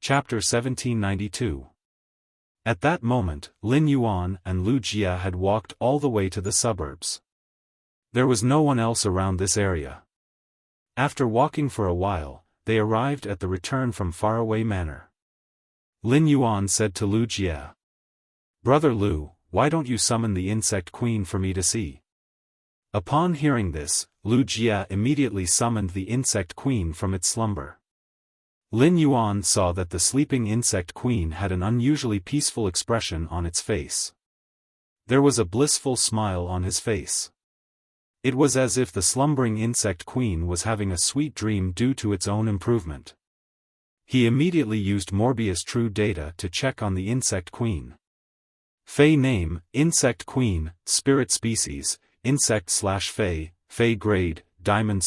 Chapter 1792. At that moment, Lin Yuan and Lu Jia had walked all the way to the suburbs. There was no one else around this area. After walking for a while, they arrived at the return from faraway manor. Lin Yuan said to Lu Jia, "Brother Lu, why don't you summon the insect queen for me to see?" Upon hearing this, Lu Jia immediately summoned the insect queen from its slumber. Lin Yuan saw that the sleeping insect queen had an unusually peaceful expression on its face. There was a blissful smile on his face. It was as if the slumbering insect queen was having a sweet dream due to its own improvement. He immediately used Morbius True Data to check on the insect queen. Fey name, Insect Queen, Spirit Species, Insect/Fey, Fey Grade, Diamond/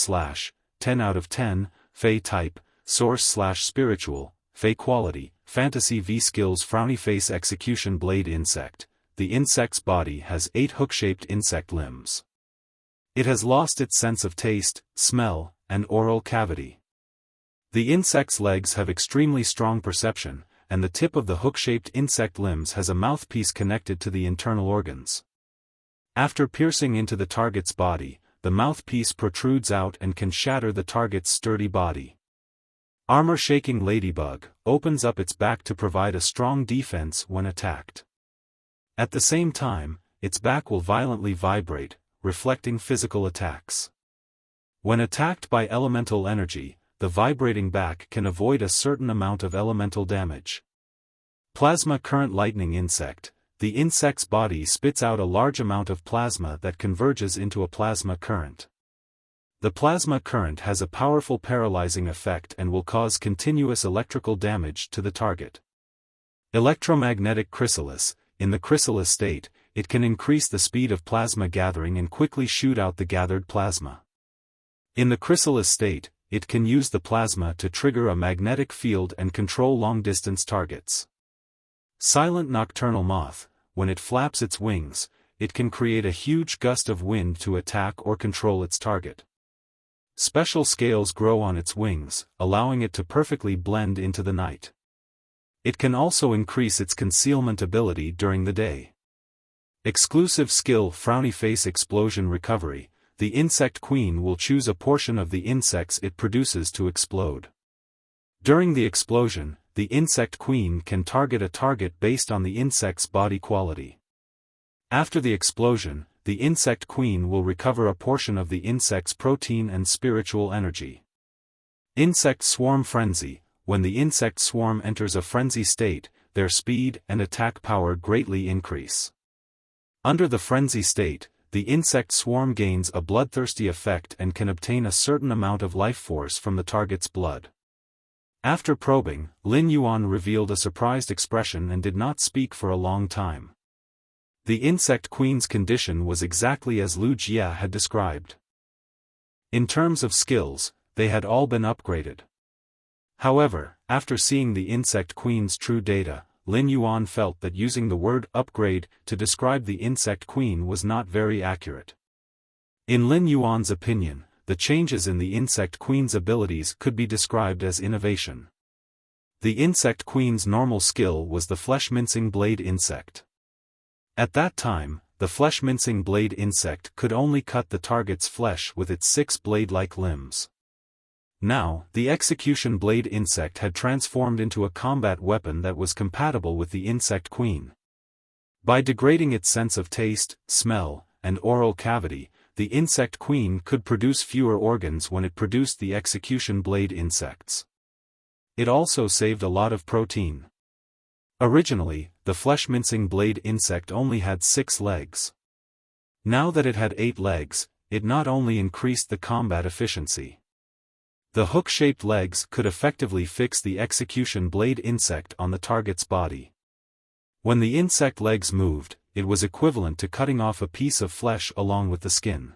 10 out of 10, Fey Type, Source/Spiritual, Fey Quality, Fantasy V Skills Frowny Face Execution Blade Insect. The insect's body has 8 hook-shaped insect limbs. It has lost its sense of taste, smell, and oral cavity. The insect's legs have extremely strong perception, and the tip of the hook-shaped insect limbs has a mouthpiece connected to the internal organs. After piercing into the target's body, the mouthpiece protrudes out and can shatter the target's sturdy body. Armor-shaking ladybug opens up its back to provide a strong defense when attacked. At the same time, its back will violently vibrate, reflecting physical attacks. When attacked by elemental energy, the vibrating back can avoid a certain amount of elemental damage. Plasma Current Lightning Insect. The insect's body spits out a large amount of plasma that converges into a plasma current. The plasma current has a powerful paralyzing effect and will cause continuous electrical damage to the target. Electromagnetic Chrysalis. In the chrysalis state, it can increase the speed of plasma gathering and quickly shoot out the gathered plasma. In the chrysalis state, it can use the plasma to trigger a magnetic field and control long-distance targets. Silent Nocturnal Moth. When it flaps its wings, it can create a huge gust of wind to attack or control its target. Special scales grow on its wings, allowing it to perfectly blend into the night. It can also increase its concealment ability during the day. Exclusive skill Frowny Face Explosion Recovery. The insect queen will choose a portion of the insects it produces to explode. During the explosion, the insect queen can target a target based on the insect's body quality. After the explosion, the insect queen will recover a portion of the insect's protein and spiritual energy. Insect Swarm Frenzy. When the insect swarm enters a frenzy state, their speed and attack power greatly increase. Under the frenzy state, the insect swarm gains a bloodthirsty effect and can obtain a certain amount of life force from the target's blood. After probing, Lin Yuan revealed a surprised expression and did not speak for a long time. The insect queen's condition was exactly as Lu Jia had described. In terms of skills, they had all been upgraded. However, after seeing the insect queen's true data, Lin Yuan felt that using the word upgrade to describe the insect queen was not very accurate. In Lin Yuan's opinion, the changes in the insect queen's abilities could be described as innovation. The insect queen's normal skill was the flesh-mincing blade insect. At that time, the flesh-mincing blade insect could only cut the target's flesh with its 6 blade-like limbs. Now, the execution blade insect had transformed into a combat weapon that was compatible with the insect queen. By degrading its sense of taste, smell, and oral cavity, the insect queen could produce fewer organs when it produced the execution blade insects. It also saved a lot of protein. Originally, the flesh-mincing blade insect only had 6 legs. Now that it had 8 legs, it not only increased the combat efficiency. The hook-shaped legs could effectively fix the execution blade insect on the target's body. When the insect legs moved, it was equivalent to cutting off a piece of flesh along with the skin.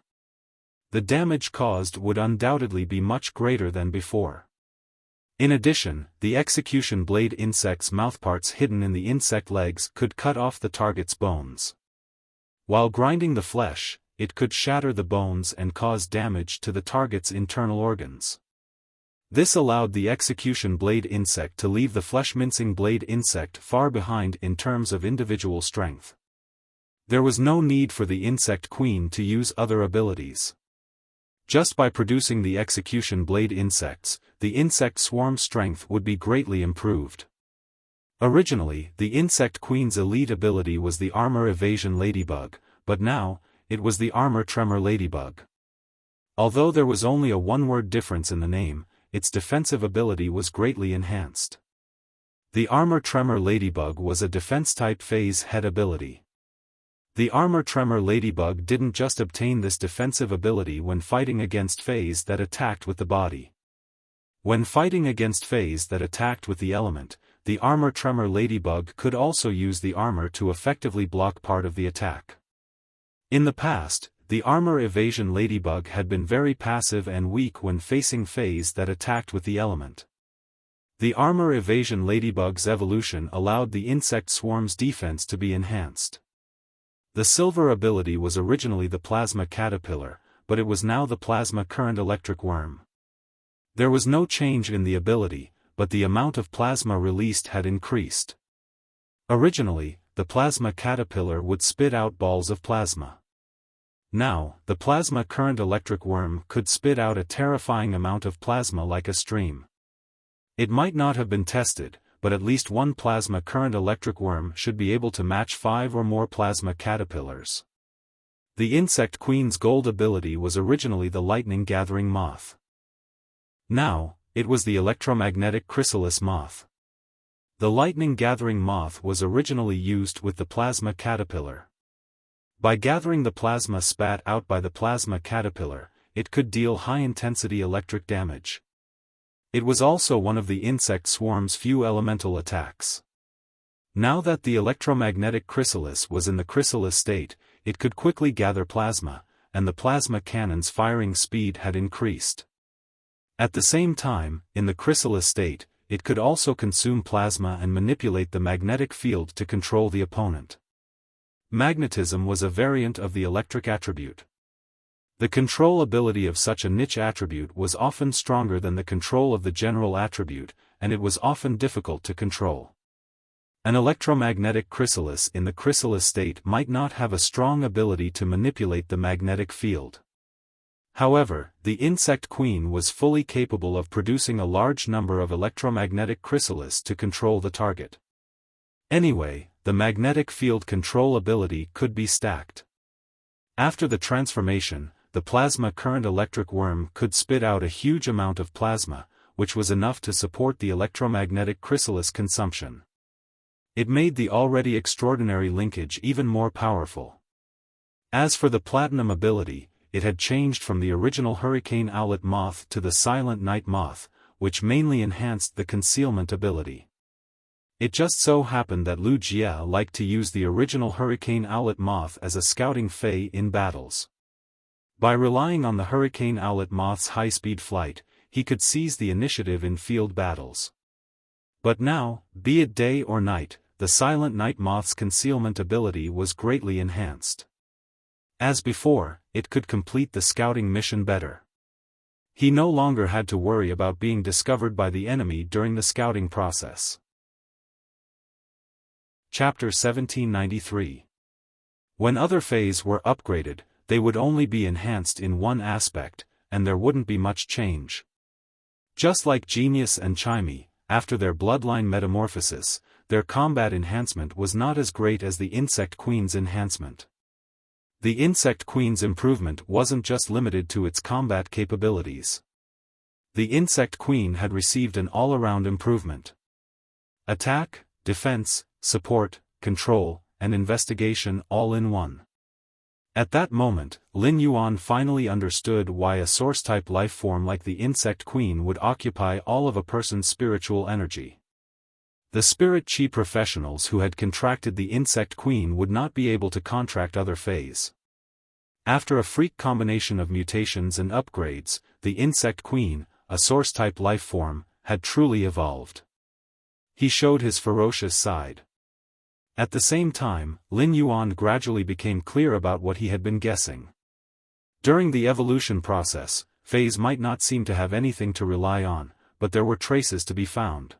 The damage caused would undoubtedly be much greater than before. In addition, the execution blade insect's mouthparts hidden in the insect legs could cut off the target's bones. While grinding the flesh, it could shatter the bones and cause damage to the target's internal organs. This allowed the execution blade insect to leave the flesh-mincing blade insect far behind in terms of individual strength. There was no need for the insect queen to use other abilities. Just by producing the execution blade insects, the insect swarm strength would be greatly improved. Originally, the insect queen's elite ability was the armor evasion ladybug, but now, it was the armor tremor ladybug. Although there was only a one-word difference in the name, its defensive ability was greatly enhanced. The armor tremor ladybug was a defense-type phase head ability. The armor tremor ladybug didn't just obtain this defensive ability when fighting against phase that attacked with the body. When fighting against phase that attacked with the element, the armor tremor ladybug could also use the armor to effectively block part of the attack. In the past, the armor evasion ladybug had been very passive and weak when facing phase that attacked with the element. The armor evasion ladybug's evolution allowed the insect swarm's defense to be enhanced. The silver ability was originally the plasma caterpillar, but it was now the plasma current electric worm. There was no change in the ability, but the amount of plasma released had increased. Originally, the plasma caterpillar would spit out balls of plasma. Now, the plasma current electric worm could spit out a terrifying amount of plasma like a stream. It might not have been tested, but at least one plasma current electric worm should be able to match 5 or more plasma caterpillars. The insect queen's gold ability was originally the lightning gathering moth. Now, it was the electromagnetic chrysalis moth. The lightning gathering moth was originally used with the plasma caterpillar. By gathering the plasma spat out by the plasma caterpillar, it could deal high-intensity electric damage. It was also one of the insect swarm's few elemental attacks. Now that the electromagnetic chrysalis was in the chrysalis state, it could quickly gather plasma, and the plasma cannon's firing speed had increased. At the same time, in the chrysalis state, it could also consume plasma and manipulate the magnetic field to control the opponent. Magnetism was a variant of the electric attribute. The control ability of such a niche attribute was often stronger than the control of the general attribute, and it was often difficult to control. An electromagnetic chrysalis in the chrysalis state might not have a strong ability to manipulate the magnetic field. However, the insect queen was fully capable of producing a large number of electromagnetic chrysalis to control the target. Anyway, the magnetic field control ability could be stacked. After the transformation, the plasma current electric worm could spit out a huge amount of plasma, which was enough to support the electromagnetic chrysalis consumption. It made the already extraordinary linkage even more powerful. As for the platinum ability, it had changed from the original hurricane owlet moth to the silent night moth, which mainly enhanced the concealment ability. It just so happened that Wuxia liked to use the original hurricane owlet moth as a scouting fae in battles. By relying on the hurricane owlet moth's high-speed flight, he could seize the initiative in field battles. But now, be it day or night, the silent night moth's concealment ability was greatly enhanced. As before, it could complete the scouting mission better. He no longer had to worry about being discovered by the enemy during the scouting process. Chapter 1793. When other faes were upgraded, they would only be enhanced in one aspect, and there wouldn't be much change. Just like Genius and Chimey, after their bloodline metamorphosis, their combat enhancement was not as great as the Insect Queen's enhancement. The Insect Queen's improvement wasn't just limited to its combat capabilities. The Insect Queen had received an all-around improvement. Attack, defense, support, control, and investigation all in one. At that moment, Lin Yuan finally understood why a source-type life form like the Insect Queen would occupy all of a person's spiritual energy. The spirit chi professionals who had contracted the Insect Queen would not be able to contract other faes. After a freak combination of mutations and upgrades, the Insect Queen, a source-type life form, had truly evolved. He showed his ferocious side. At the same time, Lin Yuan gradually became clear about what he had been guessing. During the evolution process, faes might not seem to have anything to rely on, but there were traces to be found.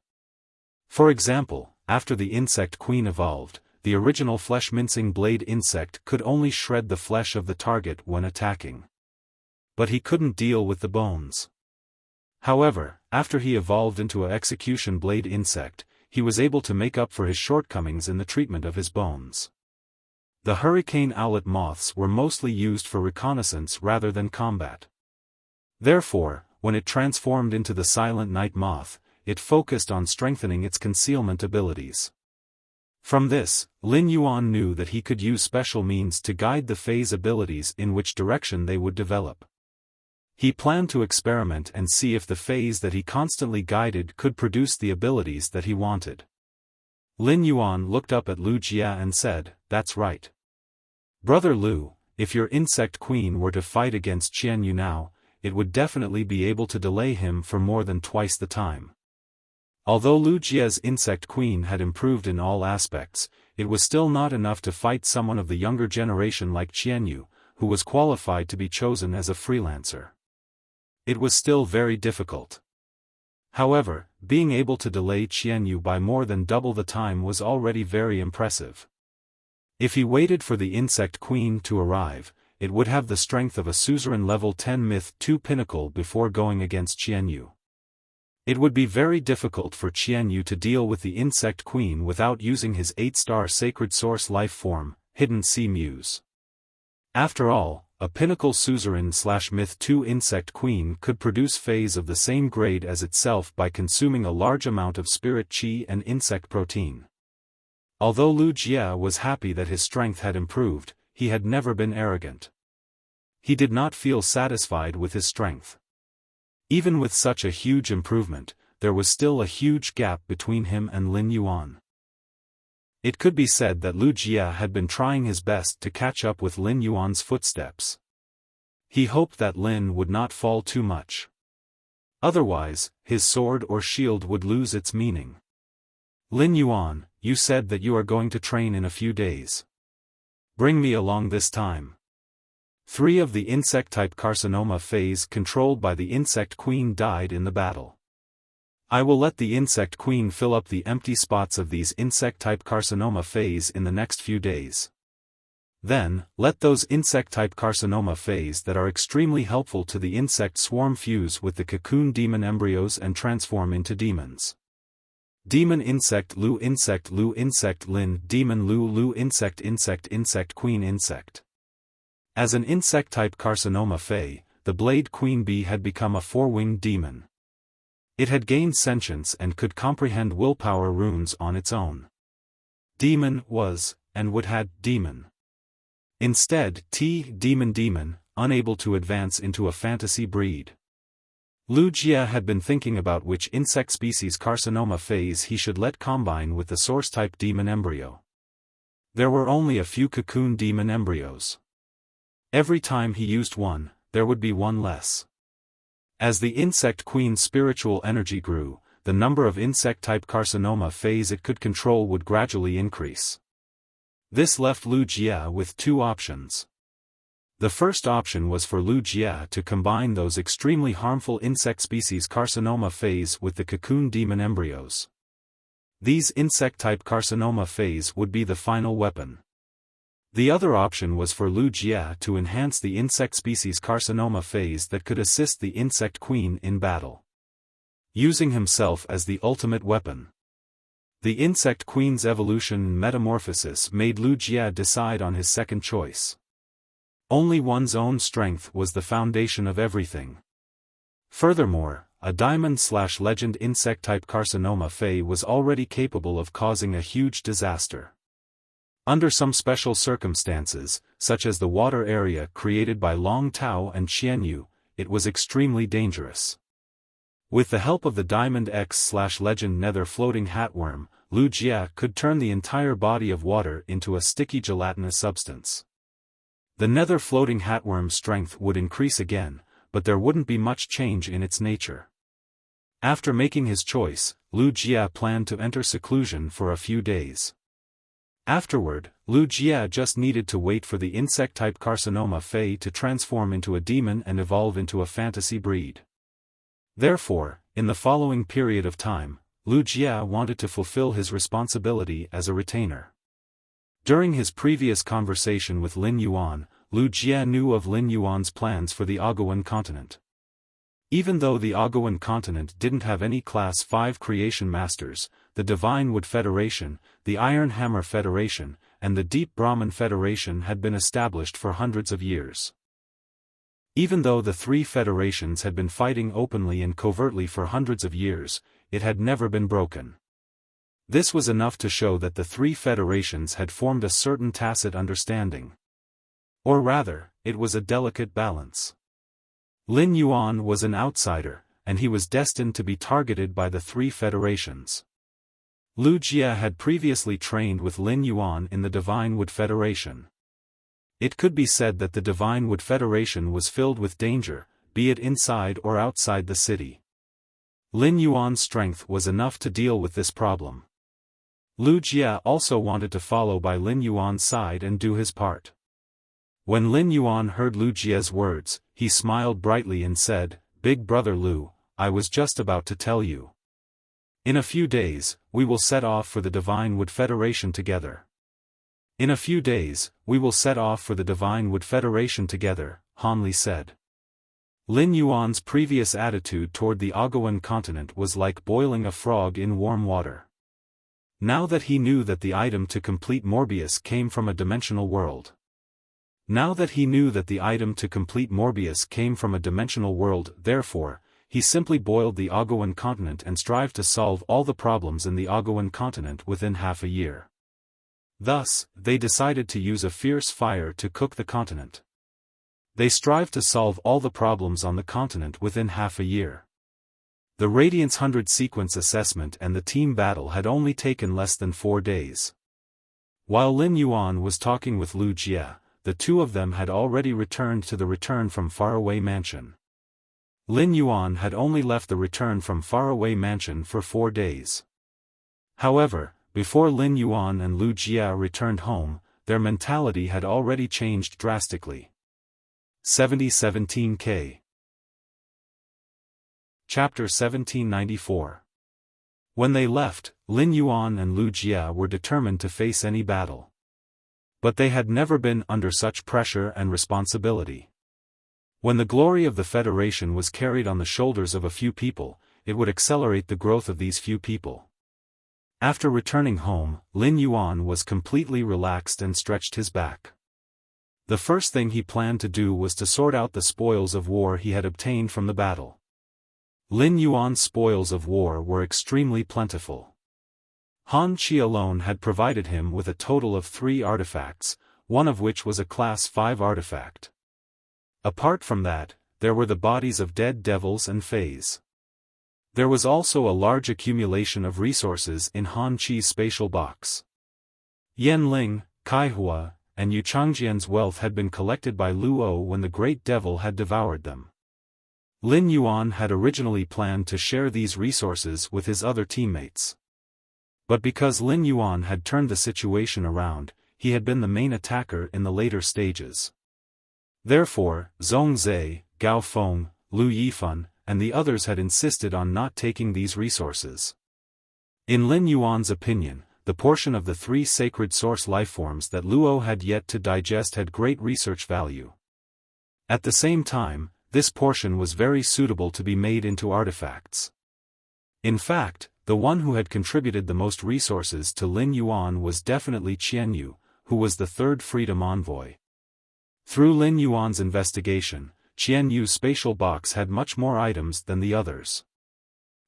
For example, after the insect queen evolved, the original flesh-mincing blade insect could only shred the flesh of the target when attacking. But he couldn't deal with the bones. However, after he evolved into an execution blade insect, he was able to make up for his shortcomings in the treatment of his bones. The hurricane owlet moths were mostly used for reconnaissance rather than combat. Therefore, when it transformed into the silent night moth, it focused on strengthening its concealment abilities. From this, Lin Yuan knew that he could use special means to guide the phase abilities in which direction they would develop. He planned to experiment and see if the phase that he constantly guided could produce the abilities that he wanted. Lin Yuan looked up at Lu Jia and said, "That's right. Brother Lu, if your insect queen were to fight against Qianyu now, it would definitely be able to delay him for more than twice the time." Although Lu Jia's insect queen had improved in all aspects, it was still not enough to fight someone of the younger generation like Qianyu, who was qualified to be chosen as a freelancer. It was still very difficult. However, being able to delay Qianyu by more than double the time was already very impressive. If he waited for the insect queen to arrive, it would have the strength of a suzerain level 10 Myth 2 pinnacle before going against Qianyu. It would be very difficult for Qianyu to deal with the insect queen without using his 8-star sacred source life form, Hidden Sea Muse. After all, a pinnacle suzerain/Myth 2 insect queen could produce phase of the same grade as itself by consuming a large amount of spirit chi and insect protein. Although Lu Jia was happy that his strength had improved, he had never been arrogant. He did not feel satisfied with his strength. Even with such a huge improvement, there was still a huge gap between him and Lin Yuan. It could be said that Lu Jia had been trying his best to catch up with Lin Yuan's footsteps. He hoped that Lin would not fall too much. Otherwise, his sword or shield would lose its meaning. "Lin Yuan, you said that you are going to train in a few days. Bring me along this time." 3 of the insect-type carcinoma phase controlled by the insect queen died in the battle. I will let the insect queen fill up the empty spots of these insect-type carcinoma phase in the next few days. Then, let those insect-type carcinoma phase that are extremely helpful to the insect swarm fuse with the cocoon demon embryos and transform into demons. Demon insect Lu insect Lin demon Lu insect insect queen insect. As an insect-type carcinoma fae, the blade queen bee had become a 4-winged demon. It had gained sentience and could comprehend willpower runes on its own. Demon was, and would had, demon. Instead, demon, unable to advance into a fantasy breed. Lu Jia had been thinking about which insect species carcinoma phase he should let combine with the source-type demon embryo. There were only a few cocoon demon embryos. Every time he used one, there would be one less. As the insect queen's spiritual energy grew, the number of insect-type carcinoma phase it could control would gradually increase. This left Lu Jia with 2 options. The first option was for Lu Jia to combine those extremely harmful insect species carcinoma phase with the cocoon demon embryos. These insect-type carcinoma phase would be the final weapon. The other option was for Lu Jia to enhance the insect species carcinoma phase that could assist the insect queen in battle, using himself as the ultimate weapon. The insect queen's evolution and metamorphosis made Lu Jia decide on his second choice. Only one's own strength was the foundation of everything. Furthermore, a diamond/legend insect-type carcinoma fae was already capable of causing a huge disaster. Under some special circumstances, such as the water area created by Long Tao and Qianyu, it was extremely dangerous. With the help of the Diamond X/legend Nether floating hatworm, Lu Jia could turn the entire body of water into a sticky gelatinous substance. The Nether floating hatworm's strength would increase again, but there wouldn't be much change in its nature. After making his choice, Lu Jia planned to enter seclusion for a few days. Afterward, Lu Jia just needed to wait for the insect-type carcinoma fae to transform into a demon and evolve into a fantasy breed. Therefore, in the following period of time, Wuxia wanted to fulfill his responsibility as a retainer. During his previous conversation with Lin Yuan, Wuxia knew of Lin Yuan's plans for the Agawan continent. Even though the Agawan continent didn't have any Class 5 creation masters, the Divine Wood Federation, the Iron Hammer Federation, and the Deep Brahman Federation had been established for hundreds of years. Even though the three federations had been fighting openly and covertly for hundreds of years, it had never been broken. This was enough to show that the three federations had formed a certain tacit understanding. Or rather, it was a delicate balance. Lin Yuan was an outsider, and he was destined to be targeted by the three federations. Wuxia had previously trained with Lin Yuan in the Divine Wood Federation. It could be said that the Divine Wood Federation was filled with danger, be it inside or outside the city. Lin Yuan's strength was enough to deal with this problem. Wuxia also wanted to follow by Lin Yuan's side and do his part. When Lin Yuan heard Wuxia's words, he smiled brightly and said, "Big brother Lu, I was just about to tell you. In a few days, we will set off for the Divine Wood Federation together." "In a few days, we will set off for the Divine Wood Federation together," Han Li said. Lin Yuan's previous attitude toward the Agawan continent was like boiling a frog in warm water. Now that he knew that the item to complete Morbius came from a dimensional world. Therefore, he simply boiled the Agawan continent and strived to solve all the problems in the Agawan continent within half a year. Thus, they decided to use a fierce fire to cook the continent. They strived to solve all the problems on the continent within half a year. The Radiance 100 sequence assessment and the team battle had only taken less than 4 days. While Lin Yuan was talking with Wuxia, the two of them had already returned to the Return from Faraway Mansion. Lin Yuan had only left the Return from Faraway Mansion for 4 days. However, before Lin Yuan and Wuxia returned home, their mentality had already changed drastically. 7017K. Chapter 1794. When they left, Lin Yuan and Wuxia were determined to face any battle. But they had never been under such pressure and responsibility. When the glory of the Federation was carried on the shoulders of a few people, it would accelerate the growth of these few people. After returning home, Lin Yuan was completely relaxed and stretched his back. The first thing he planned to do was to sort out the spoils of war he had obtained from the battle. Lin Yuan's spoils of war were extremely plentiful. Han Qi alone had provided him with a total of 3 artifacts, one of which was a Class 5 artifact. Apart from that, there were the bodies of dead devils and fays. There was also a large accumulation of resources in Han Qi's spatial box. Yan Ling, Kai Hua, and Yu Changjian's wealth had been collected by Luo when the Great Devil had devoured them. Lin Yuan had originally planned to share these resources with his other teammates. But because Lin Yuan had turned the situation around, he had been the main attacker in the later stages. Therefore, Zhong Zhe, Gao Feng, Lu Yifan, and the others had insisted on not taking these resources. In Lin Yuan's opinion, the portion of the 3 sacred source lifeforms that Luo had yet to digest had great research value. At the same time, this portion was very suitable to be made into artifacts. In fact, the one who had contributed the most resources to Lin Yuan was definitely Qianyu, who was the 3rd Freedom Envoy. Through Lin Yuan's investigation, Qianyu's spatial box had much more items than the others.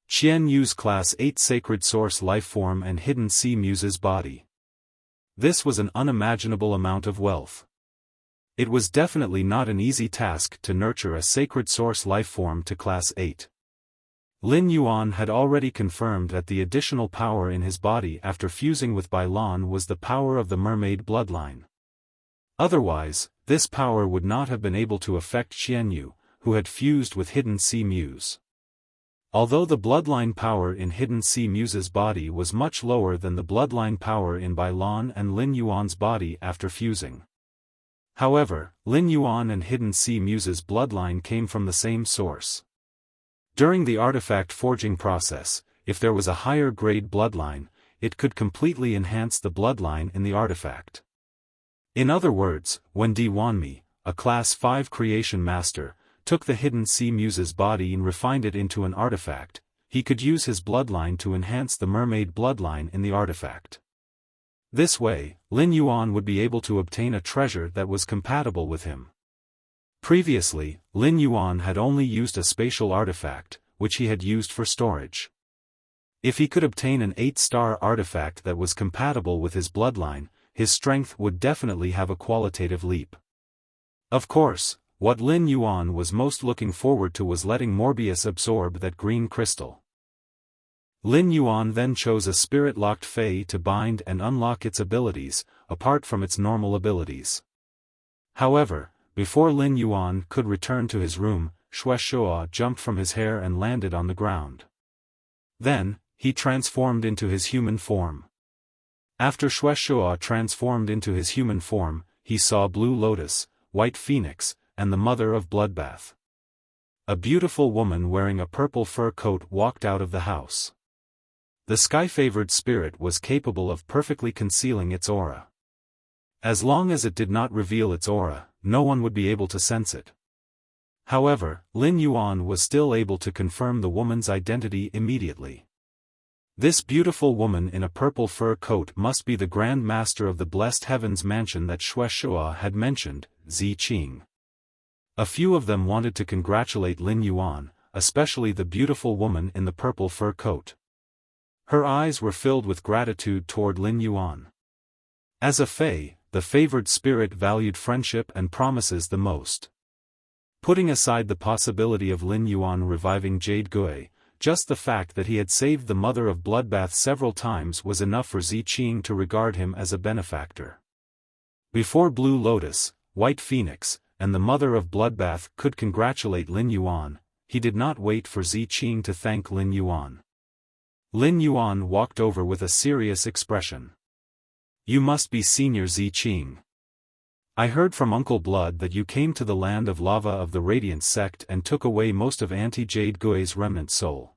Qianyu's Class 8 Sacred Source Lifeform and Hidden Sea Muse's body. This was an unimaginable amount of wealth. It was definitely not an easy task to nurture a Sacred Source Lifeform to Class 8. Lin Yuan had already confirmed that the additional power in his body after fusing with Bailan was the power of the mermaid bloodline. Otherwise, this power would not have been able to affect Qianyu, who had fused with Hidden Sea Muse. Although the bloodline power in Hidden Sea Muse's body was much lower than the bloodline power in Bailan and Lin Yuan's body after fusing. However, Lin Yuan and Hidden Sea Muse's bloodline came from the same source. During the artifact forging process, if there was a higher grade bloodline, it could completely enhance the bloodline in the artifact. In other words, when Di Wanmi, a Class 5 creation master, took the hidden sea muse's body and refined it into an artifact, he could use his bloodline to enhance the mermaid bloodline in the artifact. This way, Lin Yuan would be able to obtain a treasure that was compatible with him. Previously, Lin Yuan had only used a spatial artifact, which he had used for storage. If he could obtain an 8-star artifact that was compatible with his bloodline, his strength would definitely have a qualitative leap. Of course, what Lin Yuan was most looking forward to was letting Morbius absorb that green crystal. Lin Yuan then chose a spirit-locked Fey to bind and unlock its abilities, apart from its normal abilities. However, before Lin Yuan could return to his room, Shueshua jumped from his hair and landed on the ground. Then, he transformed into his human form. After Shueshua transformed into his human form, he saw Blue Lotus, White Phoenix, and the Mother of Bloodbath. A beautiful woman wearing a purple fur coat walked out of the house. The sky-favored spirit was capable of perfectly concealing its aura. As long as it did not reveal its aura, no one would be able to sense it. However, Lin Yuan was still able to confirm the woman's identity immediately. This beautiful woman in a purple fur coat must be the Grand Master of the Blessed Heavens mansion that Shueshua had mentioned, Zi Qing. A few of them wanted to congratulate Lin Yuan, especially the beautiful woman in the purple fur coat. Her eyes were filled with gratitude toward Lin Yuan. As a Fey, the favored spirit valued friendship and promises the most. Putting aside the possibility of Lin Yuan reviving Jade Gui, just the fact that he had saved the Mother of Bloodbath several times was enough for Zi Qing to regard him as a benefactor. Before Blue Lotus, White Phoenix, and the Mother of Bloodbath could congratulate Lin Yuan, he did not wait for Zi Qing to thank Lin Yuan. Lin Yuan walked over with a serious expression. "You must be Senior Zi Qing. I heard from Uncle Blood that you came to the land of lava of the Radiant sect and took away most of Auntie Jade Gui's remnant soul.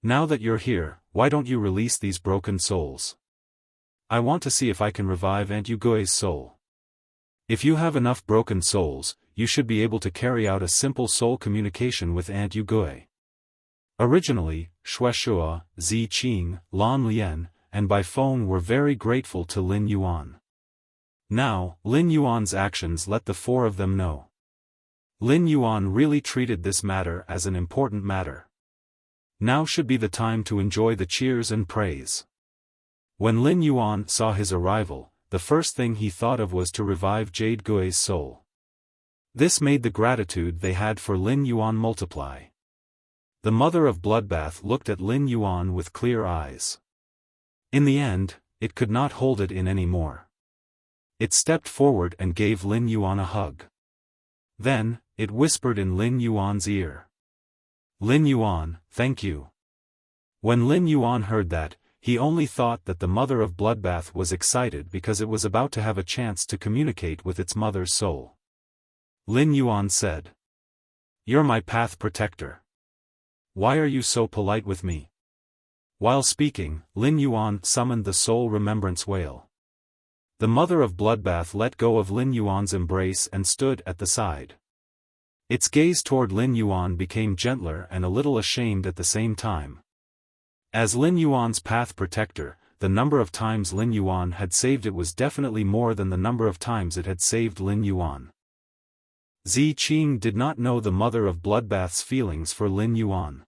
Now that you're here, why don't you release these broken souls? I want to see if I can revive Auntie Gui's soul. If you have enough broken souls, you should be able to carry out a simple soul communication with Auntie Gui." Originally, Shueshua, Zi Qing, Lan Lian, and by phone were very grateful to Lin Yuan. Now, Lin Yuan's actions let the four of them know. Lin Yuan really treated this matter as an important matter. Now should be the time to enjoy the cheers and praise. When Lin Yuan saw his arrival, the first thing he thought of was to revive Jade Gui's soul. This made the gratitude they had for Lin Yuan multiply. The Mother of Bloodbath looked at Lin Yuan with clear eyes. In the end, it could not hold it in any more. It stepped forward and gave Lin Yuan a hug. Then, it whispered in Lin Yuan's ear. "Lin Yuan, thank you." When Lin Yuan heard that, he only thought that the Mother of Bloodbath was excited because it was about to have a chance to communicate with its mother's soul. Lin Yuan said, "You're my path protector. Why are you so polite with me?" While speaking, Lin Yuan summoned the soul remembrance whale. The Mother of Bloodbath let go of Lin Yuan's embrace and stood at the side. Its gaze toward Lin Yuan became gentler and a little ashamed at the same time. As Lin Yuan's path protector, the number of times Lin Yuan had saved it was definitely more than the number of times it had saved Lin Yuan. Zi Qing did not know the Mother of Bloodbath's feelings for Lin Yuan.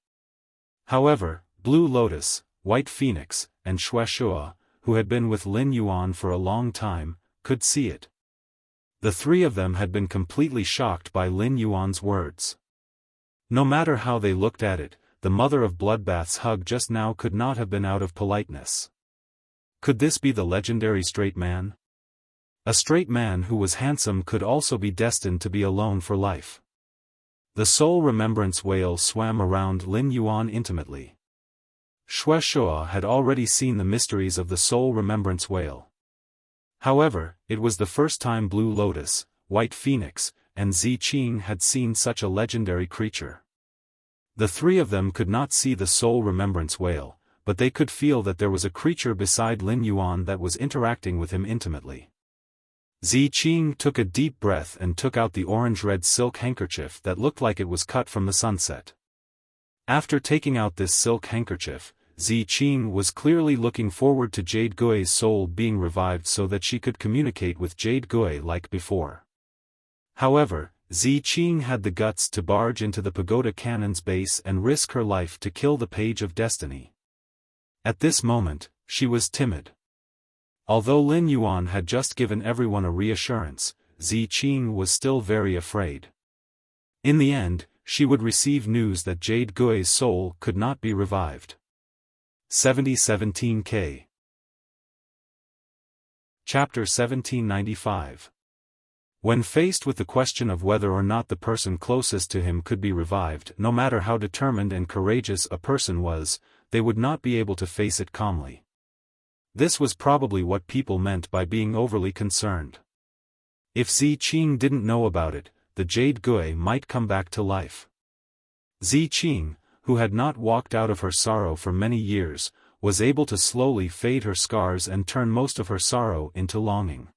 However, Blue Lotus, White Phoenix, and Shueshua, who had been with Lin Yuan for a long time, could see it. The three of them had been completely shocked by Lin Yuan's words. No matter how they looked at it, the Mother of Bloodbath's hug just now could not have been out of politeness. Could this be the legendary straight man? A straight man who was handsome could also be destined to be alone for life. The soul remembrance whale swam around Lin Yuan intimately. Shueshua had already seen the mysteries of the soul remembrance whale. However, it was the first time Blue Lotus, White Phoenix, and Zi Qing had seen such a legendary creature. The three of them could not see the soul remembrance whale, but they could feel that there was a creature beside Lin Yuan that was interacting with him intimately. Ziqing took a deep breath and took out the orange-red silk handkerchief that looked like it was cut from the sunset. After taking out this silk handkerchief, Ziqing was clearly looking forward to Jade Gui's soul being revived so that she could communicate with Jade Gui like before. However, Ziqing had the guts to barge into the pagoda cannon's base and risk her life to kill the Page of Destiny. At this moment, she was timid. Although Lin Yuan had just given everyone a reassurance, Ziqing was still very afraid. In the end, she would receive news that Jade Gui's soul could not be revived. 7017K. Chapter 1795. When faced with the question of whether or not the person closest to him could be revived, no matter how determined and courageous a person was, they would not be able to face it calmly. This was probably what people meant by being overly concerned. If Ziqing didn't know about it, the Jade Gui might come back to life. Ziqing, who had not walked out of her sorrow for many years, was able to slowly fade her scars and turn most of her sorrow into longing.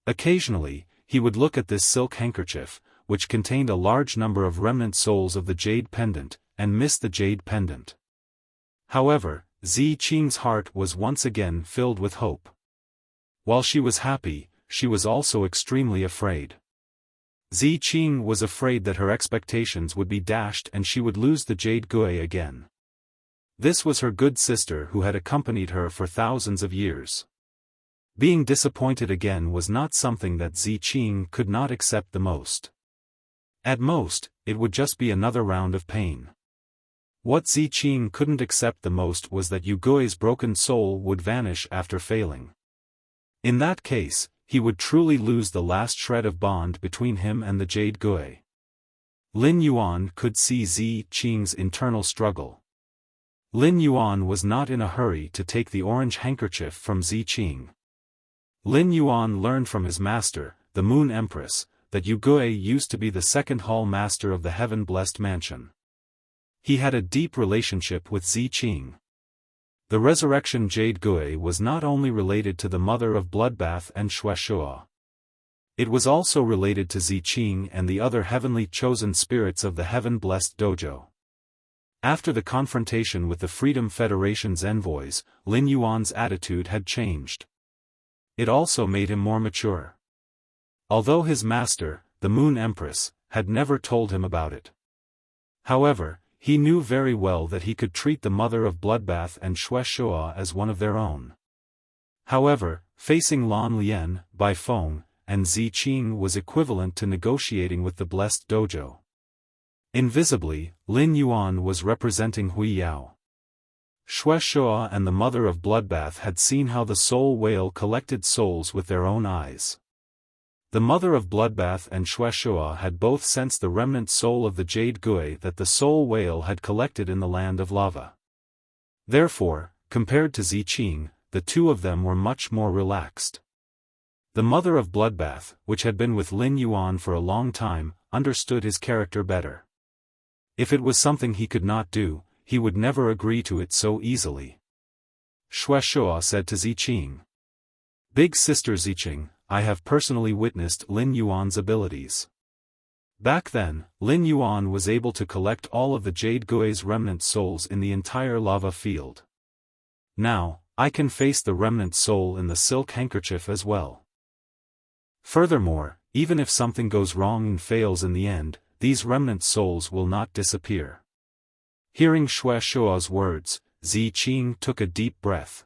Occasionally, he would look at this silk handkerchief, which contained a large number of remnant souls of the jade pendant, and miss the jade pendant. However, Ziqing's heart was once again filled with hope. While she was happy, she was also extremely afraid. Ziqing was afraid that her expectations would be dashed and she would lose the Jade Gui again. This was her good sister who had accompanied her for thousands of years. Being disappointed again was not something that Ziqing could not accept the most. At most, it would just be another round of pain. What Ziqing couldn't accept the most was that Yu Gui's broken soul would vanish after failing. In that case, he would truly lose the last shred of bond between him and the Jade Gui. Lin Yuan could see Ziqing's internal struggle. Lin Yuan was not in a hurry to take the orange handkerchief from Ziqing. Lin Yuan learned from his master, the Moon Empress, that Yu Gui used to be the second hall master of the heaven-blessed mansion. He had a deep relationship with Ziqing. The resurrection Jade Gui was not only related to the mother of Bloodbath and Shueshua. It was also related to Ziqing and the other heavenly chosen spirits of the heaven-blessed dojo. After the confrontation with the Freedom Federation's envoys, Lin Yuan's attitude had changed. It also made him more mature. Although his master, the Moon Empress, had never told him about it. However, he knew very well that he could treat the mother of Bloodbath and Shueshua as one of their own. However, facing Lan Lian, Bai Feng, and Ziqing was equivalent to negotiating with the blessed dojo. Invisibly, Lin Yuan was representing Hui Yao. Shueshua and the mother of Bloodbath had seen how the soul whale collected souls with their own eyes. The mother of Bloodbath and Shueshua had both sensed the remnant soul of the Jade Gui that the soul whale had collected in the land of lava. Therefore, compared to Ziqing, the two of them were much more relaxed. The mother of Bloodbath, which had been with Lin Yuan for a long time, understood his character better. If it was something he could not do, he would never agree to it so easily. Shueshua said to Ziqing, "Big sister Ziqing, I have personally witnessed Lin Yuan's abilities. Back then, Lin Yuan was able to collect all of the Jade Gui's remnant souls in the entire lava field. Now, I can face the remnant soul in the silk handkerchief as well. Furthermore, even if something goes wrong and fails in the end, these remnant souls will not disappear." Hearing Shueshua's words, Ziqing took a deep breath.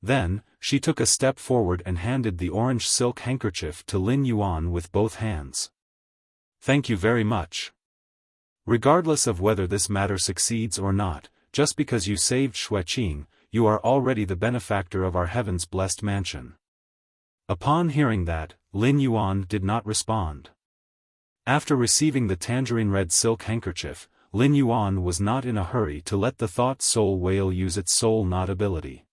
Then, she took a step forward and handed the orange silk handkerchief to Lin Yuan with both hands. "Thank you very much. Regardless of whether this matter succeeds or not, just because you saved Shueqing, you are already the benefactor of our heaven's blessed mansion." Upon hearing that, Lin Yuan did not respond. After receiving the tangerine red silk handkerchief, Lin Yuan was not in a hurry to let the thought soul whale use its soul knot ability.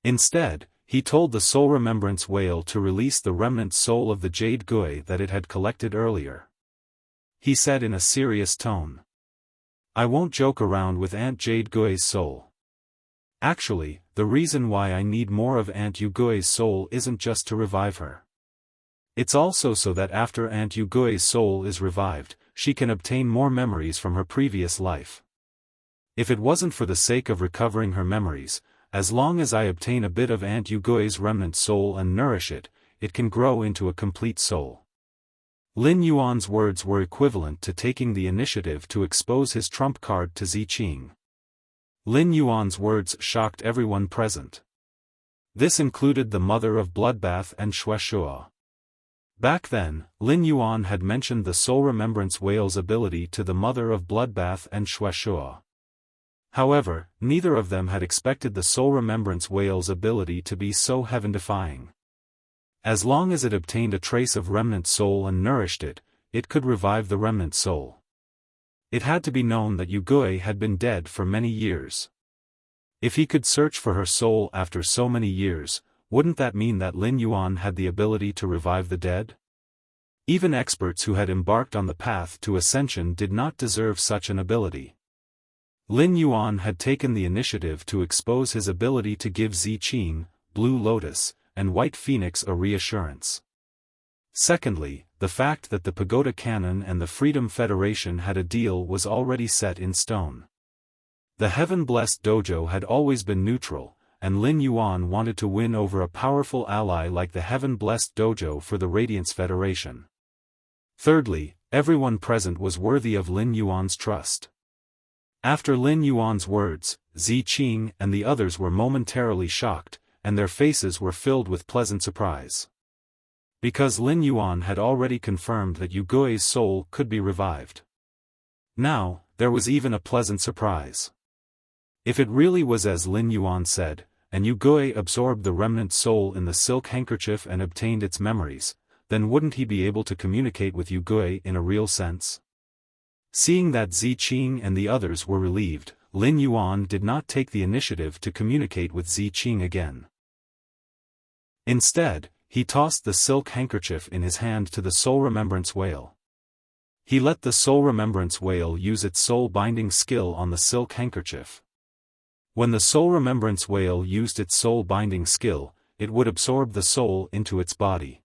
Instead, he told the soul remembrance whale to release the remnant soul of the Jade Gui that it had collected earlier. He said in a serious tone, I won't joke around with Aunt Jade Gui's soul. Actually, the reason why I need more of Aunt Yu Gui's soul isn't just to revive her. It's also so that after Aunt Yu Gui's soul is revived, she can obtain more memories from her previous life. If it wasn't for the sake of recovering her memories, as long as I obtain a bit of Aunt Yu Gui's remnant soul and nourish it, it can grow into a complete soul. Lin Yuan's words were equivalent to taking the initiative to expose his trump card to Ziqing. Lin Yuan's words shocked everyone present. This included the mother of Bloodbath and Shueshua. Back then, Lin Yuan had mentioned the Soul Remembrance Whale's ability to the mother of Bloodbath and Shueshua. However, neither of them had expected the Soul Remembrance Whale's ability to be so heaven-defying. As long as it obtained a trace of remnant soul and nourished it, it could revive the remnant soul. It had to be known that Yu Gui had been dead for many years. If he could search for her soul after so many years, wouldn't that mean that Lin Yuan had the ability to revive the dead? Even experts who had embarked on the path to ascension did not deserve such an ability. Lin Yuan had taken the initiative to expose his ability to give Ziqing, Blue Lotus, and White Phoenix a reassurance. Secondly, the fact that the Pagoda Canon and the Freedom Federation had a deal was already set in stone. The Heaven-Blessed Dojo had always been neutral, and Lin Yuan wanted to win over a powerful ally like the Heaven-Blessed Dojo for the Radiance Federation. Thirdly, everyone present was worthy of Lin Yuan's trust. After Lin Yuan's words, Ziqing and the others were momentarily shocked, and their faces were filled with pleasant surprise. Because Lin Yuan had already confirmed that Yu Gui's soul could be revived. Now, there was even a pleasant surprise. If it really was as Lin Yuan said, and Yu Gui absorbed the remnant soul in the silk handkerchief and obtained its memories, then wouldn't he be able to communicate with Yu Gui in a real sense? Seeing that Ziqing and the others were relieved, Lin Yuan did not take the initiative to communicate with Ziqing again. Instead, he tossed the silk handkerchief in his hand to the Soul Remembrance Whale. He let the Soul Remembrance Whale use its soul-binding skill on the silk handkerchief. When the Soul Remembrance Whale used its soul-binding skill, it would absorb the soul into its body.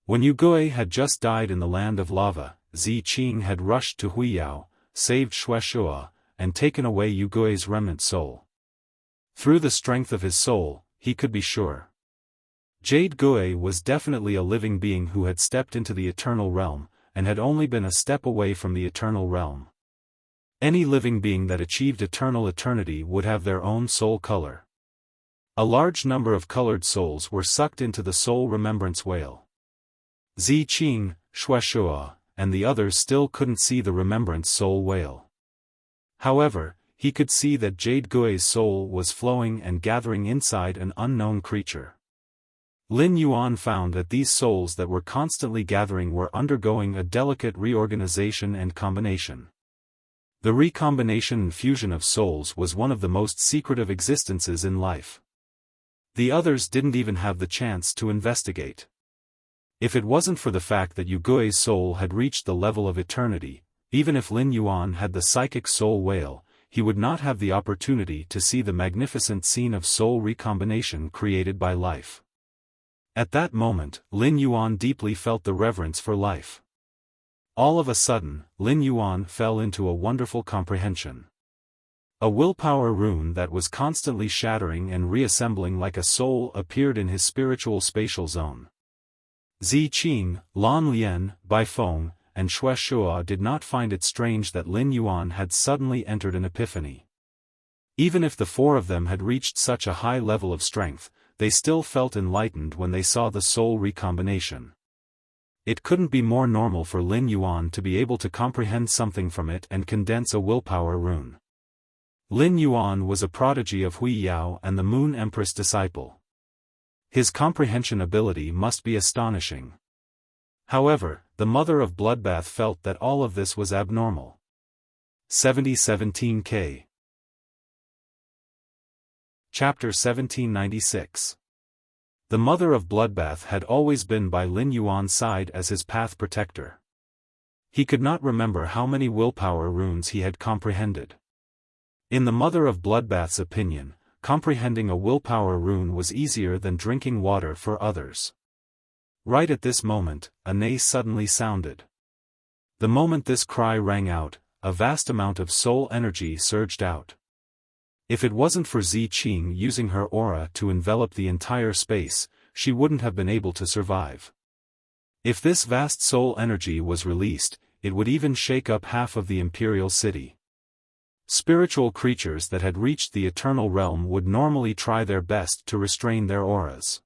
When Yu Gui had just died in the land of lava, Ziqing had rushed to Huiyao, saved Shueshua, and taken away Yu Gui's remnant soul. Through the strength of his soul, he could be sure. Jade Gui was definitely a living being who had stepped into the eternal realm, and had only been a step away from the eternal realm. Any living being that achieved eternal eternity would have their own soul color. A large number of colored souls were sucked into the Soul Remembrance Whale. Ziqing, Shueshua, and the others still couldn't see the Remembrance Soul Whale. However, he could see that Jade Gui's soul was flowing and gathering inside an unknown creature. Lin Yuan found that these souls that were constantly gathering were undergoing a delicate reorganization and combination. The recombination and fusion of souls was one of the most secretive existences in life. The others didn't even have the chance to investigate. If it wasn't for the fact that Yu Gui's soul had reached the level of eternity, even if Lin Yuan had the psychic soul whale, he would not have the opportunity to see the magnificent scene of soul recombination created by life. At that moment, Lin Yuan deeply felt the reverence for life. All of a sudden, Lin Yuan fell into a wonderful comprehension. A willpower rune that was constantly shattering and reassembling like a soul appeared in his spiritual spatial zone. Ziqing, Lan Lian, Baifeng, and Shueshua did not find it strange that Lin Yuan had suddenly entered an epiphany. Even if the four of them had reached such a high level of strength, they still felt enlightened when they saw the soul recombination. It couldn't be more normal for Lin Yuan to be able to comprehend something from it and condense a willpower rune. Lin Yuan was a prodigy of Huiyao and the Moon Empress disciple. His comprehension ability must be astonishing. However, the mother of Bloodbath felt that all of this was abnormal. 7017K Chapter 1796. The mother of Bloodbath had always been by Lin Yuan's side as his path protector. He could not remember how many willpower runes he had comprehended. In the Mother of Bloodbath's opinion, comprehending a willpower rune was easier than drinking water for others. Right at this moment, a neigh suddenly sounded. The moment this cry rang out, a vast amount of soul energy surged out. If it wasn't for Zi Qing using her aura to envelop the entire space, she wouldn't have been able to survive. If this vast soul energy was released, it would even shake up half of the imperial city. Spiritual creatures that had reached the eternal realm would normally try their best to restrain their auras.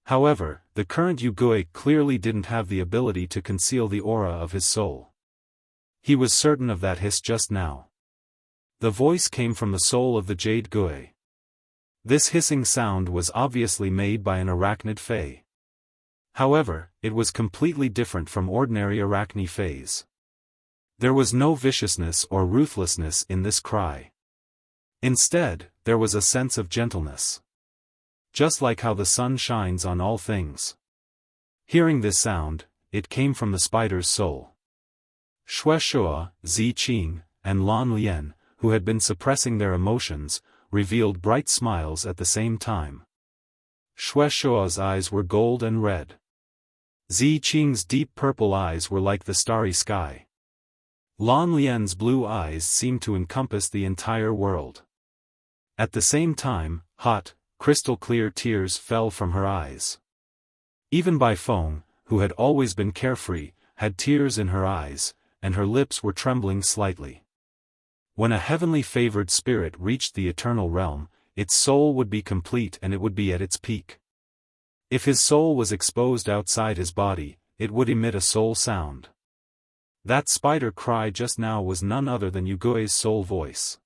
However, the current Yugui clearly didn't have the ability to conceal the aura of his soul. He was certain of that hiss just now. The voice came from the soul of the Jade Gui. This hissing sound was obviously made by an arachnid fae. However, it was completely different from ordinary arachne faes. There was no viciousness or ruthlessness in this cry. Instead, there was a sense of gentleness. Just like how the sun shines on all things. Hearing this sound, it came from the spider's soul. Shueshua, Zi Qing, and Lan Lian, who had been suppressing their emotions, revealed bright smiles at the same time. Shueshua's eyes were gold and red. Zi Qing's deep purple eyes were like the starry sky. Lan Lian's blue eyes seemed to encompass the entire world. At the same time, hot, crystal-clear tears fell from her eyes. Even Bai Feng, who had always been carefree, had tears in her eyes, and her lips were trembling slightly. When a heavenly favored spirit reached the eternal realm, its soul would be complete and it would be at its peak. If his soul was exposed outside his body, it would emit a soul sound. That spider cry just now was none other than Yugui's soul voice.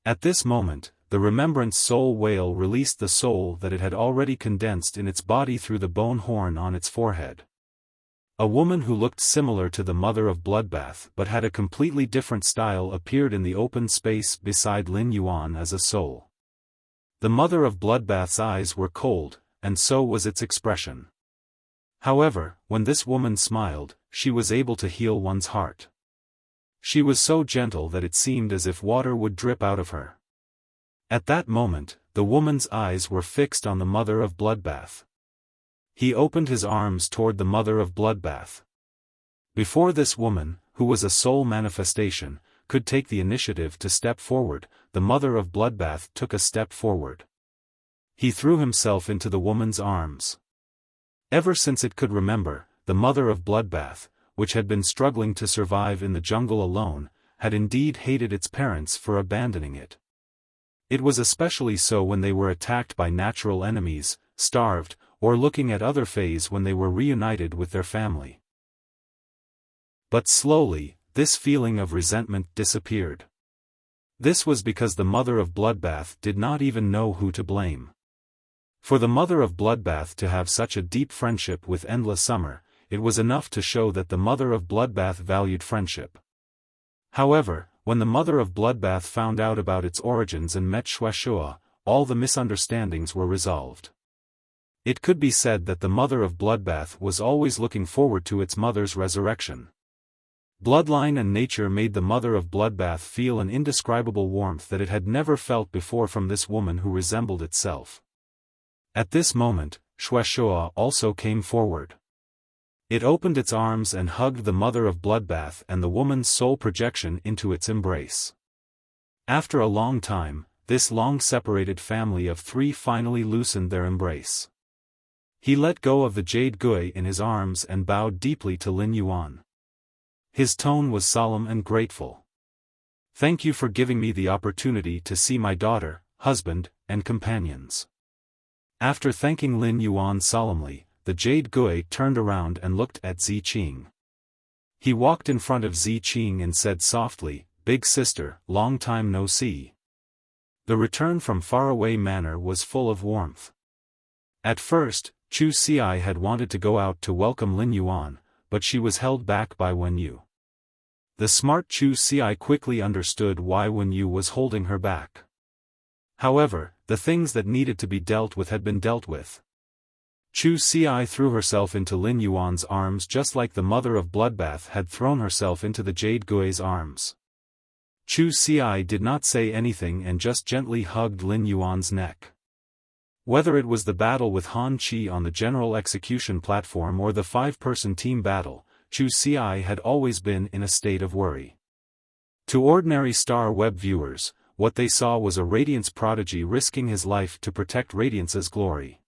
At this moment, the remembrance soul whale released the soul that it had already condensed in its body through the bone horn on its forehead. A woman who looked similar to the Mother of Bloodbath but had a completely different style appeared in the open space beside Lin Yuan as a soul. The Mother of Bloodbath's eyes were cold, and so was its expression. However, when this woman smiled, she was able to heal one's heart. She was so gentle that it seemed as if water would drip out of her. At that moment, the woman's eyes were fixed on the Mother of Bloodbath. He opened his arms toward the Mother of Bloodbath. Before this woman, who was a soul manifestation, could take the initiative to step forward, the Mother of Bloodbath took a step forward. He threw himself into the woman's arms. Ever since it could remember, the Mother of Bloodbath, which had been struggling to survive in the jungle alone, had indeed hated its parents for abandoning it. It was especially so when they were attacked by natural enemies, starved, or looking at other fays when they were reunited with their family. But slowly, this feeling of resentment disappeared. This was because the Mother of Bloodbath did not even know who to blame. For the Mother of Bloodbath to have such a deep friendship with Endless Summer, it was enough to show that the Mother of Bloodbath valued friendship. However, when the Mother of Bloodbath found out about its origins and met Shueshua, all the misunderstandings were resolved. It could be said that the Mother of Bloodbath was always looking forward to its mother's resurrection. Bloodline and nature made the Mother of Bloodbath feel an indescribable warmth that it had never felt before from this woman who resembled itself. At this moment, Shueshua also came forward. It opened its arms and hugged the Mother of Bloodbath and the woman's soul projection into its embrace. After a long time, this long-separated family of three finally loosened their embrace. He let go of the Jade Gui in his arms and bowed deeply to Lin Yuan. His tone was solemn and grateful. "Thank you for giving me the opportunity to see my daughter, husband, and companions." After thanking Lin Yuan solemnly, the Jade Gui turned around and looked at Zi Qing. He walked in front of Zi Qing and said softly, "Big sister, long time no see." The return from faraway manor was full of warmth. At first, Chu Xi had wanted to go out to welcome Lin Yuan, but she was held back by Wen Yu. The smart Chu Xi quickly understood why Wen Yu was holding her back. However, the things that needed to be dealt with had been dealt with. Chu Xi threw herself into Lin Yuan's arms just like the mother of Bloodbath had thrown herself into the Jade Gui's arms. Chu Xi did not say anything and just gently hugged Lin Yuan's neck. Whether it was the battle with Han Qi on the general execution platform or the 5-person team battle, Chu Xi had always been in a state of worry. To ordinary Star Web viewers, what they saw was a Radiance prodigy risking his life to protect Radiance's glory.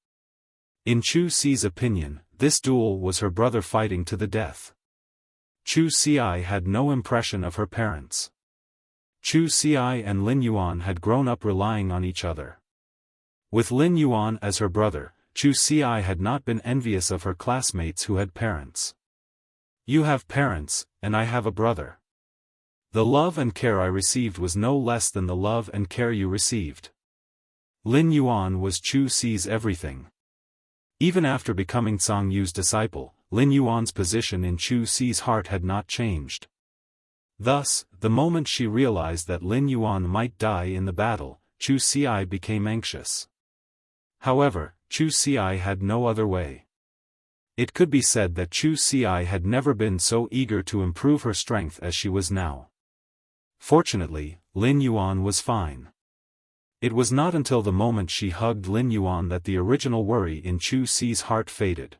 In Chu Xi's opinion, this duel was her brother fighting to the death. Chu Xi had no impression of her parents. Chu Xi and Lin Yuan had grown up relying on each other. With Lin Yuan as her brother, Chu Xi had not been envious of her classmates who had parents. You have parents, and I have a brother. The love and care I received was no less than the love and care you received. Lin Yuan was Chu Xi's everything. Even after becoming Zhang Yu's disciple, Lin Yuan's position in Chu Xi's heart had not changed. Thus, the moment she realized that Lin Yuan might die in the battle, Chu Xi became anxious. However, Chu Xi had no other way. It could be said that Chu Xi had never been so eager to improve her strength as she was now. Fortunately, Lin Yuan was fine. It was not until the moment she hugged Lin Yuan that the original worry in Chu Xi's heart faded.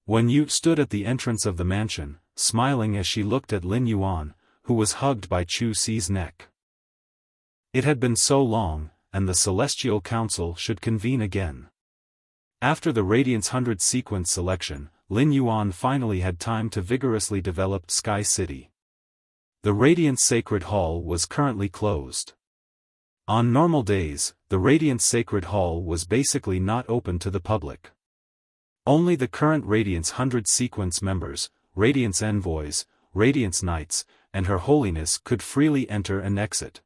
When Yu stood at the entrance of the mansion, smiling as she looked at Lin Yuan, who was hugged by Chu Xi's neck. It had been so long, and the Celestial Council should convene again. After the Radiance 100 sequence selection, Lin Yuan finally had time to vigorously develop Sky City. The Radiance Sacred Hall was currently closed. On normal days, the Radiance Sacred Hall was basically not open to the public. Only the current Radiance 100 sequence members, Radiance Envoys, Radiance Knights, and Her Holiness could freely enter and exit.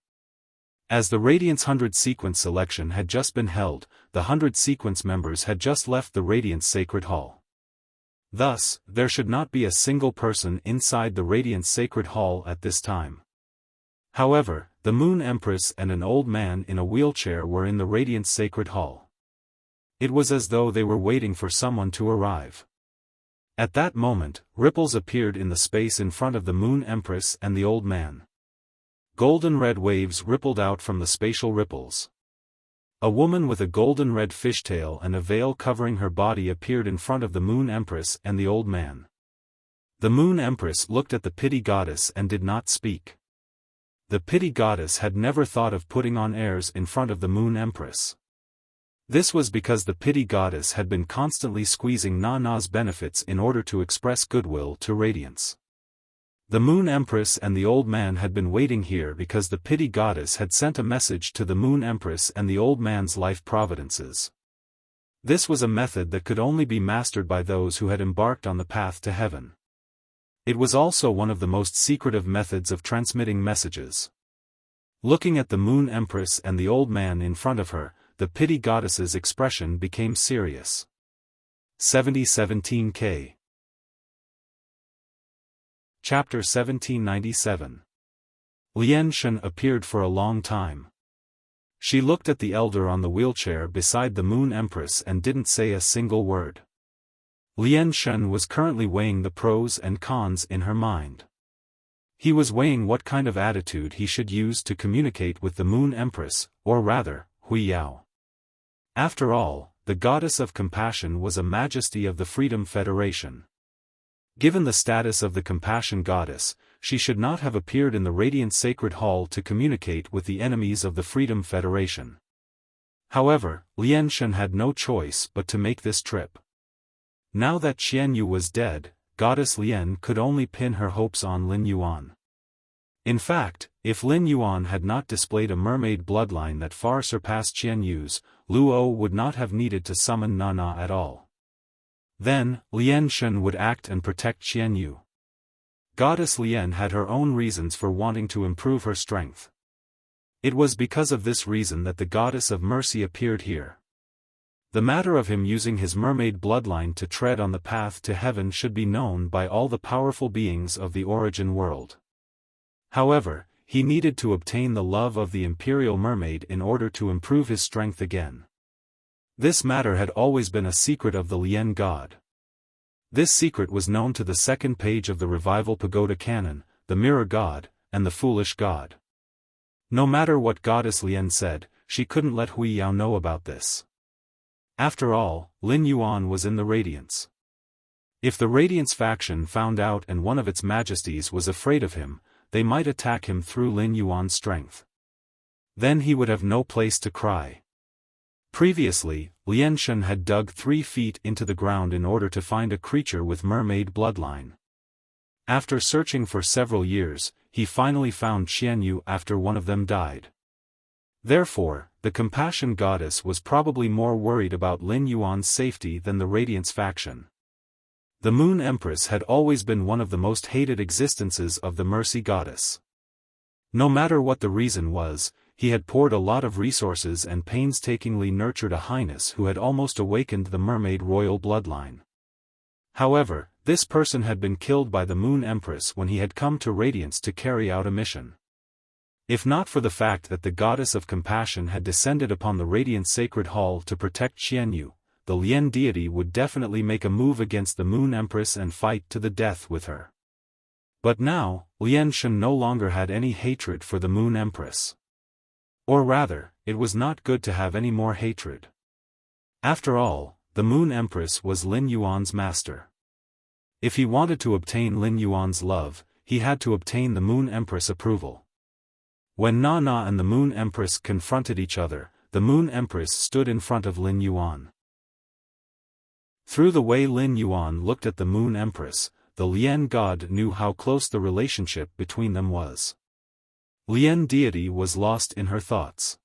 As the Radiance 100 sequence selection had just been held, the 100 sequence members had just left the Radiance Sacred Hall. Thus, there should not be a single person inside the Radiance Sacred Hall at this time. However, the Moon Empress and an old man in a wheelchair were in the Radiance Sacred Hall. It was as though they were waiting for someone to arrive. At that moment, ripples appeared in the space in front of the Moon Empress and the old man. Golden-red waves rippled out from the spatial ripples. A woman with a golden-red fishtail and a veil covering her body appeared in front of the Moon Empress and the old man. The Moon Empress looked at the Pity Goddess and did not speak. The Pity Goddess had never thought of putting on airs in front of the Moon Empress. This was because the Pity Goddess had been constantly squeezing Nana's benefits in order to express goodwill to Radiance. The Moon Empress and the old man had been waiting here because the Pity Goddess had sent a message to the Moon Empress and the old man's life providences. This was a method that could only be mastered by those who had embarked on the path to heaven. It was also one of the most secretive methods of transmitting messages. Looking at the Moon Empress and the old man in front of her, the Pity Goddess's expression became serious. 7017K. Chapter 1797. Lian Shen appeared for a long time. She looked at the elder on the wheelchair beside the Moon Empress and didn't say a single word. Lian Shen was currently weighing the pros and cons in her mind. He was weighing what kind of attitude he should use to communicate with the Moon Empress, or rather, Hui Yao. After all, the goddess of compassion was a majesty of the Freedom Federation. Given the status of the compassion goddess, she should not have appeared in the Radiant Sacred Hall to communicate with the enemies of the Freedom Federation. However, Lian Shen had no choice but to make this trip. Now that Qian Yu was dead, Goddess Lian could only pin her hopes on Lin Yuan. In fact, if Lin Yuan had not displayed a mermaid bloodline that far surpassed Qian Yu's, Luo would not have needed to summon Nana at all. Then, Lian Shen would act and protect Qian Yu. Goddess Lian had her own reasons for wanting to improve her strength. It was because of this reason that the Goddess of Mercy appeared here. The matter of him using his mermaid bloodline to tread on the path to heaven should be known by all the powerful beings of the origin world. However, he needed to obtain the love of the Imperial Mermaid in order to improve his strength again. This matter had always been a secret of the Lien God. This secret was known to the second page of the Revival Pagoda Canon, the Mirror God, and the Foolish God. No matter what Goddess Lien said, she couldn't let Hui Yao know about this. After all, Lin Yuan was in the Radiance. If the Radiance faction found out and one of its majesties was afraid of him, they might attack him through Lin Yuan's strength. Then he would have no place to cry. Previously, Lien Shen had dug 3 feet into the ground in order to find a creature with mermaid bloodline. After searching for several years, he finally found Xianyu after one of them died. Therefore, the Compassion Goddess was probably more worried about Lin Yuan's safety than the Radiance faction. The Moon Empress had always been one of the most hated existences of the Mercy Goddess. No matter what the reason was, he had poured a lot of resources and painstakingly nurtured a highness who had almost awakened the mermaid royal bloodline. However, this person had been killed by the Moon Empress when he had come to Radiance to carry out a mission. If not for the fact that the Goddess of Compassion had descended upon the Radiant Sacred Hall to protect Xianyu, the Lien deity would definitely make a move against the Moon Empress and fight to the death with her. But now, Lien Shen no longer had any hatred for the Moon Empress. Or rather, it was not good to have any more hatred. After all, the Moon Empress was Lin Yuan's master. If he wanted to obtain Lin Yuan's love, he had to obtain the Moon Empress' approval. When Na Na and the Moon Empress confronted each other, the Moon Empress stood in front of Lin Yuan. Through the way Lin Yuan looked at the Moon Empress, the Lien God knew how close the relationship between them was. Lien deity was lost in her thoughts.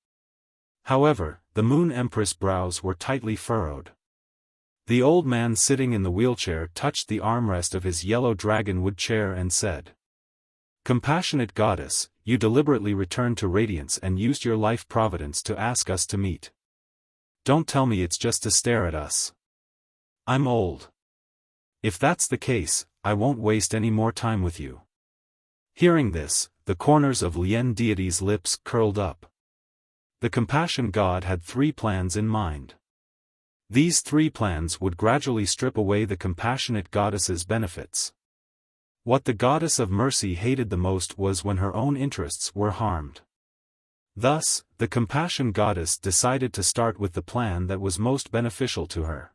However, the Moon Empress' brows were tightly furrowed. The old man sitting in the wheelchair touched the armrest of his yellow dragonwood chair and said, "Compassionate Goddess, you deliberately returned to Radiance and used your life providence to ask us to meet. Don't tell me it's just to stare at us. I'm old. If that's the case, I won't waste any more time with you." Hearing this, the corners of Lien deity's lips curled up. The Compassion God had 3 plans in mind. These 3 plans would gradually strip away the Compassionate Goddess's benefits. What the Goddess of Mercy hated the most was when her own interests were harmed. Thus, the Compassion Goddess decided to start with the plan that was most beneficial to her.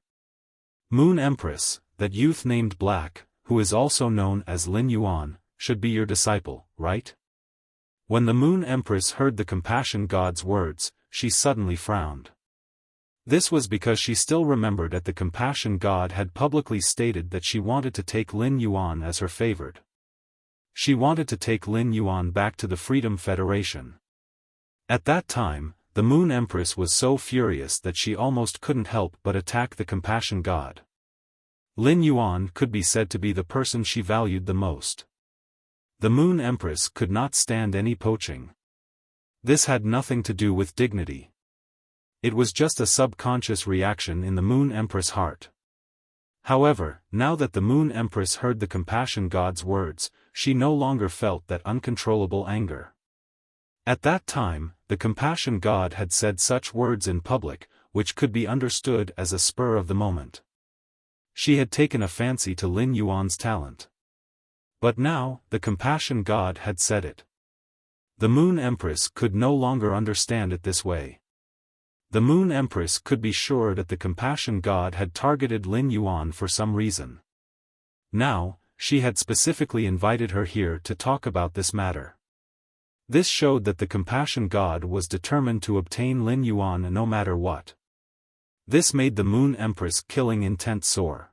Moon Empress, that youth named Black, who is also known as Lin Yuan, should be your disciple, right? When the Moon Empress heard the Compassion God's words, she suddenly frowned. This was because she still remembered that the Compassion God had publicly stated that she wanted to take Lin Yuan as her favored. She wanted to take Lin Yuan back to the Freedom Federation. At that time, the Moon Empress was so furious that she almost couldn't help but attack the Compassion God. Lin Yuan could be said to be the person she valued the most. The Moon Empress could not stand any poaching. This had nothing to do with dignity. It was just a subconscious reaction in the Moon Empress' heart. However, now that the Moon Empress heard the Compassion God's words, she no longer felt that uncontrollable anger. At that time, the Compassion God had said such words in public, which could be understood as a spur of the moment. She had taken a fancy to Lin Yuan's talent. But now, the Compassion God had said it. The Moon Empress could no longer understand it this way. The Moon Empress could be sure that the Compassion God had targeted Lin Yuan for some reason. Now, she had specifically invited her here to talk about this matter. This showed that the Compassion God was determined to obtain Lin Yuan no matter what. This made the Moon Empress' killing intent sore.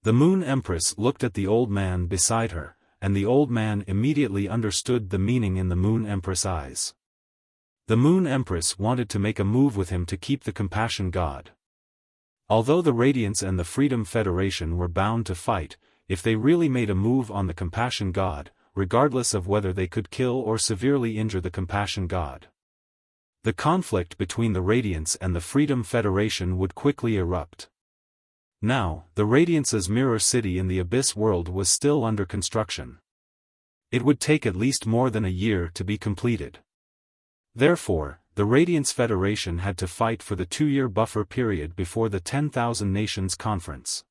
The Moon Empress looked at the old man beside her, and the old man immediately understood the meaning in the Moon Empress' eyes. The Moon Empress wanted to make a move with him to keep the Compassion God. Although the Radiance and the Freedom Federation were bound to fight, if they really made a move on the Compassion God, regardless of whether they could kill or severely injure the Compassion God, the conflict between the Radiance and the Freedom Federation would quickly erupt. Now, the Radiance's mirror city in the Abyss world was still under construction. It would take at least more than a year to be completed. Therefore, the Radiance Federation had to fight for the 2-year buffer period before the 10,000 Nations Conference.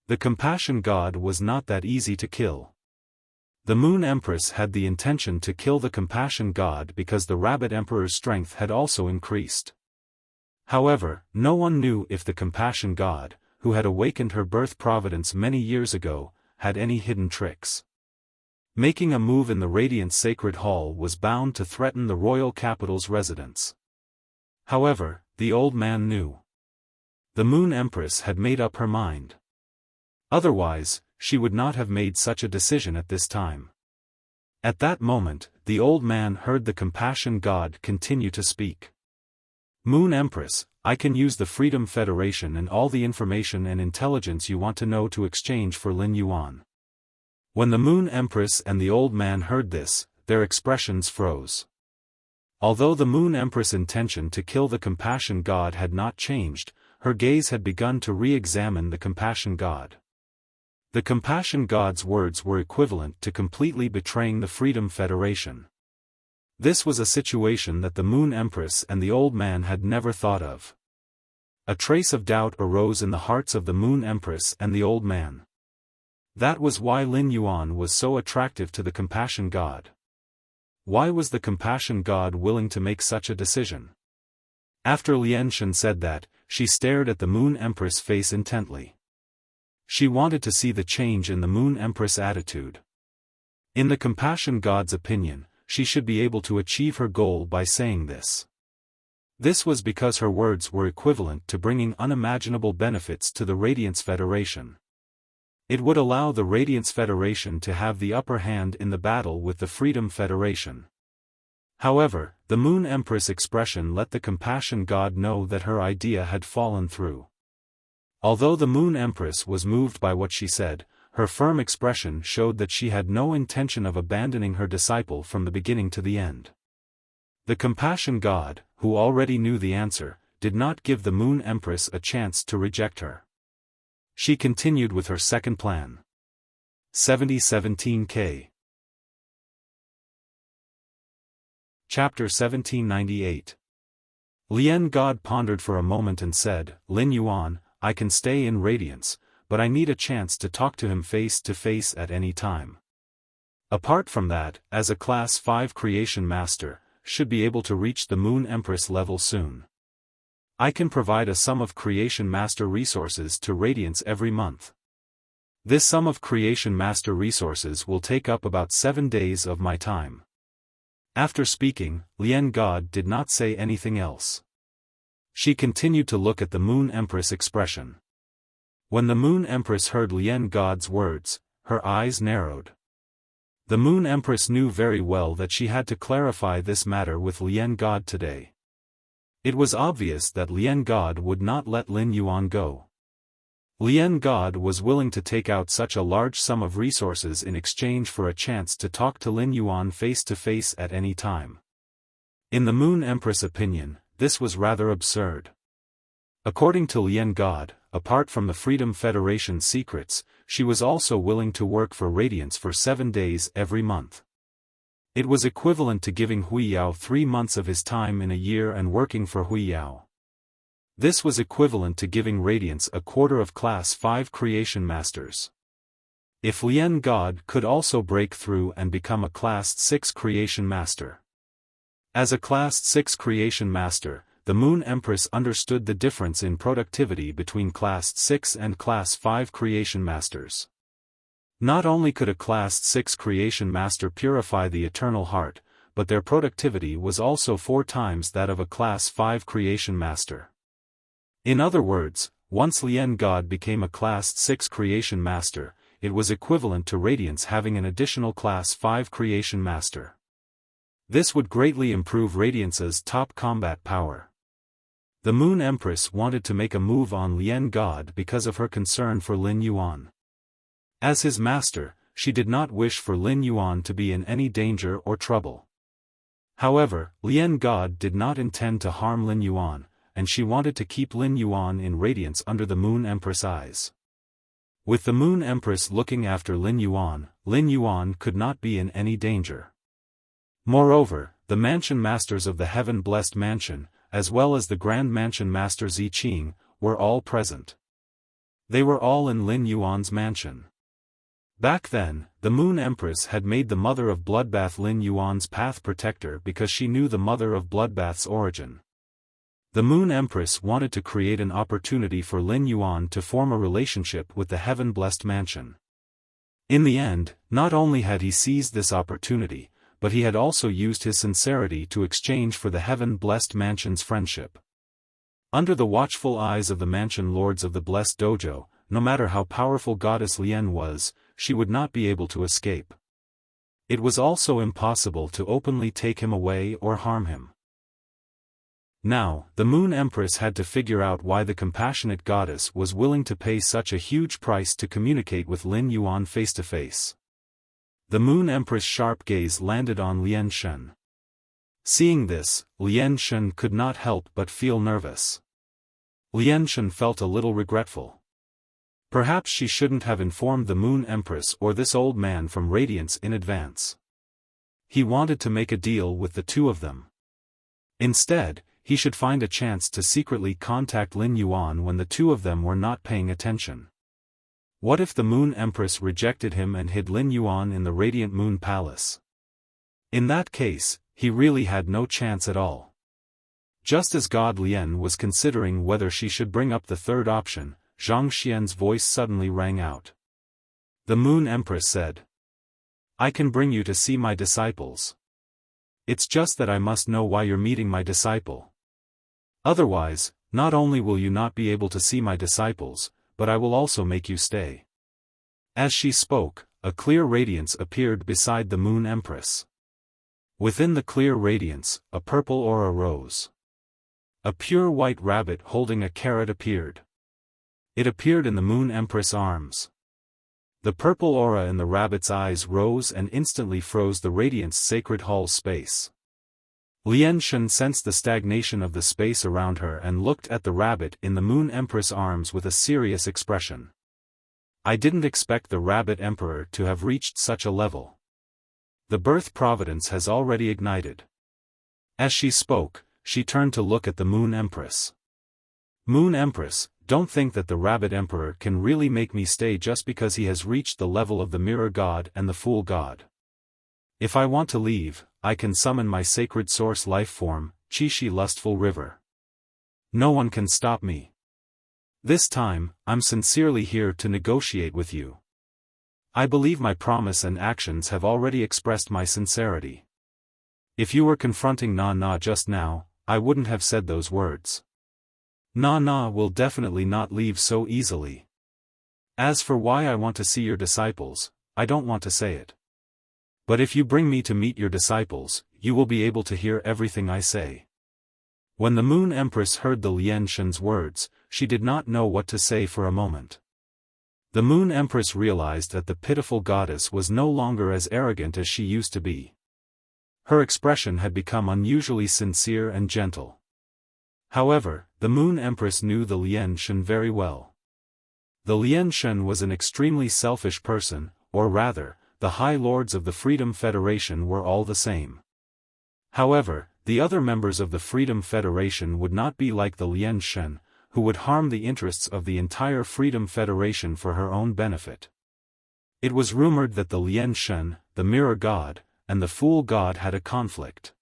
The Compassion God was not that easy to kill. The Moon Empress had the intention to kill the Compassion God because the Rabbit Emperor's strength had also increased. However, no one knew if the Compassion God, who had awakened her birth providence many years ago, had any hidden tricks. Making a move in the Radiant Sacred Hall was bound to threaten the royal capital's residents. However, the old man knew. The Moon Empress had made up her mind. Otherwise, she would not have made such a decision at this time. At that moment, the old man heard the Compassion God continue to speak. Moon Empress, I can use the Freedom Federation and all the information and intelligence you want to know to exchange for Lin Yuan. When the Moon Empress and the old man heard this, their expressions froze. Although the Moon Empress' intention to kill the Compassion God had not changed, her gaze had begun to re-examine the Compassion God. The Compassion God's words were equivalent to completely betraying the Freedom Federation. This was a situation that the Moon Empress and the old man had never thought of. A trace of doubt arose in the hearts of the Moon Empress and the old man. That was why Lin Yuan was so attractive to the Compassion God. Why was the Compassion God willing to make such a decision? After Lian Shen said that, she stared at the Moon Empress' face intently. She wanted to see the change in the Moon Empress' attitude. In the Compassion God's opinion, she should be able to achieve her goal by saying this. This was because her words were equivalent to bringing unimaginable benefits to the Radiance Federation. It would allow the Radiance Federation to have the upper hand in the battle with the Freedom Federation. However, the Moon Empress' expression let the Compassion God know that her idea had fallen through. Although the Moon Empress was moved by what she said, her firm expression showed that she had no intention of abandoning her disciple from the beginning to the end. The Compassion God, who already knew the answer, did not give the Moon Empress a chance to reject her. She continued with her second plan. 7017K. Chapter 1798. Lian God pondered for a moment and said, Lin Yuan, I can stay in Radiance, but I need a chance to talk to him face to face at any time. Apart from that, as a Class 5 Creation Master, should be able to reach the Moon Empress level soon. I can provide a sum of Creation Master resources to Radiance every month. This sum of Creation Master resources will take up about 7 days of my time. After speaking, Lian God did not say anything else. She continued to look at the Moon Empress' expression. When the Moon Empress heard Lian God's words, her eyes narrowed. The Moon Empress knew very well that she had to clarify this matter with Lian God today. It was obvious that Lian God would not let Lin Yuan go. Lian God was willing to take out such a large sum of resources in exchange for a chance to talk to Lin Yuan face to face at any time. In the Moon Empress' opinion, this was rather absurd. According to Lian God, apart from the Freedom Federation secrets, she was also willing to work for Radiance for 7 days every month. It was equivalent to giving Huiyao 3 months of his time in a year and working for Huiyao. This was equivalent to giving Radiance a quarter of Class 5 Creation Masters. If Lian God could also break through and become a Class 6 Creation Master. As a Class 6 Creation Master, the Moon Empress understood the difference in productivity between Class 6 and Class 5 Creation Masters. Not only could a Class 6 Creation Master purify the Eternal Heart, but their productivity was also 4 times that of a Class 5 Creation Master. In other words, once Lian God became a Class 6 Creation Master, it was equivalent to Radiance having an additional Class 5 Creation Master. This would greatly improve Radiance's top combat power. The Moon Empress wanted to make a move on Lian God because of her concern for Lin Yuan. As his master, she did not wish for Lin Yuan to be in any danger or trouble. However, Lian God did not intend to harm Lin Yuan, and she wanted to keep Lin Yuan in Radiance under the Moon Empress' eyes. With the Moon Empress looking after Lin Yuan could not be in any danger. Moreover, the mansion masters of the heaven-blessed mansion, as well as the Grand Mansion Master Ziqing, were all present. They were all in Lin Yuan's mansion. Back then, the Moon Empress had made the mother of Bloodbath Lin Yuan's path protector because she knew the mother of Bloodbath's origin. The Moon Empress wanted to create an opportunity for Lin Yuan to form a relationship with the heaven-blessed mansion. In the end, not only had he seized this opportunity, but he had also used his sincerity to exchange for the heaven-blessed mansion's friendship. Under the watchful eyes of the mansion lords of the blessed dojo, no matter how powerful goddess Lian was, she would not be able to escape. It was also impossible to openly take him away or harm him. Now, the Moon Empress had to figure out why the compassionate goddess was willing to pay such a huge price to communicate with Lin Yuan face to face. The Moon Empress' sharp gaze landed on Lian Shen. Seeing this, Lian Shen could not help but feel nervous. Lian Shen felt a little regretful. Perhaps she shouldn't have informed the Moon Empress or this old man from Radiance in advance. He wanted to make a deal with the two of them. Instead, he should find a chance to secretly contact Lin Yuan when the two of them were not paying attention. What if the Moon Empress rejected him and hid Lin Yuan in the Radiant Moon Palace? In that case, he really had no chance at all. Just as God Lian was considering whether she should bring up the third option, Zhang Xian's voice suddenly rang out. The Moon Empress said, "I can bring you to see my disciples. It's just that I must know why you're meeting my disciple. Otherwise, not only will you not be able to see my disciples, but I will also make you stay." As she spoke, a clear radiance appeared beside the Moon Empress. Within the clear radiance, a purple aura rose. A pure white rabbit holding a carrot appeared. It appeared in the Moon Empress' arms. The purple aura in the rabbit's eyes rose and instantly froze the radiant's sacred hall space. Lian Shen sensed the stagnation of the space around her and looked at the rabbit in the Moon Empress' arms with a serious expression. I didn't expect the Rabbit Emperor to have reached such a level. The birth providence has already ignited. As she spoke, she turned to look at the Moon Empress. Moon Empress, don't think that the Rabbit Emperor can really make me stay just because he has reached the level of the Mirror God and the Fool God. If I want to leave, I can summon my sacred source life form, Qixi Lustful River. No one can stop me. This time, I'm sincerely here to negotiate with you. I believe my promise and actions have already expressed my sincerity. If you were confronting Na Na just now, I wouldn't have said those words. Na Na will definitely not leave so easily. As for why I want to see your disciples, I don't want to say it. But if you bring me to meet your disciples, you will be able to hear everything I say. When the Moon Empress heard the Lian Shen's words, she did not know what to say for a moment. The Moon Empress realized that the pitiful goddess was no longer as arrogant as she used to be. Her expression had become unusually sincere and gentle. However, the Moon Empress knew the Lian Shen very well. The Lian Shen was an extremely selfish person, or rather, the High Lords of the Freedom Federation were all the same. However, the other members of the Freedom Federation would not be like the Lian Shen, who would harm the interests of the entire Freedom Federation for her own benefit. It was rumored that the Lian Shen, the Mirror God, and the Fool God had a conflict.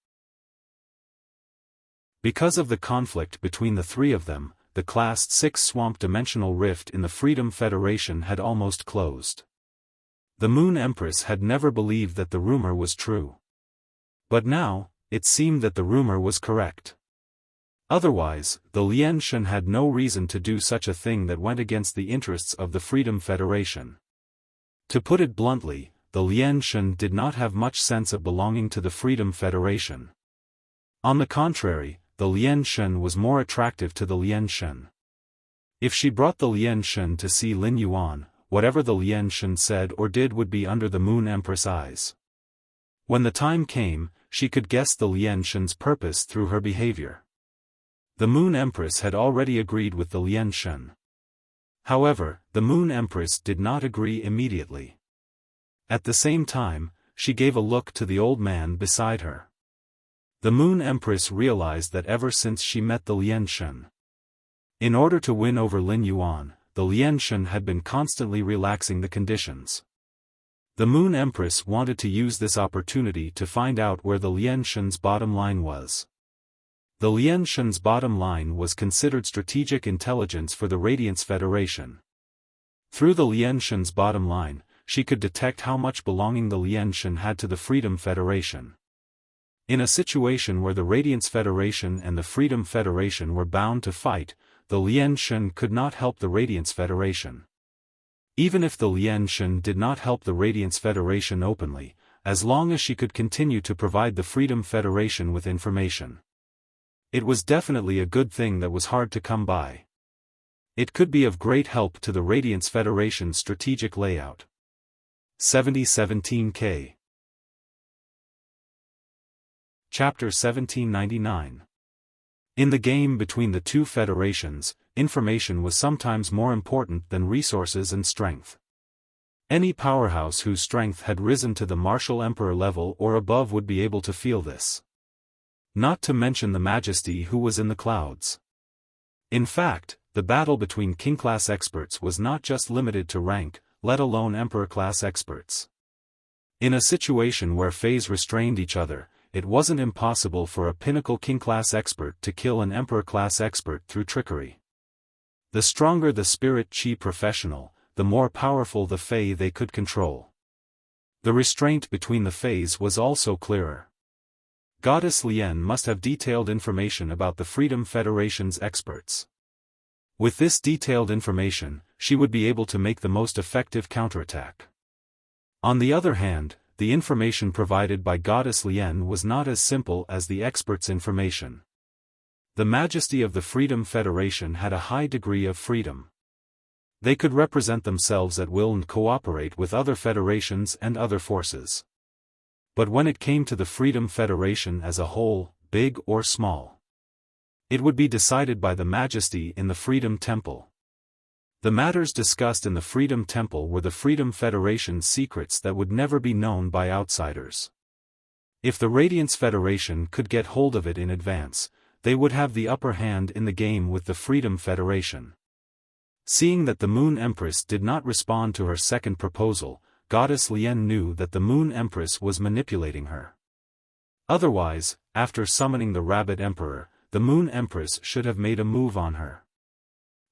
Because of the conflict between the three of them, the Class 6 Swamp Dimensional Rift in the Freedom Federation had almost closed. The Moon Empress had never believed that the rumor was true. But now, it seemed that the rumor was correct. Otherwise, the Lian Shen had no reason to do such a thing that went against the interests of the Freedom Federation. To put it bluntly, the Lian Shen did not have much sense of belonging to the Freedom Federation. On the contrary, the Lian Shen was more attractive to the Lian Shen. If she brought the Lian Shen to see Lin Yuan, whatever the Lian Shen said or did would be under the Moon Empress' eyes. When the time came, she could guess the Lian Shen's purpose through her behavior. The Moon Empress had already agreed with the Lian Shen. However, the Moon Empress did not agree immediately. At the same time, she gave a look to the old man beside her. The Moon Empress realized that ever since she met the Lianshan, in order to win over Lin Yuan, the Lianshan had been constantly relaxing the conditions. The Moon Empress wanted to use this opportunity to find out where the Lianshan's bottom line was. The Lianshan's bottom line was considered strategic intelligence for the Radiance Federation. Through the Lianshan's bottom line, she could detect how much belonging the Lianshan had to the Freedom Federation. In a situation where the Radiance Federation and the Freedom Federation were bound to fight, the Lianshan could not help the Radiance Federation. Even if the Lianshan did not help the Radiance Federation openly, as long as she could continue to provide the Freedom Federation with information, it was definitely a good thing that was hard to come by. It could be of great help to the Radiance Federation's strategic layout. 7017K. Chapter 1799. In the game between the two federations, information was sometimes more important than resources and strength. Any powerhouse whose strength had risen to the martial emperor level or above would be able to feel this. Not to mention the majesty who was in the clouds. In fact, the battle between king-class experts was not just limited to rank, let alone emperor-class experts. In a situation where Fays restrained each other, it wasn't impossible for a pinnacle king-class expert to kill an emperor-class expert through trickery. The stronger the spirit chi professional, the more powerful the Fey they could control. The restraint between the Fays was also clearer. Goddess Lien must have detailed information about the Freedom Federation's experts. With this detailed information, she would be able to make the most effective counterattack. On the other hand, the information provided by Goddess Lien was not as simple as the experts' information. The majesty of the Freedom Federation had a high degree of freedom. They could represent themselves at will and cooperate with other federations and other forces. But when it came to the Freedom Federation as a whole, big or small, it would be decided by the majesty in the Freedom Temple. The matters discussed in the Freedom Temple were the Freedom Federation's secrets that would never be known by outsiders. If the Radiance Federation could get hold of it in advance, they would have the upper hand in the game with the Freedom Federation. Seeing that the Moon Empress did not respond to her second proposal, Goddess Lien knew that the Moon Empress was manipulating her. Otherwise, after summoning the Rabbit Emperor, the Moon Empress should have made a move on her.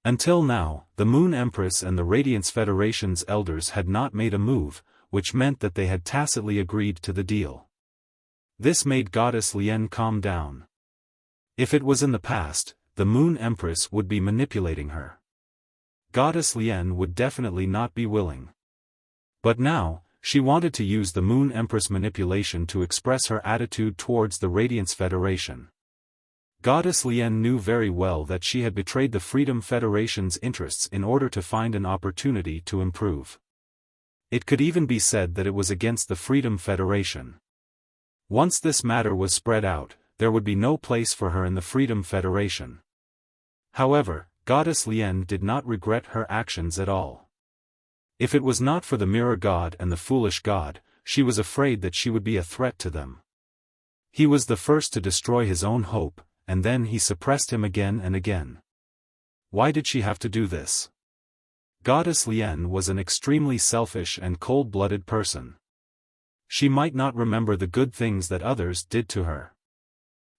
Until now, the Moon Empress and the Radiance Federation's elders had not made a move, which meant that they had tacitly agreed to the deal. This made Goddess Lien calm down. If it was in the past, the Moon Empress would be manipulating her. Goddess Lien would definitely not be willing. But now, she wanted to use the Moon Empress manipulation to express her attitude towards the Radiance Federation. Goddess Lien knew very well that she had betrayed the Freedom Federation's interests in order to find an opportunity to improve. It could even be said that it was against the Freedom Federation. Once this matter was spread out, there would be no place for her in the Freedom Federation. However, Goddess Lien did not regret her actions at all. If it was not for the Mirror God and the Foolish God, she was afraid that she would be a threat to them. He was the first to destroy his own hope, and then he suppressed him again and again. Why did she have to do this? Goddess Lien was an extremely selfish and cold-blooded person. She might not remember the good things that others did to her.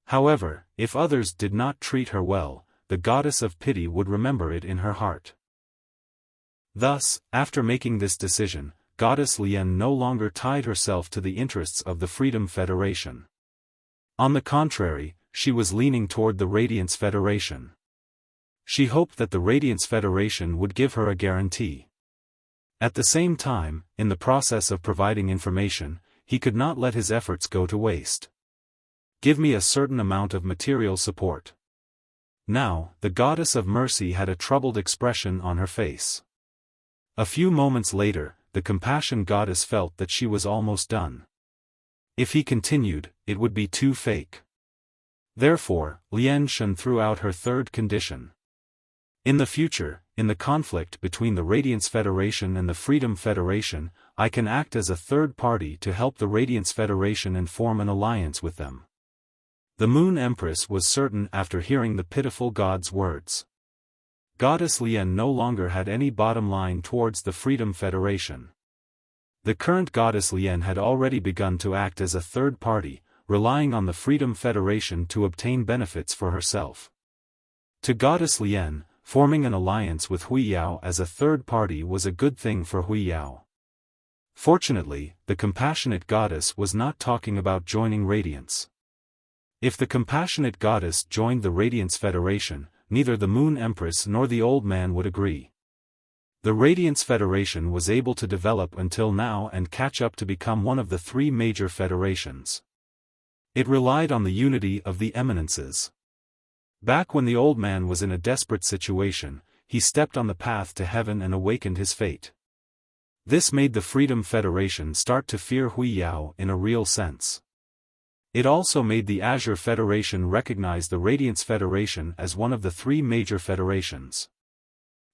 However, if others did not treat her well, the Goddess of Pity would remember it in her heart. Thus, after making this decision, Goddess Lien no longer tied herself to the interests of the Freedom Federation. On the contrary, she was leaning toward the Radiance Federation. She hoped that the Radiance Federation would give her a guarantee. At the same time, in the process of providing information, he could not let his efforts go to waste. Give me a certain amount of material support. Now, the Goddess of Mercy had a troubled expression on her face. A few moments later, the Compassion Goddess felt that she was almost done. If he continued, it would be too fake. Therefore, Lien Shan threw out her third condition. In the future, in the conflict between the Radiance Federation and the Freedom Federation, I can act as a third party to help the Radiance Federation and form an alliance with them. The Moon Empress was certain after hearing the pitiful god's words. Goddess Lien no longer had any bottom line towards the Freedom Federation. The current Goddess Lien had already begun to act as a third party, relying on the Freedom Federation to obtain benefits for herself. To Goddess Lien, forming an alliance with Huiyao as a third party was a good thing for Huiyao. Fortunately, the compassionate goddess was not talking about joining Radiance. If the compassionate goddess joined the Radiance Federation, neither the Moon Empress nor the old man would agree. The Radiance Federation was able to develop until now and catch up to become one of the three major federations. It relied on the unity of the eminences. Back when the old man was in a desperate situation, he stepped on the path to heaven and awakened his fate. This made the Freedom Federation start to fear Huiyao in a real sense. It also made the Azure Federation recognize the Radiance Federation as one of the three major federations.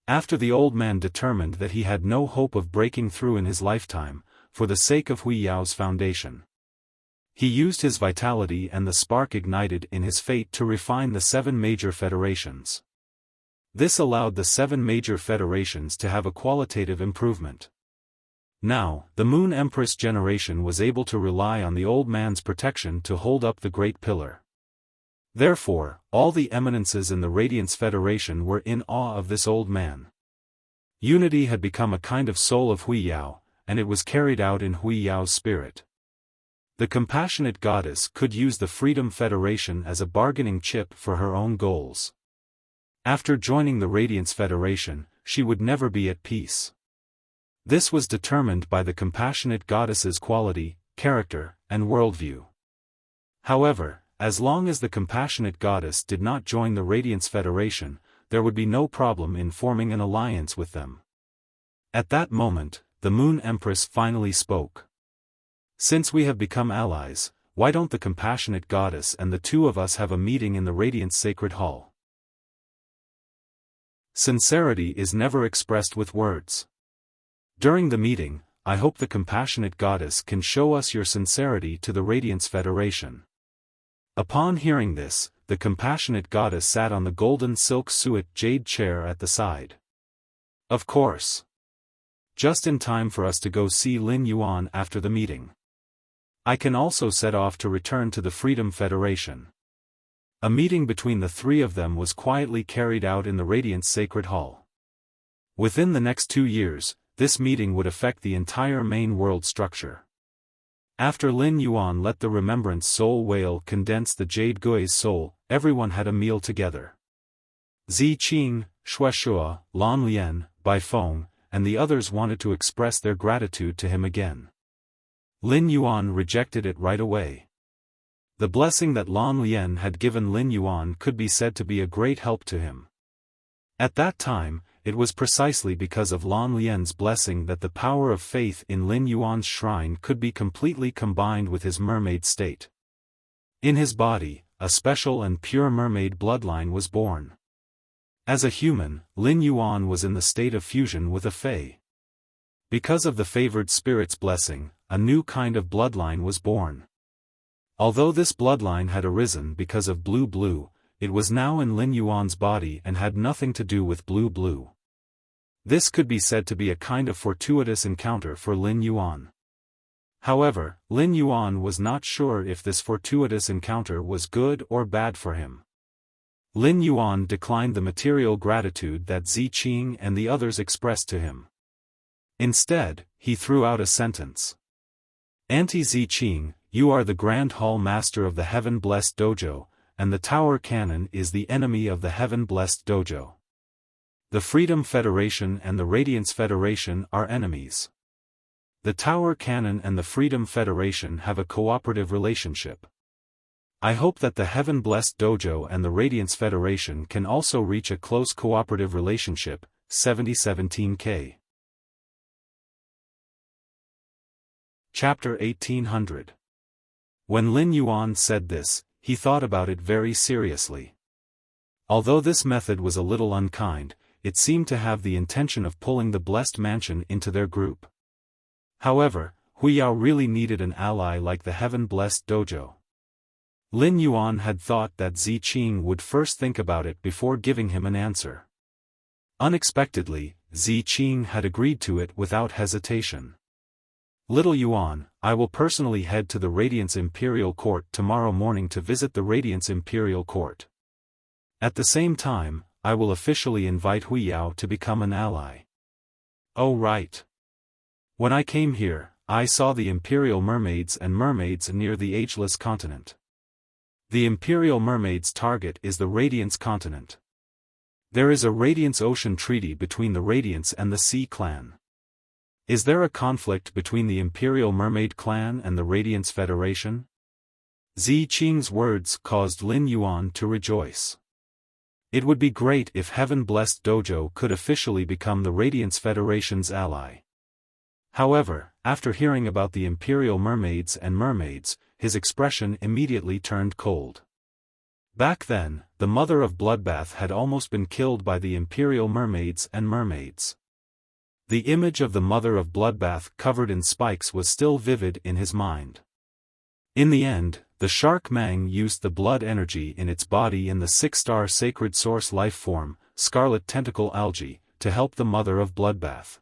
After the old man determined that he had no hope of breaking through in his lifetime, for the sake of Huiyao's foundation, he used his vitality and the spark ignited in his fate to refine the 7 major federations. This allowed the 7 major federations to have a qualitative improvement. Now, the Moon Empress generation was able to rely on the old man's protection to hold up the Great Pillar. Therefore, all the eminences in the Radiance Federation were in awe of this old man. Unity had become a kind of soul of Huiyao, and it was carried out in Huiyao's spirit. The compassionate goddess could use the Freedom Federation as a bargaining chip for her own goals. After joining the Radiance Federation, she would never be at peace. This was determined by the compassionate goddess's quality, character, and worldview. However, as long as the compassionate goddess did not join the Radiance Federation, there would be no problem in forming an alliance with them. At that moment, the Moon Empress finally spoke. "Since we have become allies, why don't the compassionate goddess and the two of us have a meeting in the Radiance Sacred Hall?" Sincerity is never expressed with words. During the meeting, I hope the compassionate goddess can show us your sincerity to the Radiance Federation. Upon hearing this, the compassionate goddess sat on the golden silk suet jade chair at the side. Of course. Just in time for us to go see Lin Yuan after the meeting. I can also set off to return to the Freedom Federation. A meeting between the three of them was quietly carried out in the Radiance Sacred Hall. Within the next 2 years, this meeting would affect the entire main world structure. After Lin Yuan let the Remembrance Soul Whale condense the Jade Gui's soul, everyone had a meal together. Zi Qing, Shueshua, Lan Lian, Bai Feng, and the others wanted to express their gratitude to him again. Lin Yuan rejected it right away. The blessing that Lan Lian had given Lin Yuan could be said to be a great help to him. At that time, it was precisely because of Lan Lian's blessing that the power of faith in Lin Yuan's shrine could be completely combined with his mermaid state. In his body, a special and pure mermaid bloodline was born. As a human, Lin Yuan was in the state of fusion with a fae. Because of the favored spirit's blessing, a new kind of bloodline was born. Although this bloodline had arisen because of Blue, it was now in Lin Yuan's body and had nothing to do with Blue. This could be said to be a kind of fortuitous encounter for Lin Yuan. However, Lin Yuan was not sure if this fortuitous encounter was good or bad for him. Lin Yuan declined the material gratitude that Zi Qing and the others expressed to him. Instead, he threw out a sentence. "Anti-Zi Qing, you are the Grand Hall Master of the Heaven-Blessed Dojo, and the Tower Cannon is the enemy of the Heaven-Blessed Dojo. The Freedom Federation and the Radiance Federation are enemies. The Tower Cannon and the Freedom Federation have a cooperative relationship. I hope that the Heaven-Blessed Dojo and the Radiance Federation can also reach a close cooperative relationship." 7017K. Chapter 1800. When Lin Yuan said this, he thought about it very seriously. Although this method was a little unkind, it seemed to have the intention of pulling the Blessed Mansion into their group. However, Huiyao really needed an ally like the Heaven-Blessed Dojo. Lin Yuan had thought that Zi Qing would first think about it before giving him an answer. Unexpectedly, Zi Qing had agreed to it without hesitation. Little Yuan, I will personally head to the Radiance Imperial Court tomorrow morning to visit the Radiance Imperial Court. At the same time, I will officially invite Huiyao to become an ally. Oh right. When I came here, I saw the Imperial Mermaids and Mermaids near the Ageless Continent. The Imperial Mermaids' target is the Radiance Continent. There is a Radiance Ocean Treaty between the Radiance and the Sea Clan. Is there a conflict between the Imperial Mermaid Clan and the Radiance Federation? Zi Qing's words caused Lin Yuan to rejoice. It would be great if Heaven-Blessed Dojo could officially become the Radiance Federation's ally. However, after hearing about the Imperial Mermaids and Mermaids, his expression immediately turned cold. Back then, the mother of Bloodbath had almost been killed by the Imperial Mermaids and Mermaids. The image of the mother of Bloodbath covered in spikes was still vivid in his mind. In the end, the shark Mang used the blood energy in its body in the 6-star sacred source life form, Scarlet Tentacle Algae, to help the mother of Bloodbath.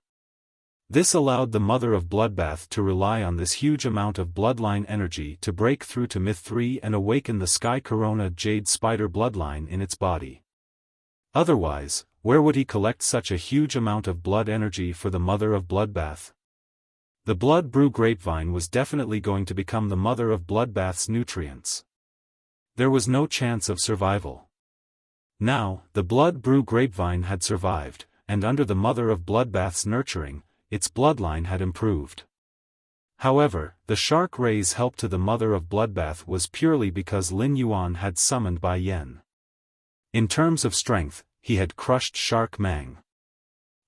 This allowed the mother of Bloodbath to rely on this huge amount of bloodline energy to break through to Myth 3 and awaken the Sky Corona Jade Spider bloodline in its body. Otherwise, where would he collect such a huge amount of blood energy for the mother of Bloodbath? The Blood Brew Grapevine was definitely going to become the mother of Bloodbath's nutrients. There was no chance of survival. Now, the Blood Brew Grapevine had survived, and under the mother of Bloodbath's nurturing, its bloodline had improved. However, the shark Ray's help to the mother of Bloodbath was purely because Lin Yuan had summoned Bai Yen. In terms of strength, he had crushed Shark Mang.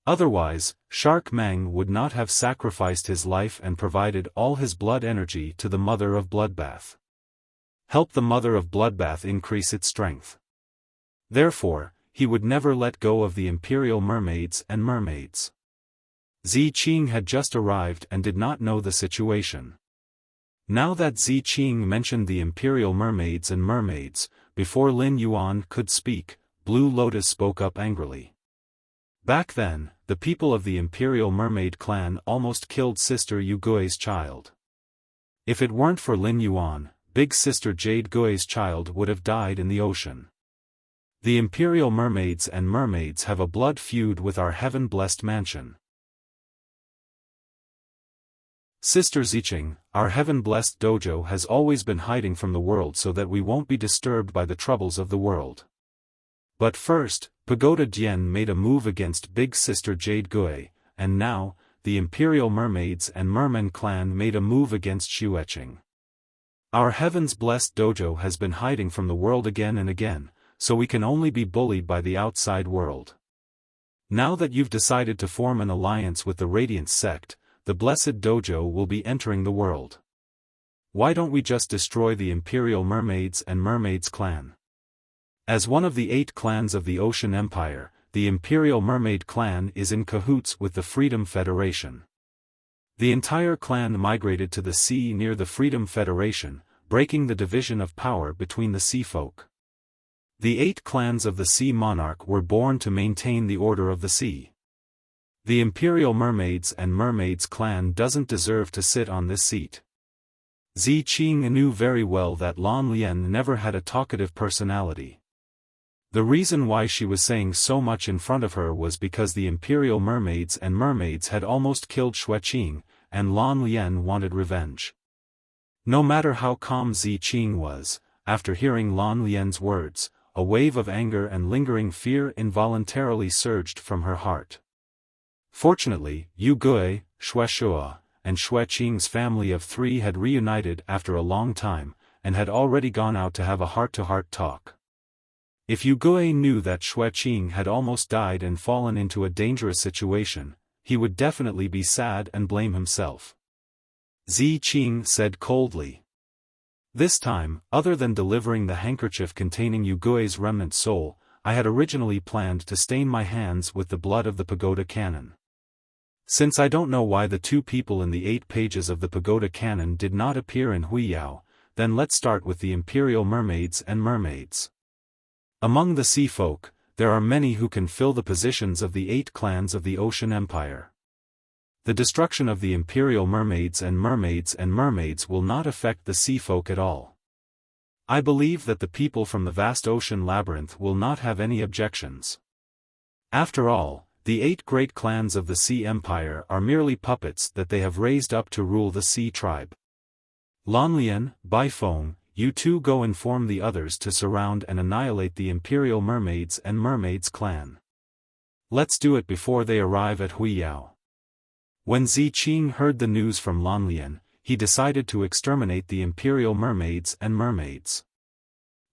Otherwise, Shark Mang would not have sacrificed his life and provided all his blood energy to the mother of Bloodbath. Help the mother of Bloodbath increase its strength. Therefore, he would never let go of the Imperial Mermaids and Mermaids. Zi Qing had just arrived and did not know the situation. Now that Zi Qing mentioned the Imperial Mermaids and Mermaids, before Lin Yuan could speak, Blue Lotus spoke up angrily. Back then, the people of the Imperial Mermaid clan almost killed Sister Yu Gui's child. If it weren't for Lin Yuan, Big Sister Jade Gui's child would have died in the ocean. The Imperial Mermaids and Mermaids have a blood feud with our heaven-blessed mansion. Sister Ziqing, our heaven-blessed dojo has always been hiding from the world so that we won't be disturbed by the troubles of the world. But first, Pagoda Dian made a move against Big Sister Jade Gui, and now, the Imperial Mermaids and Merman clan made a move against Xueqing. Our heavens-blessed dojo has been hiding from the world again and again, so we can only be bullied by the outside world. Now that you've decided to form an alliance with the Radiance sect, the blessed dojo will be entering the world. Why don't we just destroy the Imperial Mermaids and Mermaids clan? As one of the 8 clans of the Ocean Empire, the Imperial Mermaid clan is in cahoots with the Freedom Federation. The entire clan migrated to the sea near the Freedom Federation, breaking the division of power between the sea folk. The 8 clans of the Sea Monarch were born to maintain the order of the sea. The Imperial Mermaids and Mermaids clan doesn't deserve to sit on this seat. Zi Qing knew very well that Lan Lian never had a talkative personality. The reason why she was saying so much in front of her was because the Imperial Mermaids and Mermaids had almost killed Xueqing, and Lan Lian wanted revenge. No matter how calm Zi Qing was, after hearing Lan Lian's words, a wave of anger and lingering fear involuntarily surged from her heart. Fortunately, Yu Gui, Xueshua, and Xueqing's family of 3 had reunited after a long time, and had already gone out to have a heart-to-heart talk. If Yu Gui knew that Xueqing had almost died and fallen into a dangerous situation, he would definitely be sad and blame himself. Zi Qing said coldly. This time, other than delivering the handkerchief containing Yu Gui's remnant soul, I had originally planned to stain my hands with the blood of the Pagoda Cannon. Since I don't know why the 2 people in the 8 pages of the Pagoda Canon did not appear in Huiyao, then let's start with the imperial mermaids and mermaids. Among the sea folk, there are many who can fill the positions of the 8 clans of the Ocean Empire. The destruction of the imperial mermaids will not affect the sea folk at all. I believe that the people from the vast ocean labyrinth will not have any objections. After all, the 8 great clans of the Sea Empire are merely puppets that they have raised up to rule the Sea Tribe. Lanlian, Baifeng, you two go inform the others to surround and annihilate the Imperial Mermaids and Mermaids clan. Let's do it before they arrive at Huiyao. When Ziqing heard the news from Lanlian, he decided to exterminate the Imperial Mermaids and Mermaids.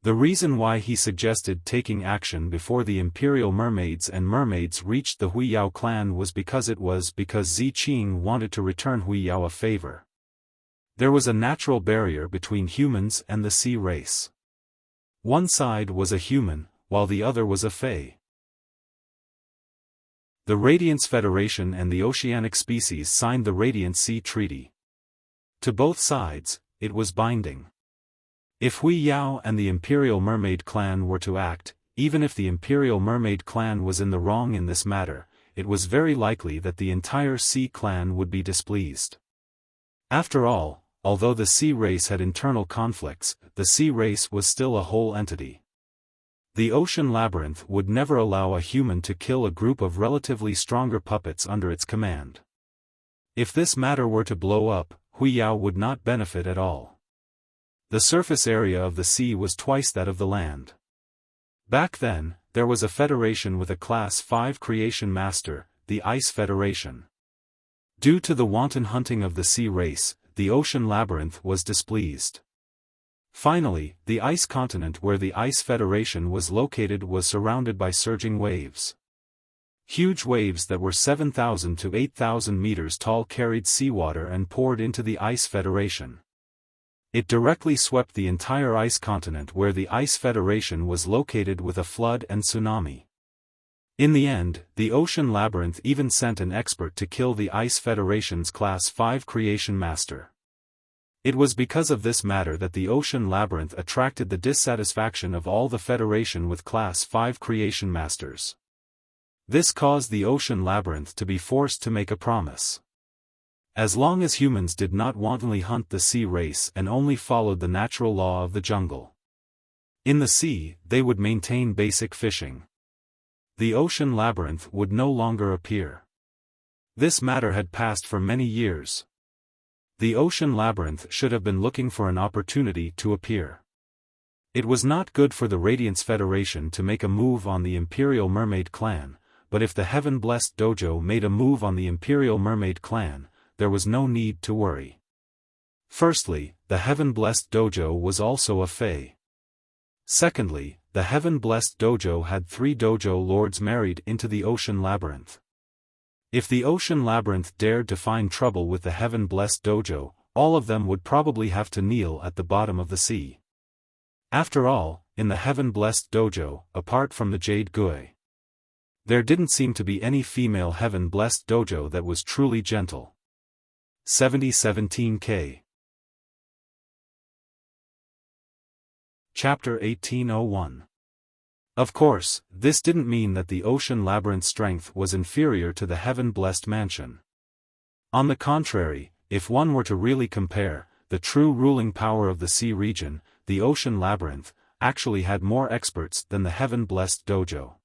The reason why he suggested taking action before the Imperial Mermaids and Mermaids reached the Huiyao clan was because Ziqing wanted to return Huiyao a favor. There was a natural barrier between humans and the sea race. One side was a human, while the other was a fae. The Radiance Federation and the oceanic species signed the Radiant Sea Treaty. To both sides, it was binding. If Huiyao and the Imperial Mermaid clan were to act, even if the Imperial Mermaid clan was in the wrong in this matter, it was very likely that the entire Sea clan would be displeased. After all, although the sea race had internal conflicts, the sea race was still a whole entity. The ocean labyrinth would never allow a human to kill a group of relatively stronger puppets under its command. If this matter were to blow up, Huiyao would not benefit at all. The surface area of the sea was twice that of the land. Back then, there was a federation with a Class 5 creation master, the Ice Federation. Due to the wanton hunting of the sea race, the ocean labyrinth was displeased. Finally, the ice continent where the Ice Federation was located was surrounded by surging waves. Huge waves that were 7,000 to 8,000 meters tall carried seawater and poured into the Ice Federation. It directly swept the entire ice continent where the Ice Federation was located with a flood and tsunami. In the end, the ocean labyrinth even sent an expert to kill the Ice Federation's Class 5 creation master. It was because of this matter that the ocean labyrinth attracted the dissatisfaction of all the Federation with Class 5 creation masters. This caused the ocean labyrinth to be forced to make a promise. As long as humans did not wantonly hunt the sea race and only followed the natural law of the jungle. In the sea, they would maintain basic fishing. The ocean labyrinth would no longer appear. This matter had passed for many years. The ocean labyrinth should have been looking for an opportunity to appear. It was not good for the Radiance Federation to make a move on the Imperial Mermaid clan, but if the Heaven-Blessed Dojo made a move on the Imperial Mermaid clan, there was no need to worry. Firstly, the Heaven-Blessed Dojo was also a fae. Secondly, the Heaven-Blessed Dojo had 3 dojo lords married into the ocean labyrinth. If the ocean labyrinth dared to find trouble with the Heaven-Blessed Dojo, all of them would probably have to kneel at the bottom of the sea. After all, in the Heaven-Blessed Dojo, apart from the Jade Gui, there didn't seem to be any female Heaven-Blessed Dojo that was truly gentle. 7017K. Chapter 1801. Of course, this didn't mean that the ocean labyrinth's strength was inferior to the Heaven-Blessed Mansion. On the contrary, if one were to really compare, the true ruling power of the sea region, the ocean labyrinth, actually had more experts than the Heaven-Blessed Dojo.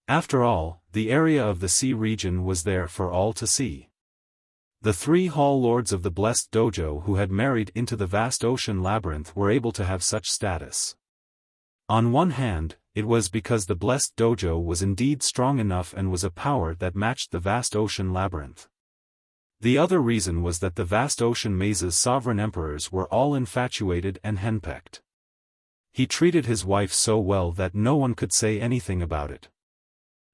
After all, the area of the sea region was there for all to see. The 3 Hall Lords of the Blessed Dojo who had married into the vast ocean labyrinth were able to have such status. On one hand, it was because the Blessed Dojo was indeed strong enough and was a power that matched the vast ocean labyrinth. The other reason was that the vast ocean maze's sovereign emperors were all infatuated and henpecked. He treated his wife so well that no one could say anything about it.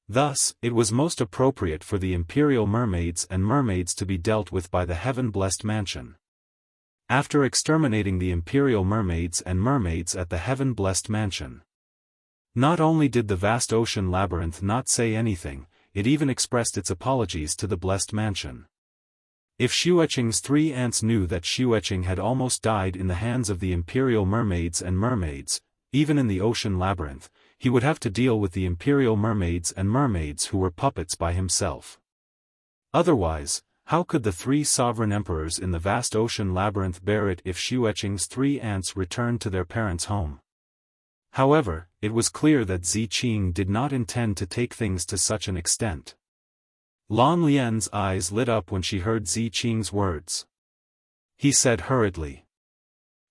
Thus, it was most appropriate for the Imperial Mermaids and Mermaids to be dealt with by the Heaven-Blessed Mansion. After exterminating the Imperial Mermaids and Mermaids at the Heaven-Blessed Mansion, not only did the vast ocean labyrinth not say anything, it even expressed its apologies to the Blessed Mansion. If Xueqing's 3 aunts knew that Xueqing had almost died in the hands of the imperial mermaids and mermaids, even in the ocean labyrinth, he would have to deal with the imperial mermaids and mermaids who were puppets by himself. Otherwise, how could the 3 sovereign emperors in the vast ocean labyrinth bear it if Xueqing's 3 aunts returned to their parents' home? However, it was clear that Ziqing did not intend to take things to such an extent. Lan Lian's eyes lit up when she heard Ziqing's words. He said hurriedly,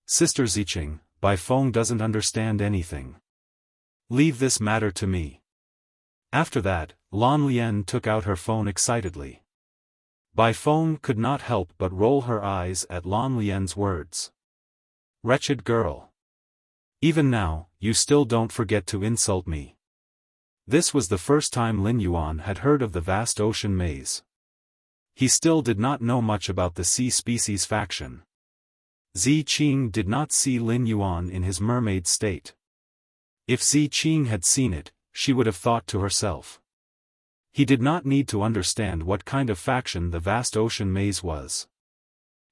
"Sister Ziqing, Bai Feng doesn't understand anything. Leave this matter to me." After that, Lan Lian took out her phone excitedly. Bai Feng could not help but roll her eyes at Lan Lian's words. "Wretched girl. Even now, you still don't forget to insult me." This was the first time Lin Yuan had heard of the vast ocean maze. He still did not know much about the sea species faction. Ziqing did not see Lin Yuan in his mermaid state. If Ziqing had seen it, she would have thought to herself. He did not need to understand what kind of faction the vast ocean maze was.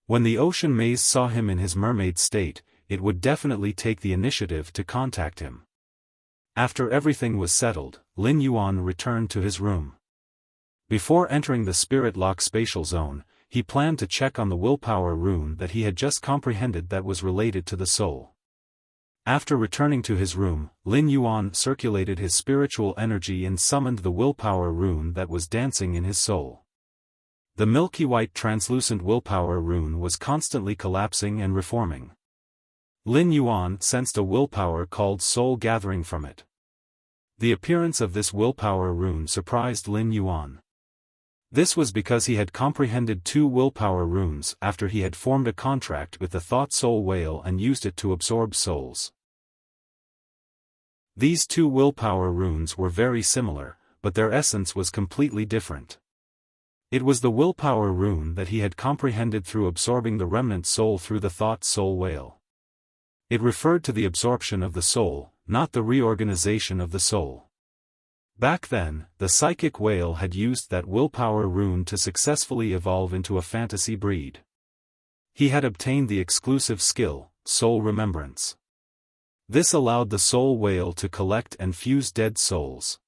When the ocean maze saw him in his mermaid state, it would definitely take the initiative to contact him. After everything was settled, Lin Yuan returned to his room. Before entering the spirit lock spatial zone, he planned to check on the willpower rune that he had just comprehended that was related to the soul. After returning to his room, Lin Yuan circulated his spiritual energy and summoned the willpower rune that was dancing in his soul. The milky white translucent willpower rune was constantly collapsing and reforming. Lin Yuan sensed a willpower called soul gathering from it. The appearance of this willpower rune surprised Lin Yuan. This was because he had comprehended 2 willpower runes after he had formed a contract with the thought soul whale and used it to absorb souls. These 2 willpower runes were very similar, but their essence was completely different. It was the willpower rune that he had comprehended through absorbing the remnant soul through the thought soul whale. It referred to the absorption of the soul, not the reorganization of the soul. Back then, the psychic whale had used that willpower rune to successfully evolve into a fantasy breed. He had obtained the exclusive skill, soul remembrance. This allowed the soul whale to collect and fuse dead souls.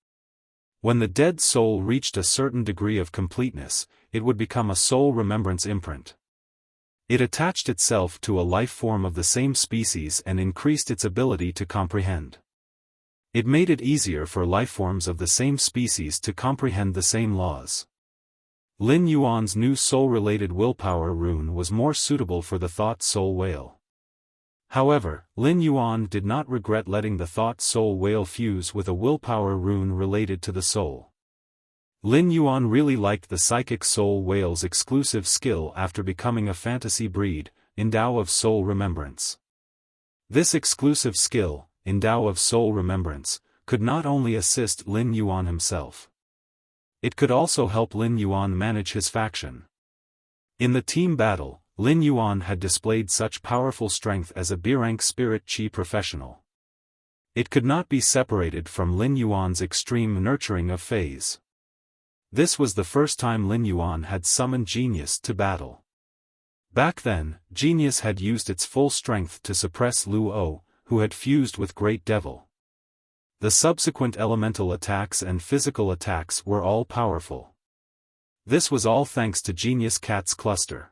When the dead soul reached a certain degree of completeness, it would become a soul remembrance imprint. It attached itself to a life form of the same species and increased its ability to comprehend. It made it easier for lifeforms of the same species to comprehend the same laws. Lin Yuan's new soul-related willpower rune was more suitable for the thought soul whale. However, Lin Yuan did not regret letting the thought soul whale fuse with a willpower rune related to the soul. Lin Yuan really liked the psychic soul whale's exclusive skill after becoming a fantasy breed, Endow of Soul Remembrance. This exclusive skill, Endow of Soul Remembrance, could not only assist Lin Yuan himself. It could also help Lin Yuan manage his faction. In the team battle, Lin Yuan had displayed such powerful strength as a B-rank spirit chi professional. It could not be separated from Lin Yuan's extreme nurturing of phase. This was the first time Lin Yuan had summoned Genius to battle. Back then, Genius had used its full strength to suppress Lu O, who had fused with Great Devil. The subsequent elemental attacks and physical attacks were all powerful. This was all thanks to Genius Cat's cluster.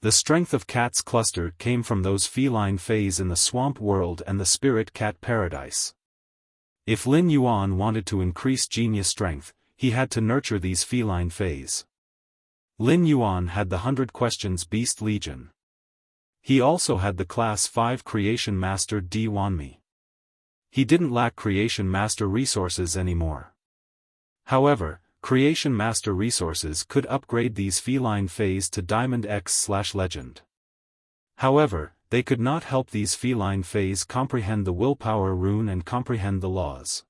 The strength of Cat's cluster came from those feline phase in the swamp world and the spirit cat paradise. If Lin Yuan wanted to increase Genius strength, he had to nurture these feline phase. Lin Yuan had the 100 Questions Beast Legion. He also had the Class 5 Creation Master Di Wanmi. He didn't lack Creation Master resources anymore. However, Creation Master resources could upgrade these feline phase to Diamond X/Legend. However, they could not help these feline phase comprehend the willpower rune and comprehend the laws.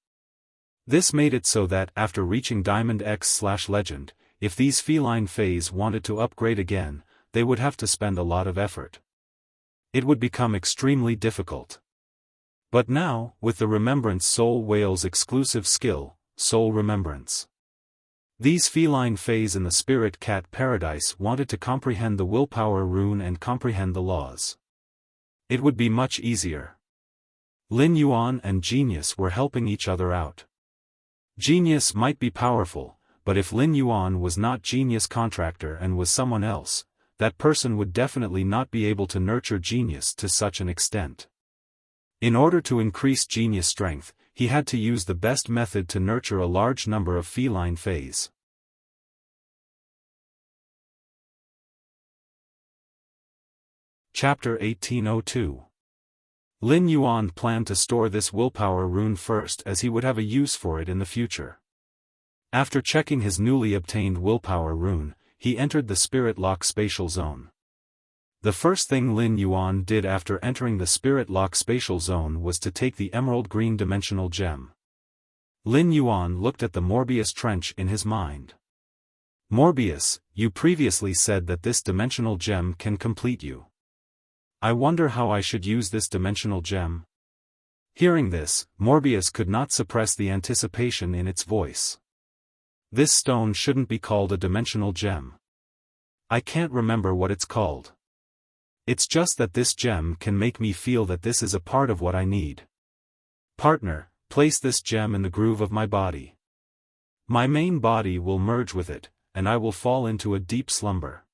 This made it so that after reaching Diamond X/Legend, if these feline phase wanted to upgrade again, they would have to spend a lot of effort. It would become extremely difficult. But now, with the Remembrance Soul Whale's exclusive skill, Soul Remembrance, These feline fays in the spirit cat paradise wanted to comprehend the willpower rune and comprehend the laws. It would be much easier. Lin Yuan and Genius were helping each other out. Genius might be powerful, but if Lin Yuan was not Genius contractor and was someone else, that person would definitely not be able to nurture Genius to such an extent. In order to increase Genius strength, he had to use the best method to nurture a large number of feline fays. Chapter 1802. Lin Yuan planned to store this willpower rune first as he would have a use for it in the future. After checking his newly obtained willpower rune, he entered the Spirit Lock spatial zone. The first thing Lin Yuan did after entering the Spirit Lock spatial zone was to take the emerald green dimensional gem. Lin Yuan looked at the Morbius trench in his mind. Morbius, you previously said that this dimensional gem can complete you. I wonder how I should use this dimensional gem? Hearing this, Morbius could not suppress the anticipation in its voice. This stone shouldn't be called a dimensional gem. I can't remember what it's called. It's just that this gem can make me feel that this is a part of what I need. Partner, place this gem in the groove of my body. My main body will merge with it, and I will fall into a deep slumber.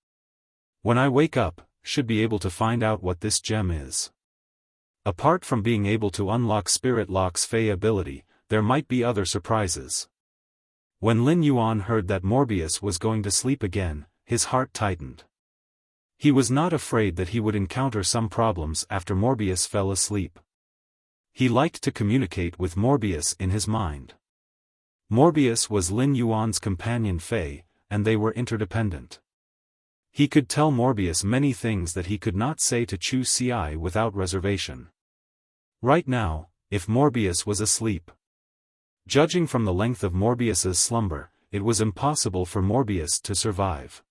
When I wake up, should be able to find out what this gem is. Apart from being able to unlock Spirit Lock's Fey ability, there might be other surprises. When Lin Yuan heard that Morbius was going to sleep again, his heart tightened. He was not afraid that he would encounter some problems after Morbius fell asleep. He liked to communicate with Morbius in his mind. Morbius was Lin Yuan's companion Fey, and they were interdependent. He could tell Morbius many things that he could not say to Chu Ci without reservation. Right now, if Morbius was asleep. Judging from the length of Morbius's slumber, it was impossible for Morbius to survive.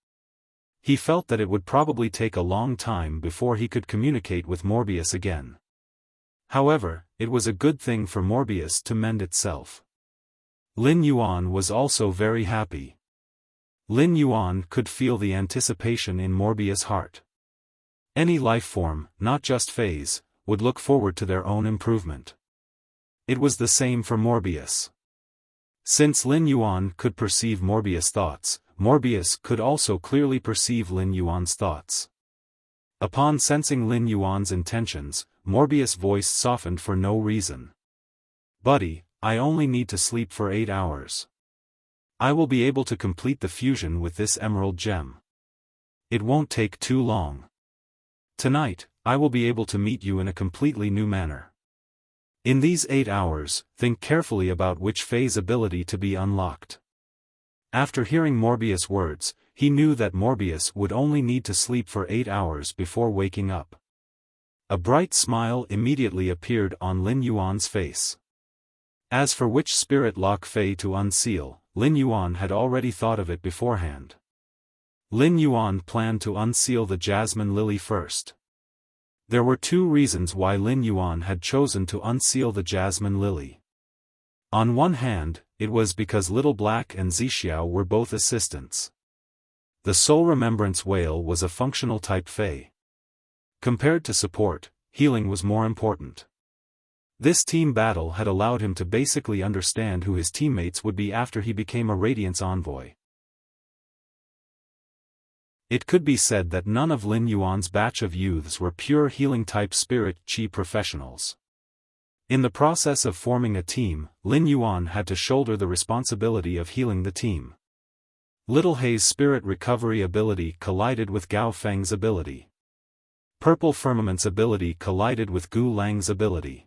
He felt that it would probably take a long time before he could communicate with Morbius again. However, it was a good thing for Morbius to mend itself. Lin Yuan was also very happy. Lin Yuan could feel the anticipation in Morbius' heart. Any life form, not just Fays, would look forward to their own improvement. It was the same for Morbius. Since Lin Yuan could perceive Morbius' thoughts, Morbius could also clearly perceive Lin Yuan's thoughts. Upon sensing Lin Yuan's intentions, Morbius' voice softened for no reason. Buddy, I only need to sleep for 8 hours. I will be able to complete the fusion with this emerald gem. It won't take too long. Tonight, I will be able to meet you in a completely new manner. In these 8 hours, think carefully about which Fey's ability to be unlocked. After hearing Morbius' words, he knew that Morbius would only need to sleep for 8 hours before waking up. A bright smile immediately appeared on Lin Yuan's face. As for which Spirit Lock Fey to unseal, Lin Yuan had already thought of it beforehand. Lin Yuan planned to unseal the Jasmine Lily first. There were 2 reasons why Lin Yuan had chosen to unseal the Jasmine Lily. On one hand, it was because Little Black and Zixiao were both assistants. The Soul Remembrance Whale was a functional type Fey. Compared to support, healing was more important. This team battle had allowed him to basically understand who his teammates would be after he became a Radiance Envoy. It could be said that none of Lin Yuan's batch of youths were pure healing-type spirit chi professionals. In the process of forming a team, Lin Yuan had to shoulder the responsibility of healing the team. Little Hei's spirit recovery ability collided with Gao Feng's ability. Purple Firmament's ability collided with Gu Lang's ability.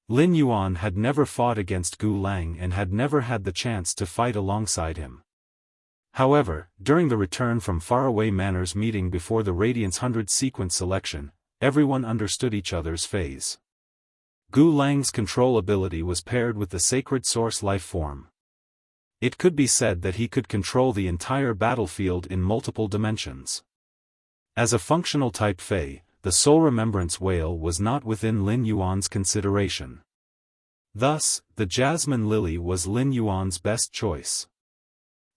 Lin Yuan had never fought against Gu Lang and had never had the chance to fight alongside him. However, during the return from Faraway Manor's meeting before the Radiance 100 sequence selection, everyone understood each other's phase. Gu Lang's control ability was paired with the Sacred Source life form. It could be said that he could control the entire battlefield in multiple dimensions. As a functional type Fey, the Soul Remembrance Whale was not within Lin Yuan's consideration. Thus, the Jasmine Lily was Lin Yuan's best choice.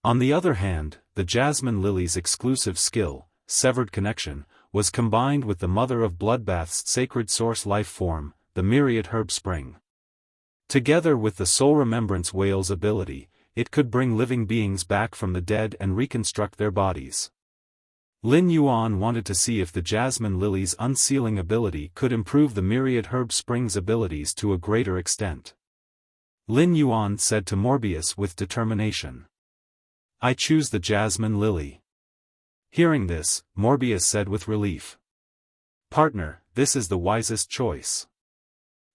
On the other hand, the jasmine lily's exclusive skill, severed connection, was combined with the mother of bloodbath's sacred source life form, the myriad herb spring. Together with the soul remembrance whale's ability, it could bring living beings back from the dead and reconstruct their bodies. Lin Yuan wanted to see if the jasmine lily's unsealing ability could improve the myriad herb spring's abilities to a greater extent. Lin Yuan said to Morbius with determination, "I choose the jasmine lily." Hearing this, Morbius said with relief, "Partner, this is the wisest choice."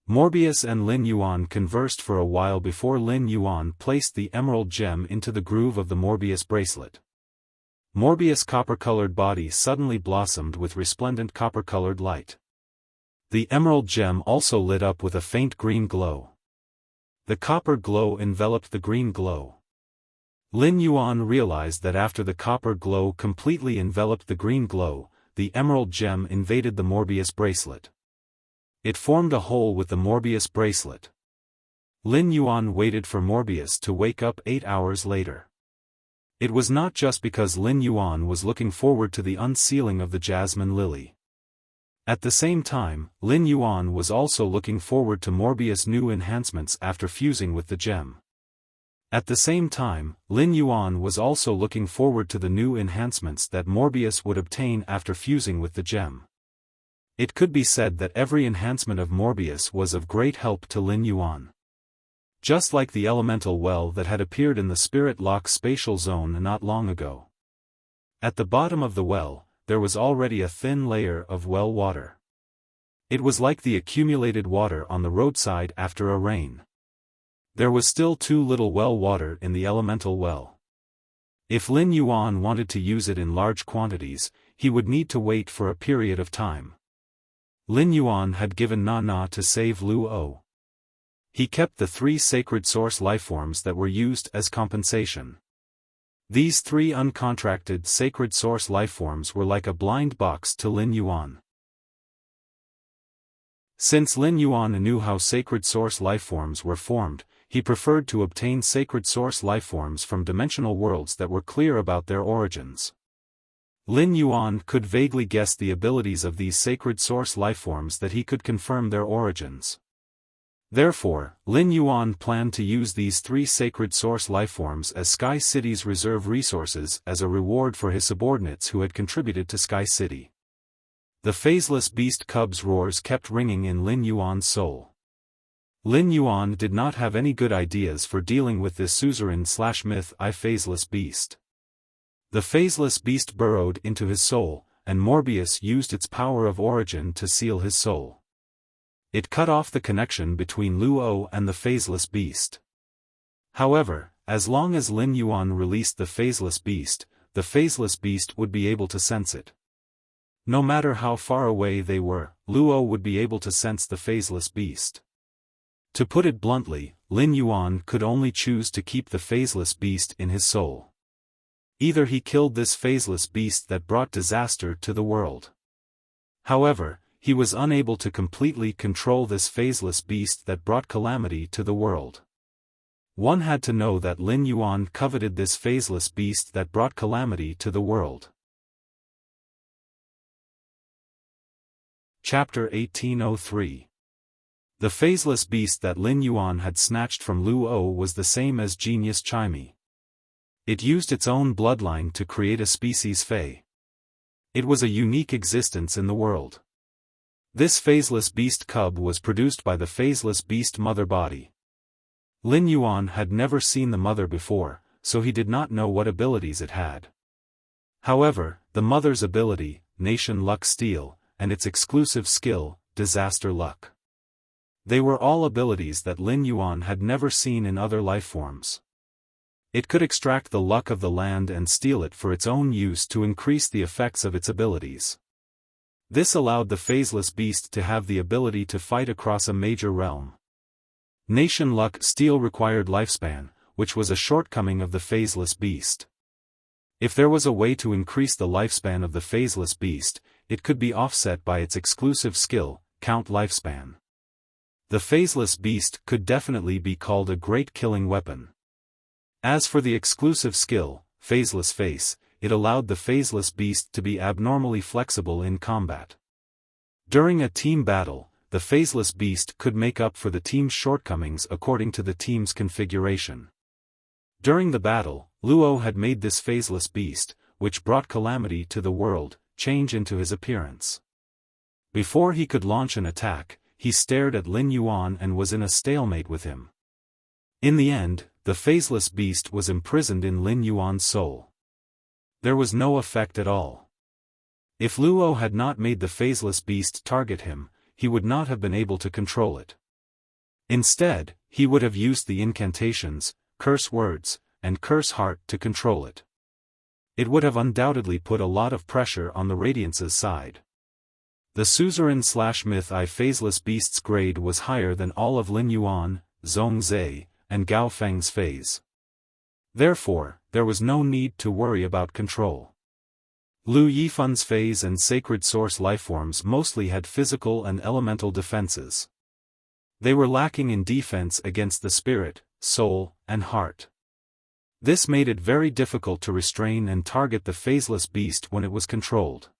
Morbius and Lin Yuan conversed for a while before Lin Yuan placed the emerald gem into the groove of the Morbius bracelet. Morbius' copper-colored body suddenly blossomed with resplendent copper-colored light. The emerald gem also lit up with a faint green glow. The copper glow enveloped the green glow. Lin Yuan realized that after the copper glow completely enveloped the green glow, the emerald gem invaded the Morbius bracelet. It formed a hole with the Morbius bracelet. Lin Yuan waited for Morbius to wake up 8 hours later. It was not just because Lin Yuan was looking forward to the unsealing of the jasmine lily. At the same time, Lin Yuan was also looking forward to Morbius' new enhancements after fusing with the gem. At the same time, Lin Yuan was also looking forward to the new enhancements that Morbius would obtain after fusing with the gem. It could be said that every enhancement of Morbius was of great help to Lin Yuan. Just like the elemental well that had appeared in the Spirit Lock spatial zone not long ago. At the bottom of the well, there was already a thin layer of well water. It was like the accumulated water on the roadside after a rain. There was still too little well water in the elemental well. If Lin Yuan wanted to use it in large quantities, he would need to wait for a period of time. Lin Yuan had given Na to save Luo. He kept the 3 sacred source lifeforms that were used as compensation. These 3 uncontracted sacred source lifeforms were like a blind box to Lin Yuan. Since Lin Yuan knew how sacred source lifeforms were formed, he preferred to obtain sacred source lifeforms from dimensional worlds that were clear about their origins. Lin Yuan could vaguely guess the abilities of these sacred source lifeforms that he could confirm their origins. Therefore, Lin Yuan planned to use these 3 sacred source lifeforms as Sky City's reserve resources as a reward for his subordinates who had contributed to Sky City. The phaseless beast cub's roars kept ringing in Lin Yuan's soul. Lin Yuan did not have any good ideas for dealing with this suzerain/myth phaseless beast. The phaseless beast burrowed into his soul, and Morbius used its power of origin to seal his soul. It cut off the connection between Luo and the phaseless beast. However, as long as Lin Yuan released the phaseless beast would be able to sense it. No matter how far away they were, Luo would be able to sense the phaseless beast. To put it bluntly, Lin Yuan could only choose to keep the phaseless beast in his soul. Either he killed this phaseless beast that brought disaster to the world. However, he was unable to completely control this phaseless beast that brought calamity to the world. One had to know that Lin Yuan coveted this phaseless beast that brought calamity to the world. Chapter 1803. The phaseless beast that Lin Yuan had snatched from Luo was the same as Genius Chimey. It used its own bloodline to create a species Fey. It was a unique existence in the world. This phaseless beast cub was produced by the phaseless beast mother body. Lin Yuan had never seen the mother before, so he did not know what abilities it had. However, the mother's ability, Nation Luck Steel, and its exclusive skill, Disaster Luck. They were all abilities that Lin Yuan had never seen in other lifeforms. It could extract the luck of the land and steal it for its own use to increase the effects of its abilities. This allowed the phaseless beast to have the ability to fight across a major realm. Nation Luck Steel required lifespan, which was a shortcoming of the phaseless beast. If there was a way to increase the lifespan of the phaseless beast, it could be offset by its exclusive skill, Count Lifespan. The phaseless beast could definitely be called a great killing weapon. As for the exclusive skill, Phaseless Face, it allowed the phaseless beast to be abnormally flexible in combat. During a team battle, the phaseless beast could make up for the team's shortcomings according to the team's configuration. During the battle, Luo had made this phaseless beast, which brought calamity to the world, change into his appearance. Before he could launch an attack, he stared at Lin Yuan and was in a stalemate with him. In the end, the phaseless beast was imprisoned in Lin Yuan's soul. There was no effect at all. If Luo had not made the phaseless beast target him, he would not have been able to control it. Instead, he would have used the incantations, curse words, and curse heart to control it. It would have undoubtedly put a lot of pressure on the Radiance's side. The suzerain/myth phaseless beast's grade was higher than all of Lin Yuan, Zhong Zhe, and Gao Feng's phase. Therefore, there was no need to worry about control. Lu Yifan's phase and sacred source lifeforms mostly had physical and elemental defenses. They were lacking in defense against the spirit, soul, and heart. This made it very difficult to restrain and target the phaseless beast when it was controlled.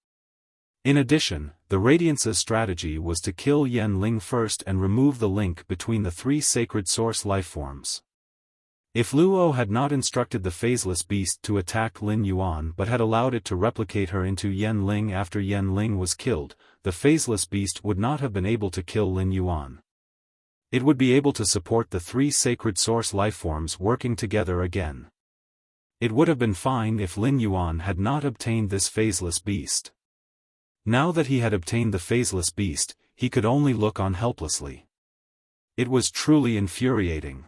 In addition, the Radiance's strategy was to kill Yan Ling first and remove the link between the three sacred source lifeforms. If Luo had not instructed the phaseless beast to attack Lin Yuan but had allowed it to replicate her into Yan Ling after Yan Ling was killed, the phaseless beast would not have been able to kill Lin Yuan. It would be able to support the three sacred source lifeforms working together again. It would have been fine if Lin Yuan had not obtained this phaseless beast. Now that he had obtained the phaseless beast, he could only look on helplessly. It was truly infuriating.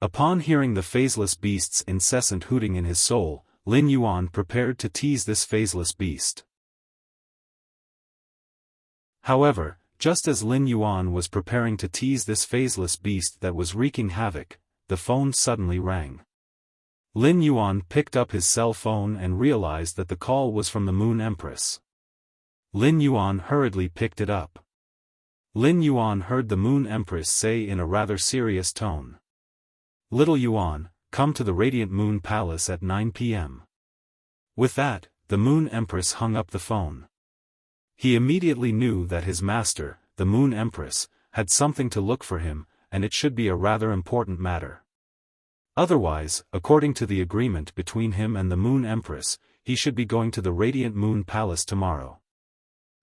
Upon hearing the phaseless beast's incessant hooting in his soul, Lin Yuan prepared to tease this phaseless beast. However, just as Lin Yuan was preparing to tease this phaseless beast that was wreaking havoc, the phone suddenly rang. Lin Yuan picked up his cell phone and realized that the call was from the Moon Empress. Lin Yuan hurriedly picked it up. Lin Yuan heard the Moon Empress say in a rather serious tone, "Little Yuan, come to the Radiant Moon Palace at 9 p.m. With that, the Moon Empress hung up the phone. He immediately knew that his master, the Moon Empress, had something to look for him, and it should be a rather important matter. Otherwise, according to the agreement between him and the Moon Empress, he should be going to the Radiant Moon Palace tomorrow.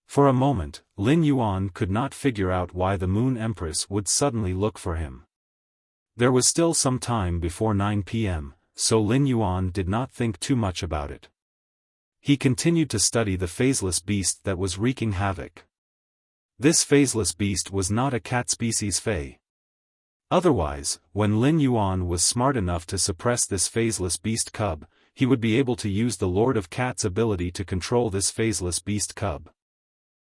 For a moment, Lin Yuan could not figure out why the Moon Empress would suddenly look for him. There was still some time before 9 p.m., so Lin Yuan did not think too much about it. He continued to study the phaseless beast that was wreaking havoc. This phaseless beast was not a cat species Fey. Otherwise, when Lin Yuan was smart enough to suppress this phaseless beast cub, he would be able to use the Lord of Cats ability to control this phaseless beast cub.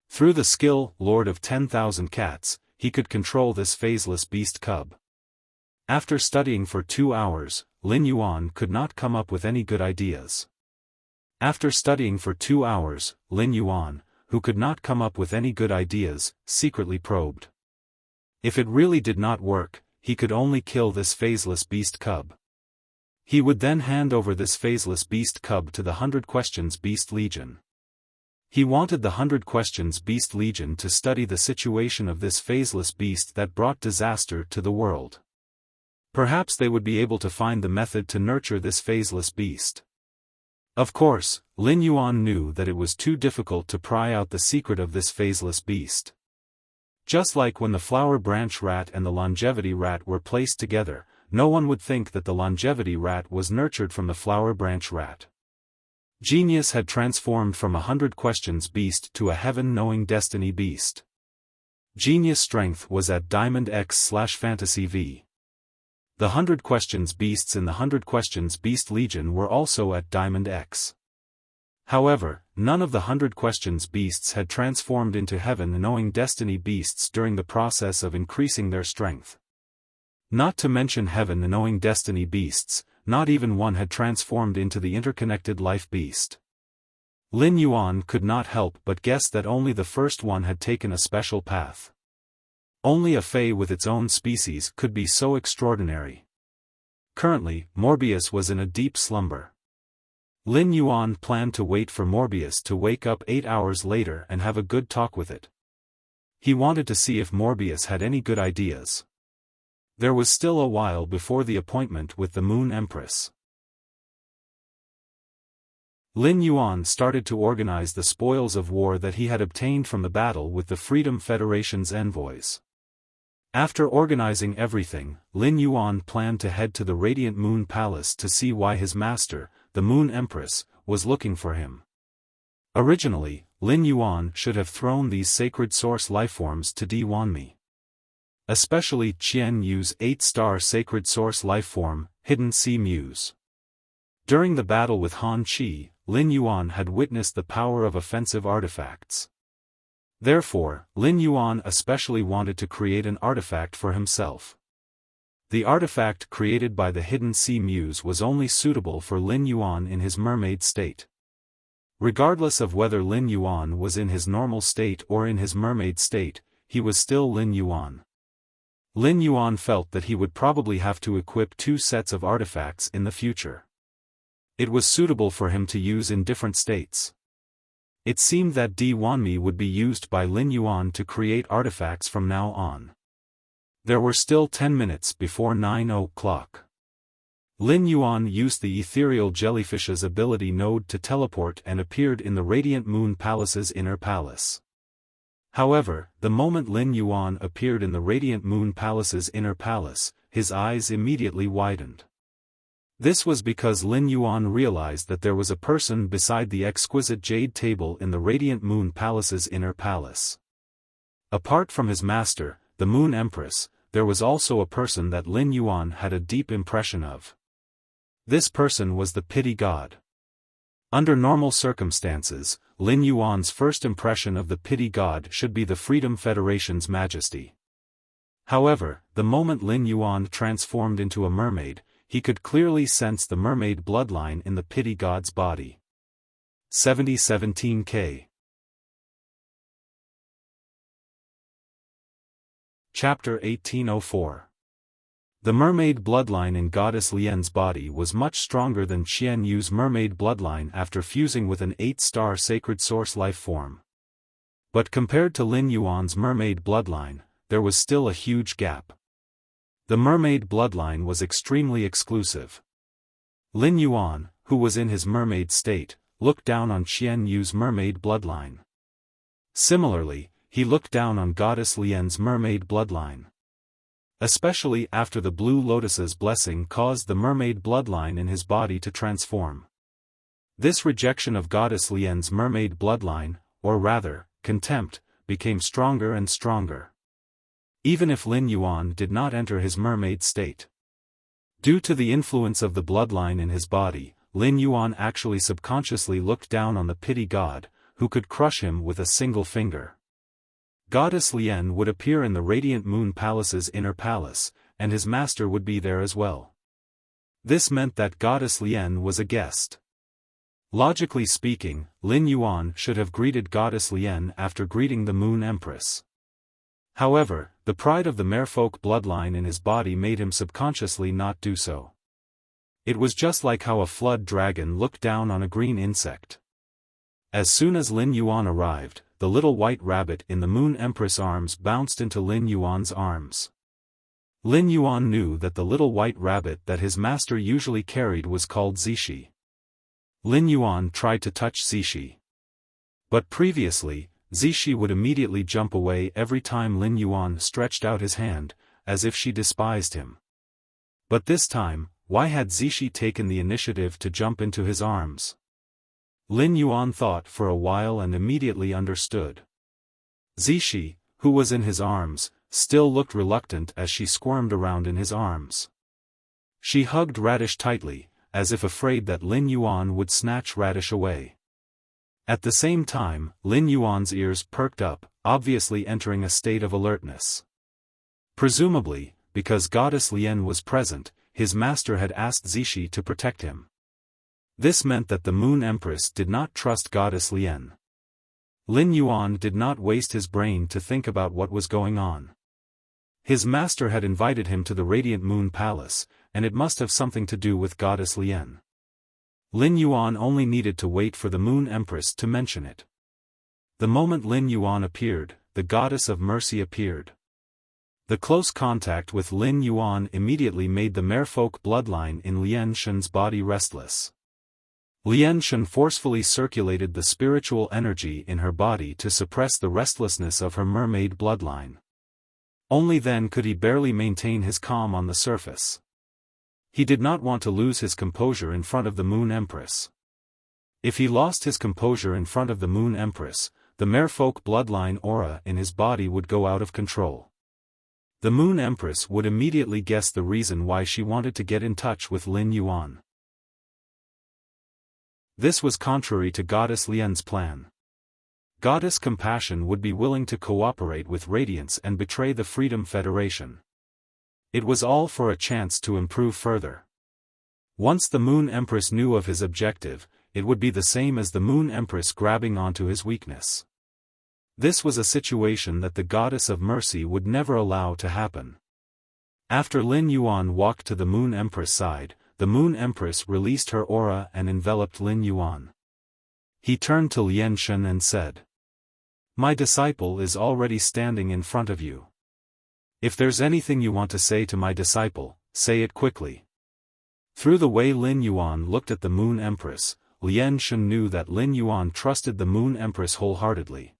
Through the skill, Lord of 10,000 Cats, he could control this phaseless beast cub. After studying for 2 hours, Lin Yuan could not come up with any good ideas. After studying for 2 hours, Lin Yuan, who could not come up with any good ideas, secretly probed. If it really did not work, he could only kill this phaseless beast cub. He would then hand over this phaseless beast cub to the 100 Questions Beast Legion. He wanted the 100 Questions Beast Legion to study the situation of this phaseless beast that brought disaster to the world. Perhaps they would be able to find the method to nurture this phaseless beast. Of course, Lin Yuan knew that it was too difficult to pry out the secret of this phaseless beast. Just like when the flower branch rat and the longevity rat were placed together, no one would think that the longevity rat was nurtured from the flower branch rat. Genius had transformed from a 100 Questions beast to a heaven-knowing destiny beast. Genius strength was at Diamond X/Fantasy V. The 100 Questions beasts in the 100 Questions Beast Legion were also at Diamond X. However, none of the 100 Questions beasts had transformed into heaven-knowing destiny beasts during the process of increasing their strength. Not to mention heaven-knowing destiny beasts, not even one had transformed into the interconnected life beast. Lin Yuan could not help but guess that only the first one had taken a special path. Only a Fey with its own species could be so extraordinary. Currently, Morbius was in a deep slumber. Lin Yuan planned to wait for Morbius to wake up 8 hours later and have a good talk with it. He wanted to see if Morbius had any good ideas. There was still a while before the appointment with the Moon Empress. Lin Yuan started to organize the spoils of war that he had obtained from the battle with the Freedom Federation's envoys. After organizing everything, Lin Yuan planned to head to the Radiant Moon Palace to see why his master, the Moon Empress, was looking for him. Originally, Lin Yuan should have thrown these sacred source lifeforms to Di Wanmi. Especially Qian Yu's 8-star sacred source lifeform, Hidden Sea Muse. During the battle with Han Qi, Lin Yuan had witnessed the power of offensive artifacts. Therefore, Lin Yuan especially wanted to create an artifact for himself. The artifact created by the Hidden Sea Muse was only suitable for Lin Yuan in his mermaid state. Regardless of whether Lin Yuan was in his normal state or in his mermaid state, he was still Lin Yuan. Lin Yuan felt that he would probably have to equip 2 sets of artifacts in the future. It was suitable for him to use in different states. It seemed that Di Wanmi would be used by Lin Yuan to create artifacts from now on. There were still 10 minutes before 9 o'clock. Lin Yuan used the ethereal jellyfish's ability node to teleport and appeared in the Radiant Moon Palace's inner palace. However, the moment Lin Yuan appeared in the Radiant Moon Palace's inner palace, his eyes immediately widened. This was because Lin Yuan realized that there was a person beside the exquisite jade table in the Radiant Moon Palace's inner palace. Apart from his master, the Moon Empress, there was also a person that Lin Yuan had a deep impression of. This person was the Pity God. Under normal circumstances, Lin Yuan's first impression of the Pity God should be the Freedom Federation's majesty. However, the moment Lin Yuan transformed into a mermaid, he could clearly sense the mermaid bloodline in the Pity God's body. 7017K. Chapter 1804. The mermaid bloodline in Goddess Lian's body was much stronger than Qian Yu's mermaid bloodline after fusing with an 8-star sacred source life form. But compared to Lin Yuan's mermaid bloodline, there was still a huge gap. The mermaid bloodline was extremely exclusive. Lin Yuan, who was in his mermaid state, looked down on Qian Yu's mermaid bloodline. Similarly, he looked down on Goddess Lian's mermaid bloodline. Especially after the Blue Lotus's blessing caused the mermaid bloodline in his body to transform. This rejection of Goddess Lian's mermaid bloodline, or rather, contempt, became stronger and stronger. Even if Lin Yuan did not enter his mermaid state. Due to the influence of the bloodline in his body, Lin Yuan actually subconsciously looked down on the Pity God, who could crush him with a single finger. Goddess Lian would appear in the Radiant Moon Palace's inner palace, and his master would be there as well. This meant that Goddess Lian was a guest. Logically speaking, Lin Yuan should have greeted Goddess Lian after greeting the Moon Empress. However, the pride of the merfolk bloodline in his body made him subconsciously not do so. It was just like how a flood dragon looked down on a green insect. As soon as Lin Yuan arrived, the little white rabbit in the Moon Empress' arms bounced into Lin Yuan's arms. Lin Yuan knew that the little white rabbit that his master usually carried was called Zishi. Lin Yuan tried to touch Zishi. But previously, Zishi would immediately jump away every time Lin Yuan stretched out his hand, as if she despised him. But this time, why had Zishi taken the initiative to jump into his arms? Lin Yuan thought for a while and immediately understood. Zishi, who was in his arms, still looked reluctant as she squirmed around in his arms. She hugged Radish tightly, as if afraid that Lin Yuan would snatch Radish away. At the same time, Lin Yuan's ears perked up, obviously entering a state of alertness. Presumably, because Goddess Lian was present, his master had asked Zishi to protect him. This meant that the Moon Empress did not trust Goddess Lian. Lin Yuan did not waste his brain to think about what was going on. His master had invited him to the Radiant Moon Palace, and it must have something to do with Goddess Lien. Lin Yuan only needed to wait for the Moon Empress to mention it. The moment Lin Yuan appeared, the Goddess of Mercy appeared. The close contact with Lin Yuan immediately made the merfolk bloodline in Lian Shen's body restless. Lian Shen forcefully circulated the spiritual energy in her body to suppress the restlessness of her mermaid bloodline. Only then could he barely maintain his calm on the surface. He did not want to lose his composure in front of the Moon Empress. If he lost his composure in front of the Moon Empress, the merfolk bloodline aura in his body would go out of control. The Moon Empress would immediately guess the reason why she wanted to get in touch with Lin Yuan. This was contrary to Goddess Lien's plan. Goddess Compassion would be willing to cooperate with Radiance and betray the Freedom Federation. It was all for a chance to improve further. Once the Moon Empress knew of his objective, it would be the same as the Moon Empress grabbing onto his weakness. This was a situation that the Goddess of Mercy would never allow to happen. After Lin Yuan walked to the Moon Empress' side, the Moon Empress released her aura and enveloped Lin Yuan. He turned to Lian Shen and said, "My disciple is already standing in front of you. If there's anything you want to say to my disciple, say it quickly." Through the way Lin Yuan looked at the Moon Empress, Lian Shen knew that Lin Yuan trusted the Moon Empress wholeheartedly.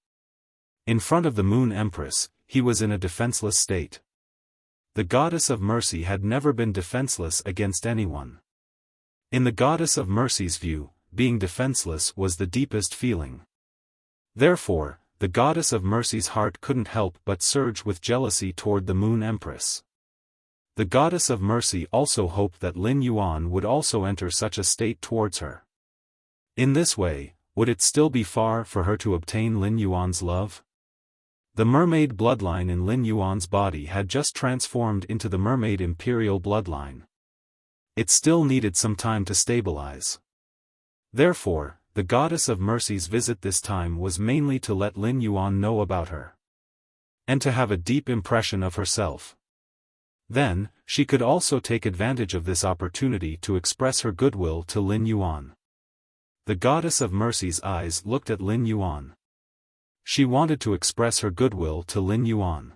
In front of the Moon Empress, he was in a defenseless state. The Goddess of Mercy had never been defenseless against anyone. In the Goddess of Mercy's view, being defenseless was the deepest feeling. Therefore, the Goddess of Mercy's heart couldn't help but surge with jealousy toward the Moon Empress. The Goddess of Mercy also hoped that Lin Yuan would also enter such a state towards her. In this way, would it still be far for her to obtain Lin Yuan's love? The mermaid bloodline in Lin Yuan's body had just transformed into the mermaid imperial bloodline. It still needed some time to stabilize. Therefore, the Goddess of Mercy's visit this time was mainly to let Lin Yuan know about her. And to have a deep impression of herself. Then, she could also take advantage of this opportunity to express her goodwill to Lin Yuan. The Goddess of Mercy's eyes looked at Lin Yuan. She wanted to express her goodwill to Lin Yuan.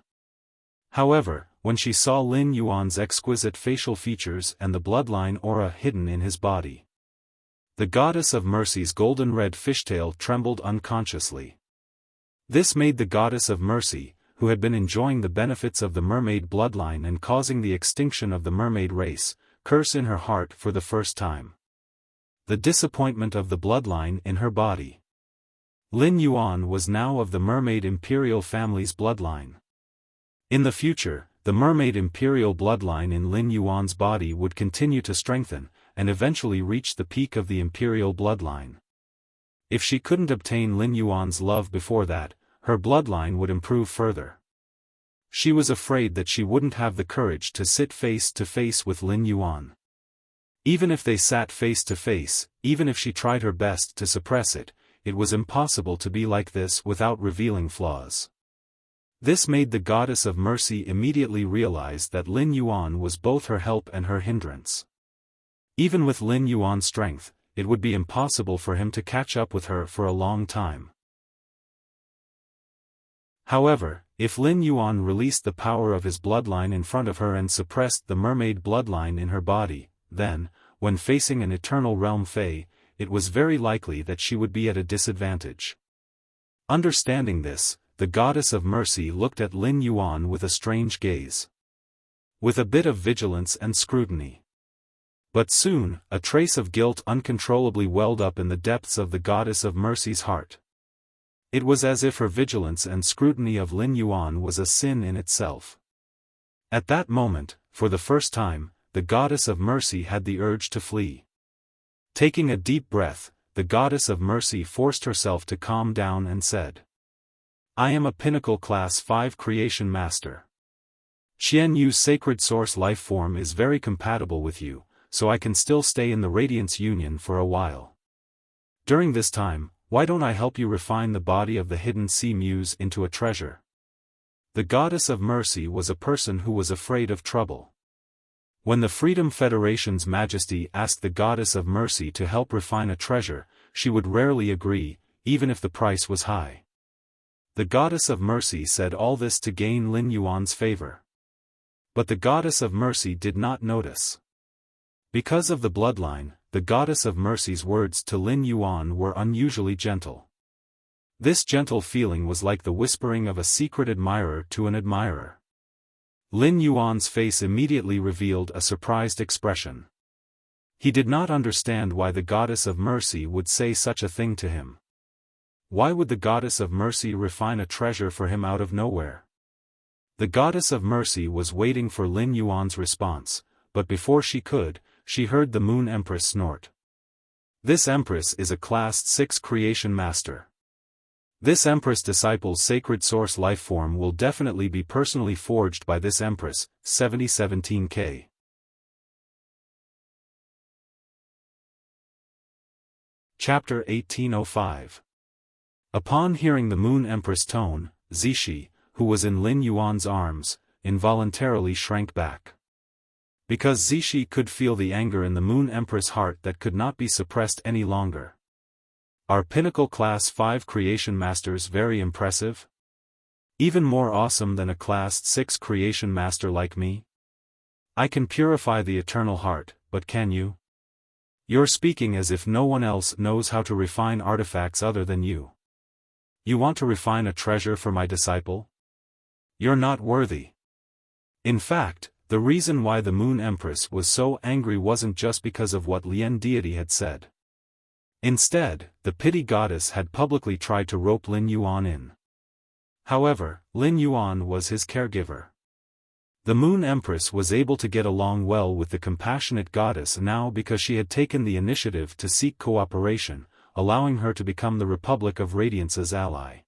However, when she saw Lin Yuan's exquisite facial features and the bloodline aura hidden in his body, the Goddess of Mercy's golden red fishtail trembled unconsciously. This made the Goddess of Mercy, who had been enjoying the benefits of the mermaid bloodline and causing the extinction of the mermaid race, curse in her heart for the first time. The disappointment of the bloodline in her body. Lin Yuan was now of the mermaid imperial family's bloodline. In the future, the mermaid imperial bloodline in Lin Yuan's body would continue to strengthen, and eventually reach the peak of the imperial bloodline. If she couldn't obtain Lin Yuan's love before that, her bloodline would improve further. She was afraid that she wouldn't have the courage to sit face to face with Lin Yuan. Even if they sat face to face, even if she tried her best to suppress it, it was impossible to be like this without revealing flaws. This made the Goddess of Mercy immediately realize that Lin Yuan was both her help and her hindrance. Even with Lin Yuan's strength, it would be impossible for him to catch up with her for a long time. However, if Lin Yuan released the power of his bloodline in front of her and suppressed the mermaid bloodline in her body, then, when facing an eternal realm Fae, it was very likely that she would be at a disadvantage. Understanding this, the Goddess of Mercy looked at Lin Yuan with a strange gaze. With a bit of vigilance and scrutiny. But soon, a trace of guilt uncontrollably welled up in the depths of the Goddess of Mercy's heart. It was as if her vigilance and scrutiny of Lin Yuan was a sin in itself. At that moment, for the first time, the Goddess of Mercy had the urge to flee. Taking a deep breath, the Goddess of Mercy forced herself to calm down and said, "I am a Pinnacle Class 5 Creation Master. Qian Yu's sacred source life form is very compatible with you, so I can still stay in the Radiance Union for a while. During this time, why don't I help you refine the body of the hidden sea muse into a treasure?" The goddess of mercy was a person who was afraid of trouble. When the Freedom Federation's Majesty asked the goddess of mercy to help refine a treasure, she would rarely agree, even if the price was high. The goddess of mercy said all this to gain Lin Yuan's favor. But the goddess of mercy did not notice. Because of the bloodline, the goddess of mercy's words to Lin Yuan were unusually gentle. This gentle feeling was like the whispering of a secret admirer to an admirer. Lin Yuan's face immediately revealed a surprised expression. He did not understand why the goddess of mercy would say such a thing to him. Why would the goddess of mercy refine a treasure for him out of nowhere? The goddess of mercy was waiting for Lin Yuan's response, but before she could, she heard the Moon Empress snort. This Empress is a Class 6 creation master. This Empress disciple's sacred source lifeform will definitely be personally forged by this Empress, 7017K. Chapter 1805. Upon hearing the Moon Empress tone, Zishi, who was in Lin Yuan's arms, involuntarily shrank back. Because Zishi could feel the anger in the Moon Empress' heart that could not be suppressed any longer. Are Pinnacle Class 5 Creation Masters very impressive? Even more awesome than a Class 6 Creation Master like me? I can purify the eternal heart, but can you? You're speaking as if no one else knows how to refine artifacts other than you. You want to refine a treasure for my disciple? You're not worthy. In fact, the reason why the Moon Empress was so angry wasn't just because of what Lien deity had said. Instead, the pity goddess had publicly tried to rope Lin Yuan in. However, Lin Yuan was his caregiver. The Moon Empress was able to get along well with the compassionate goddess now because she had taken the initiative to seek cooperation, allowing her to become the Republic of Radiance's ally.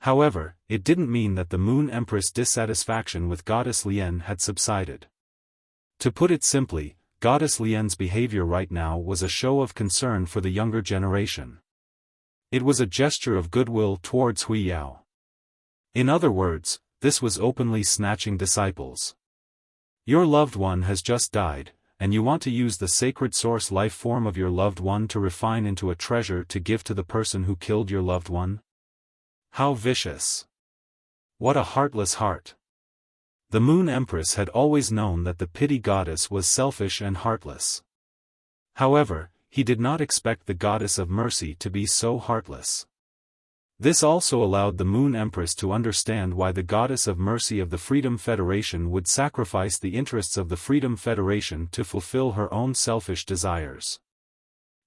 However, it didn't mean that the Moon Empress' dissatisfaction with Goddess Lien had subsided. To put it simply, Goddess Lien's behavior right now was a show of concern for the younger generation. It was a gesture of goodwill towards Hui Yao. In other words, this was openly snatching disciples. Your loved one has just died, and you want to use the sacred source life form of your loved one to refine into a treasure to give to the person who killed your loved one? How vicious! What a heartless heart! The Moon Empress had always known that the pity goddess was selfish and heartless. However, he did not expect the goddess of mercy to be so heartless. This also allowed the Moon Empress to understand why the goddess of mercy of the Freedom Federation would sacrifice the interests of the Freedom Federation to fulfill her own selfish desires.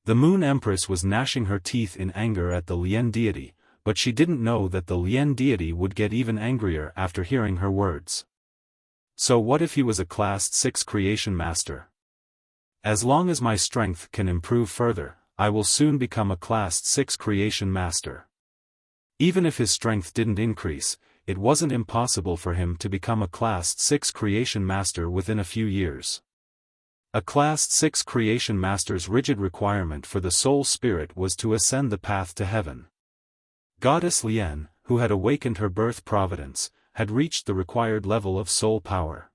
The Moon Empress was gnashing her teeth in anger at the Lien deity, but she didn't know that the Lien deity would get even angrier after hearing her words. So what if he was a Class 6 creation master? As long as my strength can improve further, I will soon become a Class 6 creation master. Even if his strength didn't increase, it wasn't impossible for him to become a Class 6 creation master within a few years. A Class 6 creation master's rigid requirement for the soul spirit was to ascend the path to heaven. Goddess Lien, who had awakened her birth providence, had reached the required level of soul power.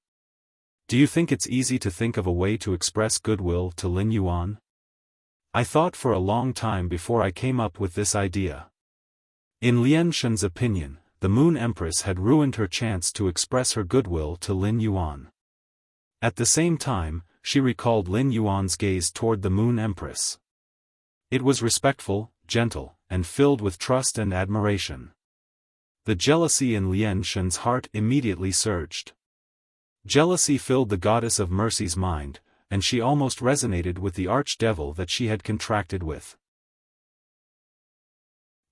Do you think it's easy to think of a way to express goodwill to Lin Yuan? I thought for a long time before I came up with this idea. In Lien Shen's opinion, the Moon Empress had ruined her chance to express her goodwill to Lin Yuan. At the same time, she recalled Lin Yuan's gaze toward the Moon Empress. It was respectful, gentle, and filled with trust and admiration. The jealousy in Lien Shen's heart immediately surged. Jealousy filled the goddess of mercy's mind, and she almost resonated with the archdevil that she had contracted with.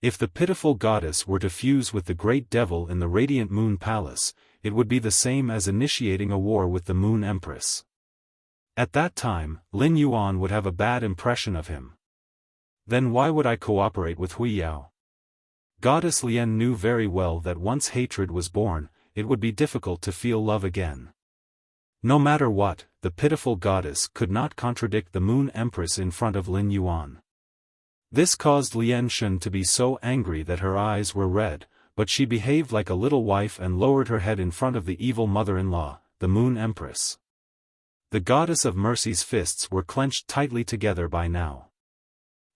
If the pitiful goddess were to fuse with the great devil in the Radiant Moon Palace, it would be the same as initiating a war with the Moon Empress. At that time, Lin Yuan would have a bad impression of him. Then why would I cooperate with Hui Yao? Goddess Lien knew very well that once hatred was born, it would be difficult to feel love again. No matter what, the pitiful goddess could not contradict the Moon Empress in front of Lin Yuan. This caused Lien Shen to be so angry that her eyes were red, but she behaved like a little wife and lowered her head in front of the evil mother-in-law, the Moon Empress. The goddess of mercy's fists were clenched tightly together by now.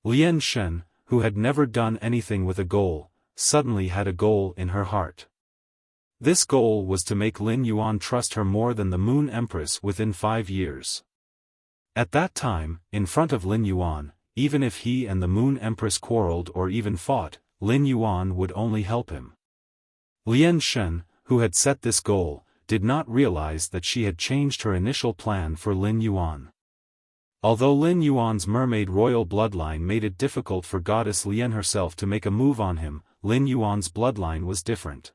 Lian Shen, who had never done anything with a goal, suddenly had a goal in her heart. This goal was to make Lin Yuan trust her more than the Moon Empress within 5 years. At that time, in front of Lin Yuan, even if he and the Moon Empress quarreled or even fought, Lin Yuan would only help him. Lian Shen, who had set this goal, did not realize that she had changed her initial plan for Lin Yuan. Although Lin Yuan's mermaid royal bloodline made it difficult for goddess Lian herself to make a move on him, Lin Yuan's bloodline was different.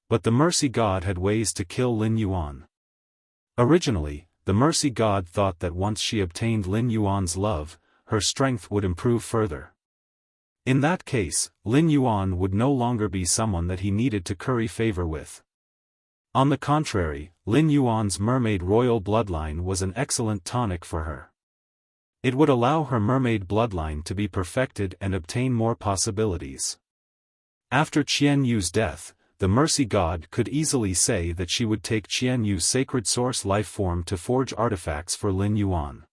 But the mercy god had ways to kill Lin Yuan. Originally, the mercy god thought that once she obtained Lin Yuan's love, her strength would improve further. In that case, Lin Yuan would no longer be someone that he needed to curry favor with. On the contrary, Lin Yuan's mermaid royal bloodline was an excellent tonic for her. It would allow her mermaid bloodline to be perfected and obtain more possibilities. After Qian Yu's death, the mercy god could easily say that she would take Qian Yu's sacred source life form to forge artifacts for Lin Yuan.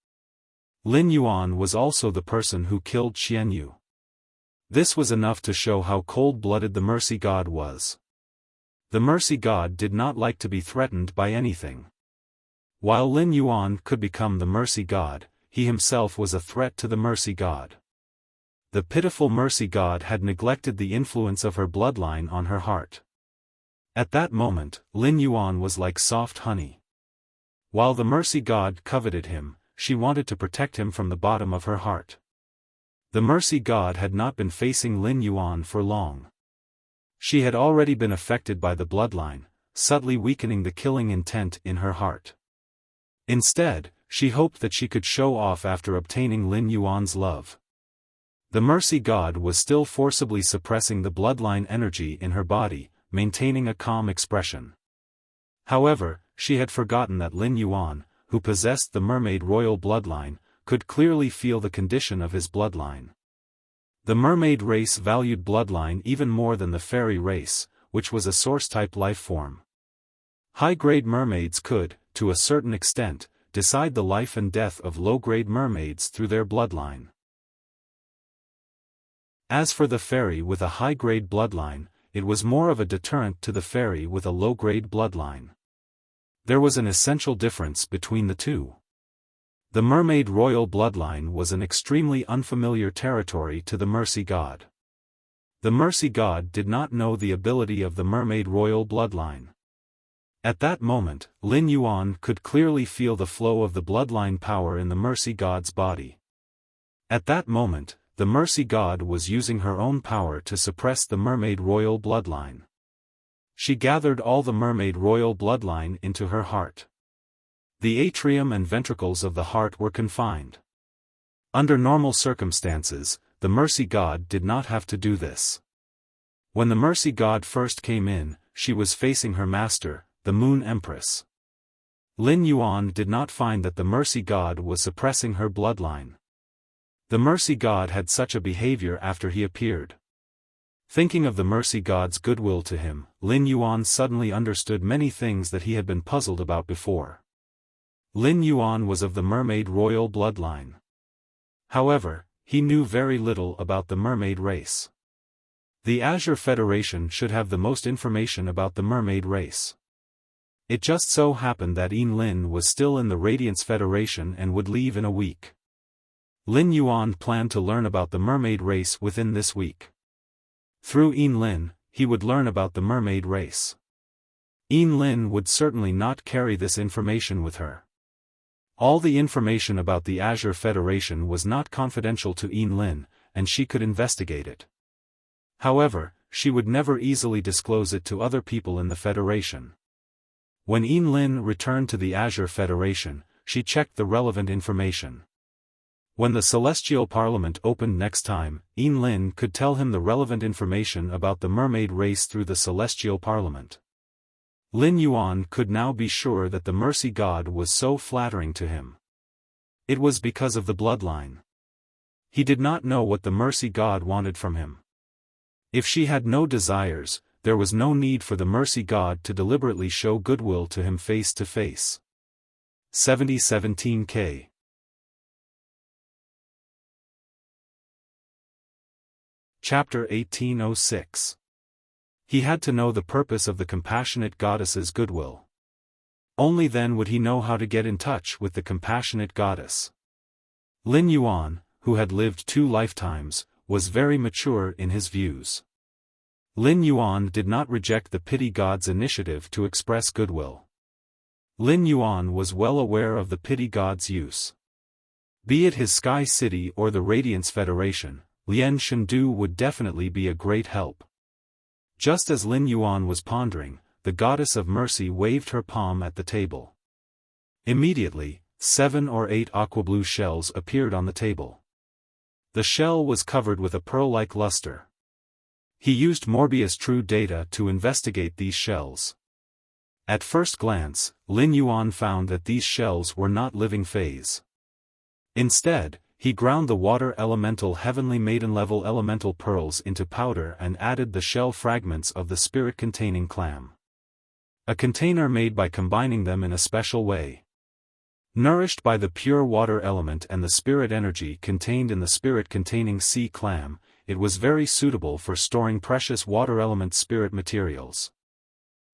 Lin Yuan was also the person who killed Qian Yu. This was enough to show how cold-blooded the mercy god was. The mercy god did not like to be threatened by anything. While Lin Yuan could become the mercy god, he himself was a threat to the mercy god. The pitiful mercy god had neglected the influence of her bloodline on her heart. At that moment, Lin Yuan was like soft honey. While the mercy god coveted him, she wanted to protect him from the bottom of her heart. The mercy god had not been facing Lin Yuan for long. She had already been affected by the bloodline, subtly weakening the killing intent in her heart. Instead, she hoped that she could show off after obtaining Lin Yuan's love. The mercy god was still forcibly suppressing the bloodline energy in her body, maintaining a calm expression. However, she had forgotten that Lin Yuan, who possessed the mermaid royal bloodline, could clearly feel the condition of his bloodline. The mermaid race valued bloodline even more than the fairy race, which was a source-type life form. High-grade mermaids could, to a certain extent, decide the life and death of low-grade mermaids through their bloodline. As for the fairy with a high-grade bloodline, it was more of a deterrent to the fairy with a low-grade bloodline. There was an essential difference between the two. The mermaid royal bloodline was an extremely unfamiliar territory to the mercy god. The mercy god did not know the ability of the mermaid royal bloodline. At that moment, Lin Yuan could clearly feel the flow of the bloodline power in the mercy god's body. At that moment, the mercy god was using her own power to suppress the mermaid royal bloodline. She gathered all the mermaid royal bloodline into her heart. The atrium and ventricles of the heart were confined. Under normal circumstances, the mercy god did not have to do this. When the mercy god first came in, she was facing her master, the Moon Empress. Lin Yuan did not find that the mercy god was suppressing her bloodline. The mercy god had such a behavior after he appeared. Thinking of the mercy god's goodwill to him, Lin Yuan suddenly understood many things that he had been puzzled about before. Lin Yuan was of the mermaid royal bloodline. However, he knew very little about the mermaid race. The Azure Federation should have the most information about the mermaid race. It just so happened that Yin Lin was still in the Radiance Federation and would leave in a week. Lin Yuan planned to learn about the mermaid race within this week. Through Yin Lin, he would learn about the mermaid race. Yin Lin would certainly not carry this information with her. All the information about the Azure Federation was not confidential to Yin Lin, and she could investigate it. However, she would never easily disclose it to other people in the Federation. When Yin Lin returned to the Azure Federation, she checked the relevant information. When the Celestial Parliament opened next time, Yin Lin could tell him the relevant information about the mermaid race through the Celestial Parliament. Lin Yuan could now be sure that the mercy god was so flattering to him. It was because of the bloodline. He did not know what the mercy god wanted from him. If she had no desires, there was no need for the mercy god to deliberately show goodwill to him face to face. 7017K. Chapter 1806. He had to know the purpose of the compassionate goddess's goodwill. Only then would he know how to get in touch with the compassionate goddess. Lin Yuan, who had lived 2 lifetimes, was very mature in his views. Lin Yuan did not reject the pity god's initiative to express goodwill. Lin Yuan was well aware of the pity god's use. Be it his Sky City or the Radiance Federation, Lian Shendu would definitely be a great help. Just as Lin Yuan was pondering, the goddess of mercy waved her palm at the table. Immediately, 7 or 8 aquablue shells appeared on the table. The shell was covered with a pearl-like luster. He used Morbius True Data to investigate these shells. At first glance, Lin Yuan found that these shells were not living phase. Instead, he ground the water elemental heavenly maiden-level elemental pearls into powder and added the shell fragments of the spirit-containing clam. A container made by combining them in a special way. Nourished by the pure water element and the spirit energy contained in the spirit-containing sea clam, it was very suitable for storing precious water element spirit materials.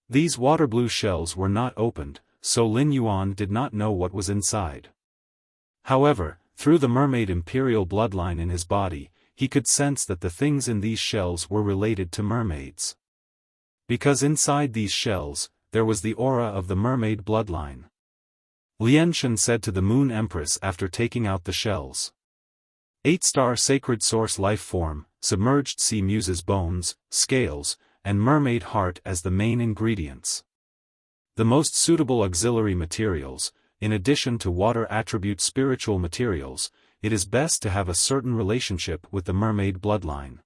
These water blue shells were not opened, so Lin Yuan did not know what was inside. However, through the mermaid imperial bloodline in his body, he could sense that the things in these shells were related to mermaids. Because inside these shells, there was the aura of the mermaid bloodline. Lianshan said to the Moon Empress after taking out the shells. 8-star sacred source life form, submerged sea muse's bones, scales, and mermaid heart as the main ingredients. The most suitable auxiliary materials, in addition to water attribute spiritual materials, it is best to have a certain relationship with the mermaid bloodline.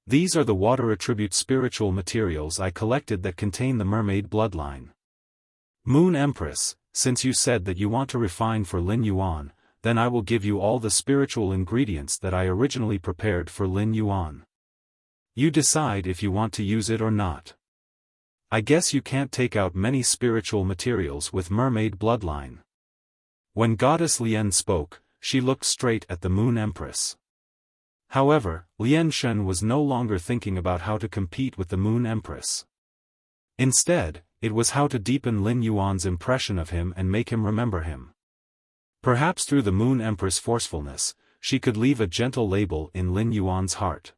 These are the water attribute spiritual materials I collected that contain the mermaid bloodline. Moon Empress, since you said that you want to refine for Lin Yuan, then I will give you all the spiritual ingredients that I originally prepared for Lin Yuan. You decide if you want to use it or not. I guess you can't take out many spiritual materials with mermaid bloodline. When Goddess Lian spoke, she looked straight at the Moon Empress. However, Lian Shen was no longer thinking about how to compete with the Moon Empress. Instead, it was how to deepen Lin Yuan's impression of him and make him remember him. Perhaps through the Moon Empress' forcefulness, she could leave a gentle label in Lin Yuan's heart.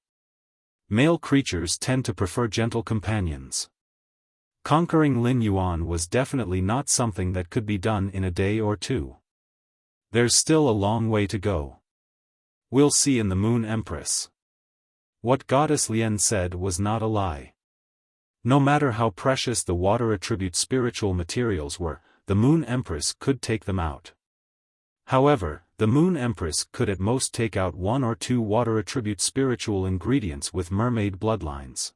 Male creatures tend to prefer gentle companions. Conquering Lin Yuan was definitely not something that could be done in a day or 2. There's still a long way to go. We'll see in the Moon Empress. What Goddess Lian said was not a lie. No matter how precious the water attribute spiritual materials were, the Moon Empress could take them out. However, the Moon Empress could at most take out 1 or 2 water attribute spiritual ingredients with mermaid bloodlines.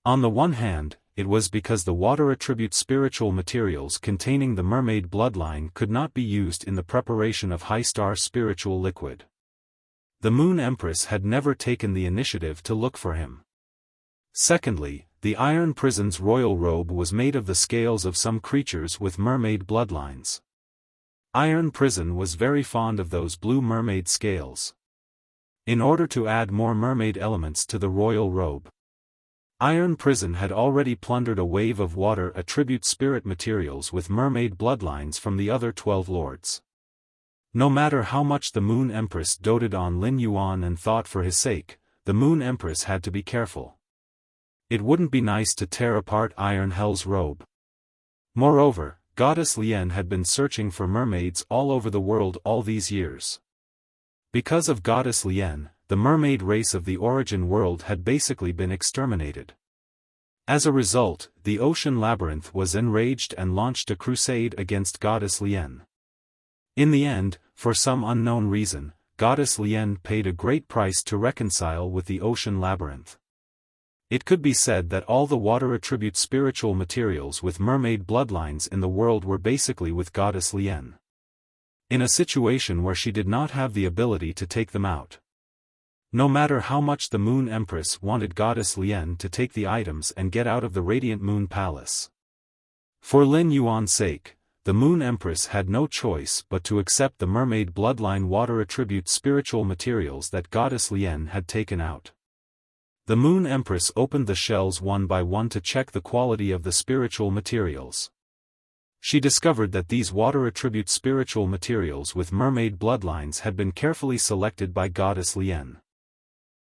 On the one hand, it was because the water attribute spiritual materials containing the mermaid bloodline could not be used in the preparation of high-star spiritual liquid. The Moon Empress had never taken the initiative to look for him. Secondly, the Iron Prison's royal robe was made of the scales of some creatures with mermaid bloodlines. Iron Prison was very fond of those blue mermaid scales. In order to add more mermaid elements to the royal robe, Iron Prison had already plundered a wave of water attribute spirit materials with mermaid bloodlines from the other 12 lords. No matter how much the Moon Empress doted on Lin Yuan and thought for his sake, the Moon Empress had to be careful. It wouldn't be nice to tear apart Iron Hell's robe. Moreover, Goddess Lian had been searching for mermaids all over the world all these years. Because of Goddess Lian, the mermaid race of the origin world had basically been exterminated. As a result, the Ocean Labyrinth was enraged and launched a crusade against Goddess Lian. In the end, for some unknown reason, Goddess Lian paid a great price to reconcile with the Ocean Labyrinth. It could be said that all the water attribute spiritual materials with mermaid bloodlines in the world were basically with Goddess Lian. In a situation where she did not have the ability to take them out. No matter how much the Moon Empress wanted Goddess Lien to take the items and get out of the Radiant Moon Palace. For Lin Yuan's sake, the Moon Empress had no choice but to accept the mermaid bloodline water attribute spiritual materials that Goddess Lien had taken out. The Moon Empress opened the shells one by one to check the quality of the spiritual materials. She discovered that these water attribute spiritual materials with mermaid bloodlines had been carefully selected by Goddess Lien.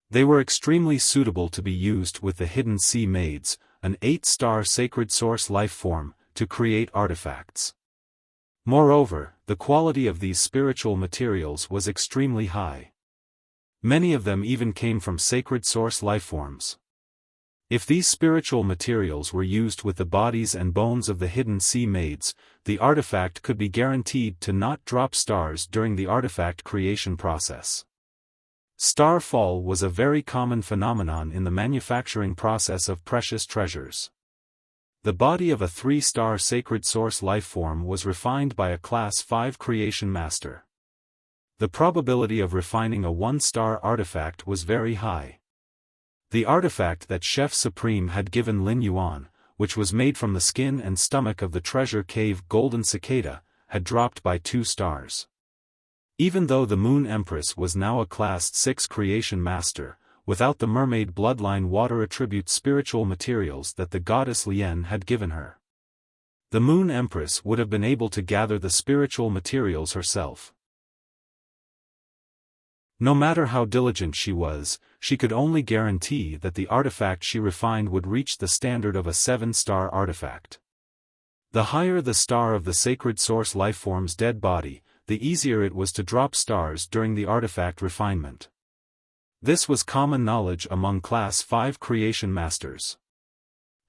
They were extremely suitable to be used with the Hidden Sea Maids, an 8-star sacred source life form, to create artifacts. Moreover, the quality of these spiritual materials was extremely high. Many of them even came from sacred source lifeforms. If these spiritual materials were used with the bodies and bones of the Hidden Sea Maids, the artifact could be guaranteed to not drop stars during the artifact creation process. Starfall was a very common phenomenon in the manufacturing process of precious treasures. The body of a 3-star sacred source lifeform was refined by a Class 5 creation master. The probability of refining a 1-star artifact was very high. The artifact that Chef Supreme had given Lin Yuan, which was made from the skin and stomach of the treasure cave Golden Cicada, had dropped by 2 stars. Even though the Moon Empress was now a Class 6 creation master, without the mermaid bloodline water attribute spiritual materials that the Goddess Lien had given her, the Moon Empress would have been able to gather the spiritual materials herself. No matter how diligent she was, she could only guarantee that the artifact she refined would reach the standard of a 7-star artifact. The higher the star of the sacred source lifeform's dead body, the easier it was to drop stars during the artifact refinement. This was common knowledge among Class 5 creation masters.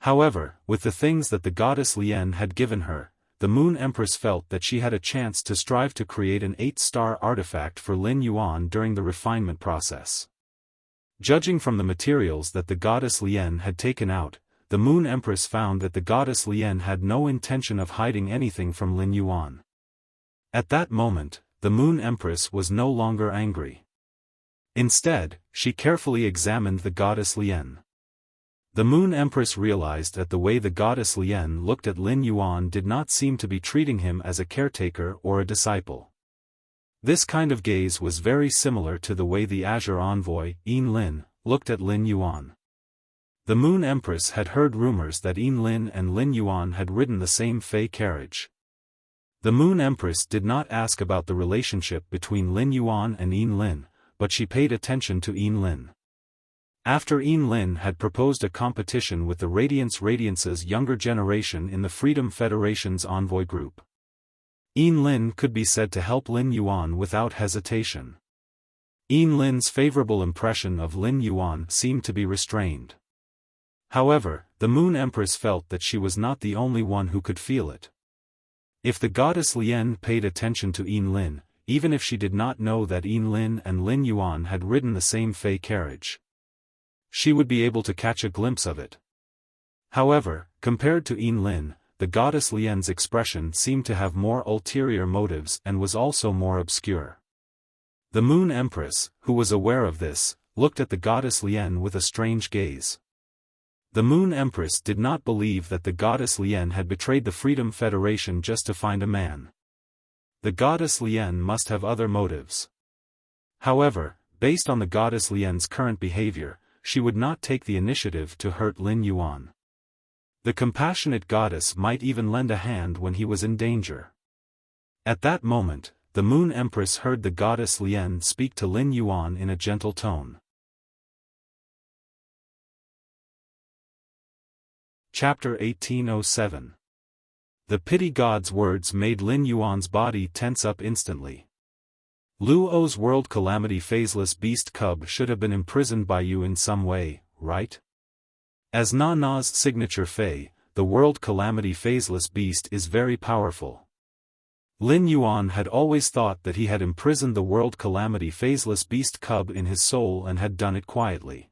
However, with the things that the Goddess Lien had given her, the Moon Empress felt that she had a chance to strive to create an 8-star artifact for Lin Yuan during the refinement process. Judging from the materials that the Goddess Lien had taken out, the Moon Empress found that the Goddess Lien had no intention of hiding anything from Lin Yuan. At that moment, the Moon Empress was no longer angry. Instead, she carefully examined the Goddess Lien. The Moon Empress realized that the way the Goddess Lien looked at Lin Yuan did not seem to be treating him as a caretaker or a disciple. This kind of gaze was very similar to the way the Azure Envoy, Yin Lin, looked at Lin Yuan. The Moon Empress had heard rumors that Yin Lin and Lin Yuan had ridden the same Fey carriage. The Moon Empress did not ask about the relationship between Lin Yuan and Yin Lin, but she paid attention to Yin Lin. After Yin Lin had proposed a competition with the Radiance's younger generation in the Freedom Federation's envoy group, Yin Lin could be said to help Lin Yuan without hesitation. Yin Lin's favorable impression of Lin Yuan seemed to be restrained. However, the Moon Empress felt that she was not the only one who could feel it. If the Goddess Lien paid attention to Yin Lin, even if she did not know that Yin Lin and Lin Yuan had ridden the same Fey carriage, she would be able to catch a glimpse of it. However, compared to Yin Lin, the Goddess Lien's expression seemed to have more ulterior motives and was also more obscure. The Moon Empress, who was aware of this, looked at the Goddess Lien with a strange gaze. The Moon Empress did not believe that the Goddess Lien had betrayed the Freedom Federation just to find a man. The Goddess Lien must have other motives. However, based on the Goddess Lien's current behavior, she would not take the initiative to hurt Lin Yuan. The compassionate goddess might even lend a hand when he was in danger. At that moment, the Moon Empress heard the Goddess Lien speak to Lin Yuan in a gentle tone. Chapter 1807. The pity god's words made Lin Yuan's body tense up instantly. Luo's world calamity phaseless beast cub should have been imprisoned by you in some way, right? As Na's signature Fey, the world calamity phaseless beast is very powerful. Lin Yuan had always thought that he had imprisoned the world calamity phaseless beast cub in his soul and had done it quietly.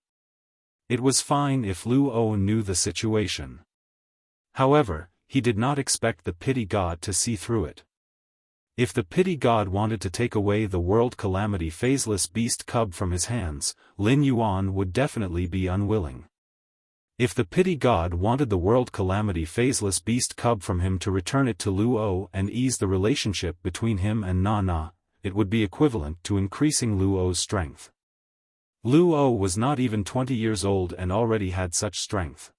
It was fine if Luo knew the situation. However, he did not expect the pity god to see through it. If the pity god wanted to take away the world calamity phaseless beast cub from his hands, Lin Yuan would definitely be unwilling. If the pity god wanted the world calamity phaseless beast cub from him to return it to Luo and ease the relationship between him and Na, it would be equivalent to increasing Luo's strength. Luo was not even 20 years old and already had such strength.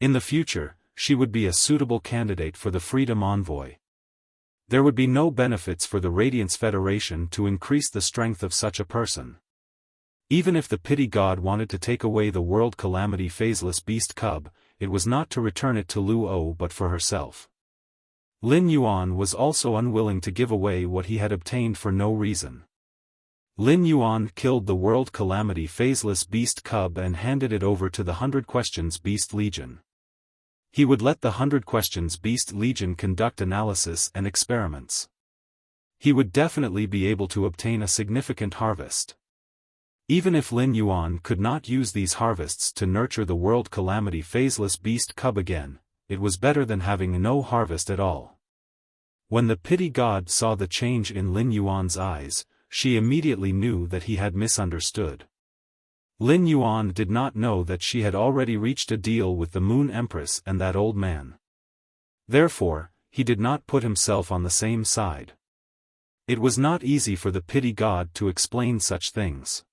In the future, she would be a suitable candidate for the Freedom Envoy. There would be no benefits for the Radiance Federation to increase the strength of such a person. Even if the pity god wanted to take away the world calamity phaseless beast cub, it was not to return it to Luo but for herself. Lin Yuan was also unwilling to give away what he had obtained for no reason. Lin Yuan killed the world calamity phaseless beast cub and handed it over to the 100 Questions Beast Legion. He would let the 100 Questions Beast Legion conduct analysis and experiments. He would definitely be able to obtain a significant harvest. Even if Lin Yuan could not use these harvests to nurture the world calamity phaseless beast cub again, it was better than having no harvest at all. When the pity god saw the change in Lin Yuan's eyes, she immediately knew that he had misunderstood. Lin Yuan did not know that she had already reached a deal with the Moon Empress and that old man. Therefore, he did not put himself on the same side. It was not easy for the pity god to explain such things.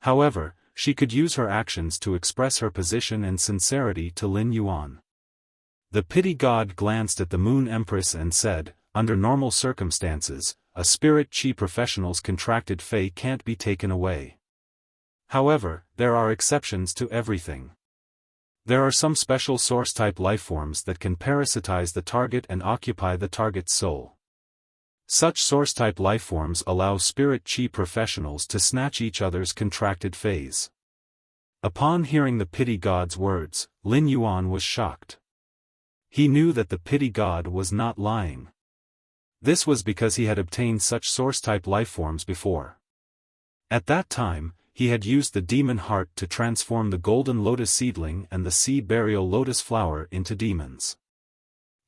However, she could use her actions to express her position and sincerity to Lin Yuan. The pity god glanced at the Moon Empress and said, "Under normal circumstances, a spirit chi professional's contracted fey can't be taken away. However, there are exceptions to everything. There are some special source-type lifeforms that can parasitize the target and occupy the target's soul. Such source-type lifeforms allow spirit chi professionals to snatch each other's contracted phase." Upon hearing the pity god's words, Lin Yuan was shocked. He knew that the pity god was not lying. This was because he had obtained such source-type lifeforms before. At that time, he had used the demon heart to transform the golden lotus seedling and the sea burial lotus flower into demons.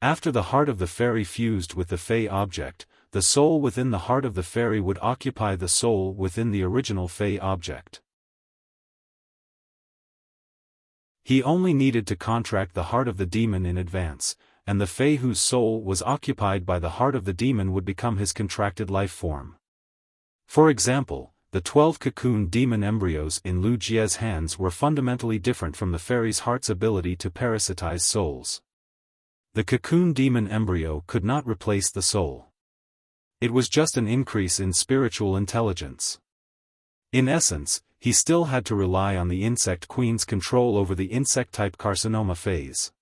After the heart of the fairy fused with the fey object, the soul within the heart of the fairy would occupy the soul within the original fey object. He only needed to contract the heart of the demon in advance, and the fey whose soul was occupied by the heart of the demon would become his contracted life form. For example, the 12 cocoon demon embryos in Lu Jie's hands were fundamentally different from the fairy's heart's ability to parasitize souls. The cocoon demon embryo could not replace the soul. It was just an increase in spiritual intelligence. In essence, he still had to rely on the insect queen's control over the insect-type carcinoma phase.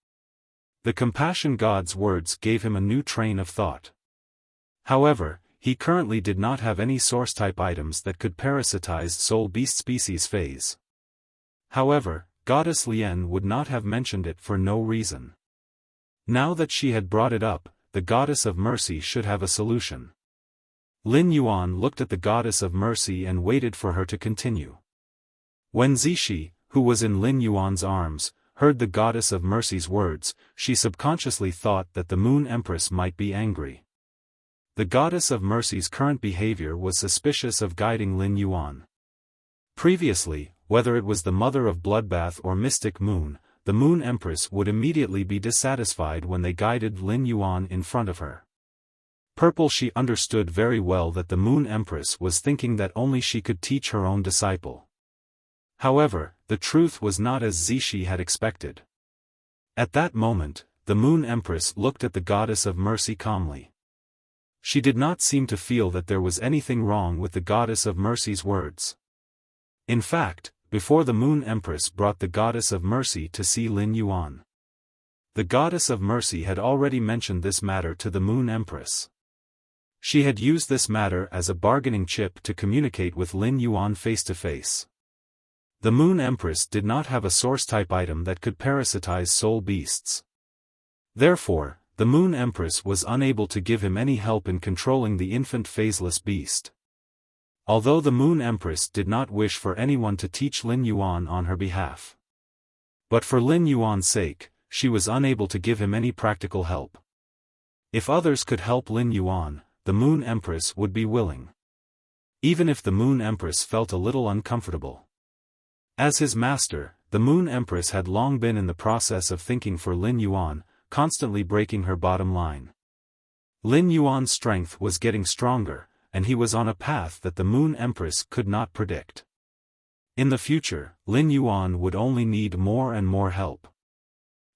The compassion god's words gave him a new train of thought. However, he currently did not have any source-type items that could parasitize soul-beast species phase. However, Goddess Lien would not have mentioned it for no reason. Now that she had brought it up, the Goddess of Mercy should have a solution. Lin Yuan looked at the Goddess of Mercy and waited for her to continue. When Zishi, who was in Lin Yuan's arms, heard the Goddess of Mercy's words, she subconsciously thought that the Moon Empress might be angry. The Goddess of Mercy's current behavior was suspicious of guiding Lin Yuan. Previously, whether it was the Mother of Bloodbath or Mystic Moon, the Moon Empress would immediately be dissatisfied when they guided Lin Yuan in front of her. She understood very well that the Moon Empress was thinking that only she could teach her own disciple. However, the truth was not as Zishi had expected. At that moment, the Moon Empress looked at the Goddess of Mercy calmly. She did not seem to feel that there was anything wrong with the Goddess of Mercy's words. In fact, before the Moon Empress brought the Goddess of Mercy to see Lin Yuan, the Goddess of Mercy had already mentioned this matter to the Moon Empress. She had used this matter as a bargaining chip to communicate with Lin Yuan face to face. The Moon Empress did not have a source-type item that could parasitize soul beasts. Therefore, the Moon Empress was unable to give him any help in controlling the infant phaseless beast. Although the Moon Empress did not wish for anyone to teach Lin Yuan on her behalf. But for Lin Yuan's sake, she was unable to give him any practical help. If others could help Lin Yuan, the Moon Empress would be willing. Even if the Moon Empress felt a little uncomfortable. As his master, the Moon Empress had long been in the process of thinking for Lin Yuan, constantly breaking her bottom line. Lin Yuan's strength was getting stronger, and he was on a path that the Moon Empress could not predict. In the future, Lin Yuan would only need more and more help.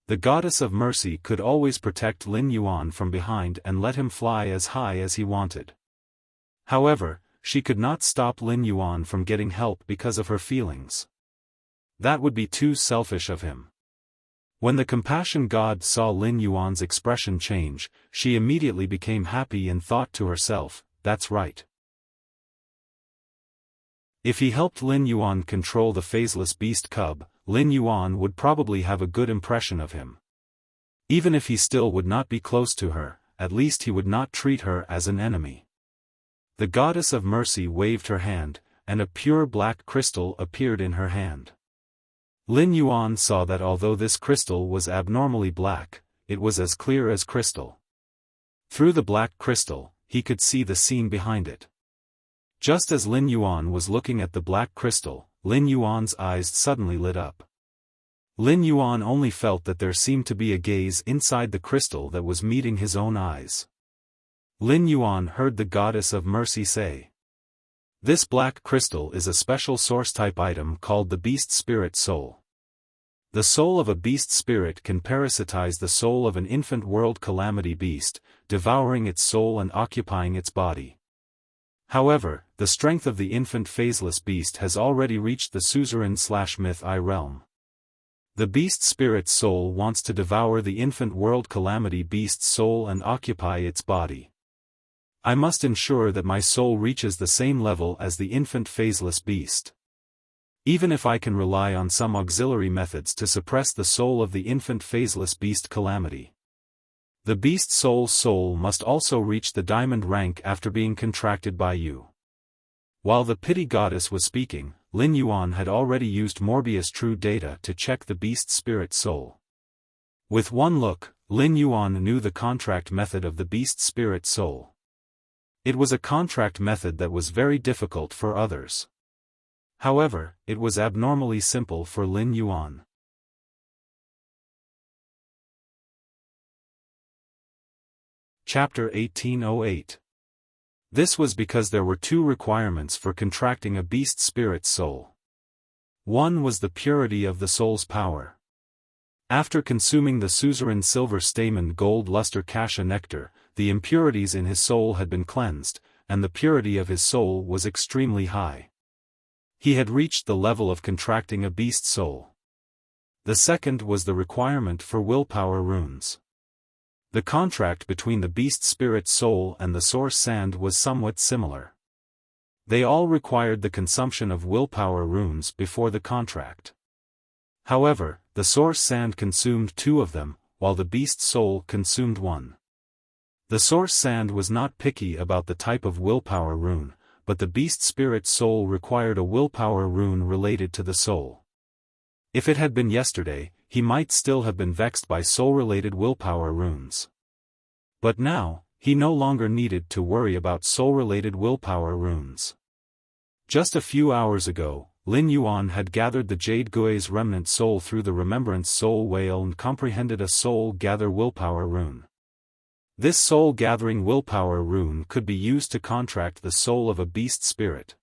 The Goddess of Mercy could always protect Lin Yuan from behind and let him fly as high as he wanted. However, she could not stop Lin Yuan from getting help because of her feelings. That would be too selfish of him. When the compassion god saw Lin Yuan's expression change, she immediately became happy and thought to herself, "That's right. If he helped Lin Yuan control the phaseless beast cub, Lin Yuan would probably have a good impression of him. Even if he still would not be close to her, at least he would not treat her as an enemy." The Goddess of Mercy waved her hand, and a pure black crystal appeared in her hand. Lin Yuan saw that although this crystal was abnormally black, it was as clear as crystal. Through the black crystal, he could see the scene behind it. Just as Lin Yuan was looking at the black crystal, Lin Yuan's eyes suddenly lit up. Lin Yuan only felt that there seemed to be a gaze inside the crystal that was meeting his own eyes. Lin Yuan heard the Goddess of Mercy say, "This black crystal is a special source-type item called the Beast Spirit Soul. The soul of a beast spirit can parasitize the soul of an infant world calamity beast, devouring its soul and occupying its body. However, the strength of the infant phaseless beast has already reached the suzerain/myth I realm. The beast spirit's soul wants to devour the infant world calamity beast's soul and occupy its body. I must ensure that my soul reaches the same level as the infant phaseless beast. Even if I can rely on some auxiliary methods to suppress the soul of the infant phaseless beast calamity. The beast soul's soul must also reach the diamond rank after being contracted by you." While the pity goddess was speaking, Lin Yuan had already used Morbius True Data to check the beast spirit soul. With one look, Lin Yuan knew the contract method of the beast spirit soul. It was a contract method that was very difficult for others. However, it was abnormally simple for Lin Yuan. Chapter 1808. This was because there were two requirements for contracting a beast spirit soul. One was the purity of the soul's power. After consuming the suzerain silver stamen gold luster kasha nectar, the impurities in his soul had been cleansed, and the purity of his soul was extremely high. He had reached the level of contracting a beast soul. The second was the requirement for willpower runes. The contract between the beast spirit soul and the source sand was somewhat similar. They all required the consumption of willpower runes before the contract. However, the source sand consumed 2 of them, while the beast soul consumed 1. The source sand was not picky about the type of willpower rune, but the beast spirit soul required a willpower rune related to the soul. If it had been yesterday, he might still have been vexed by soul-related willpower runes. But now, he no longer needed to worry about soul-related willpower runes. Just a few hours ago, Lin Yuan had gathered the Jade Gui's remnant soul through the Remembrance Soul Whale and comprehended a soul-gather willpower rune. This soul-gathering willpower rune could be used to contract the soul of a beast spirit.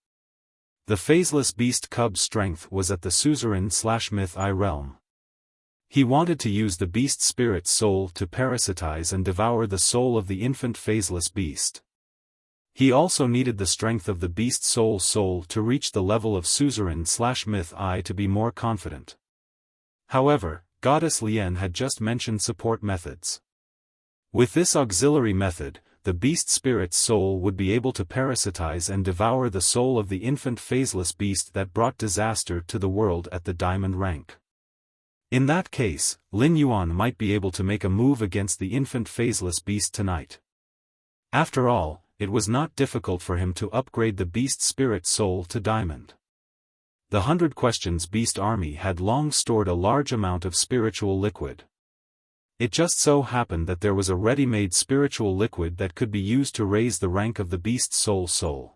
The phaseless beast cub's strength was at the suzerain/myth I realm. He wanted to use the beast spirit's soul to parasitize and devour the soul of the infant phaseless beast. He also needed the strength of the beast soul to reach the level of suzerain/myth I to be more confident. However, Goddess Lian had just mentioned support methods. With this auxiliary method, the beast spirit's soul would be able to parasitize and devour the soul of the infant phaseless beast that brought disaster to the world at the diamond rank. In that case, Lin Yuan might be able to make a move against the infant phaseless beast tonight. After all, it was not difficult for him to upgrade the beast spirit soul to diamond. The 100 Questions Beast Army had long stored a large amount of spiritual liquid. It just so happened that there was a ready-made spiritual liquid that could be used to raise the rank of the beast's soul.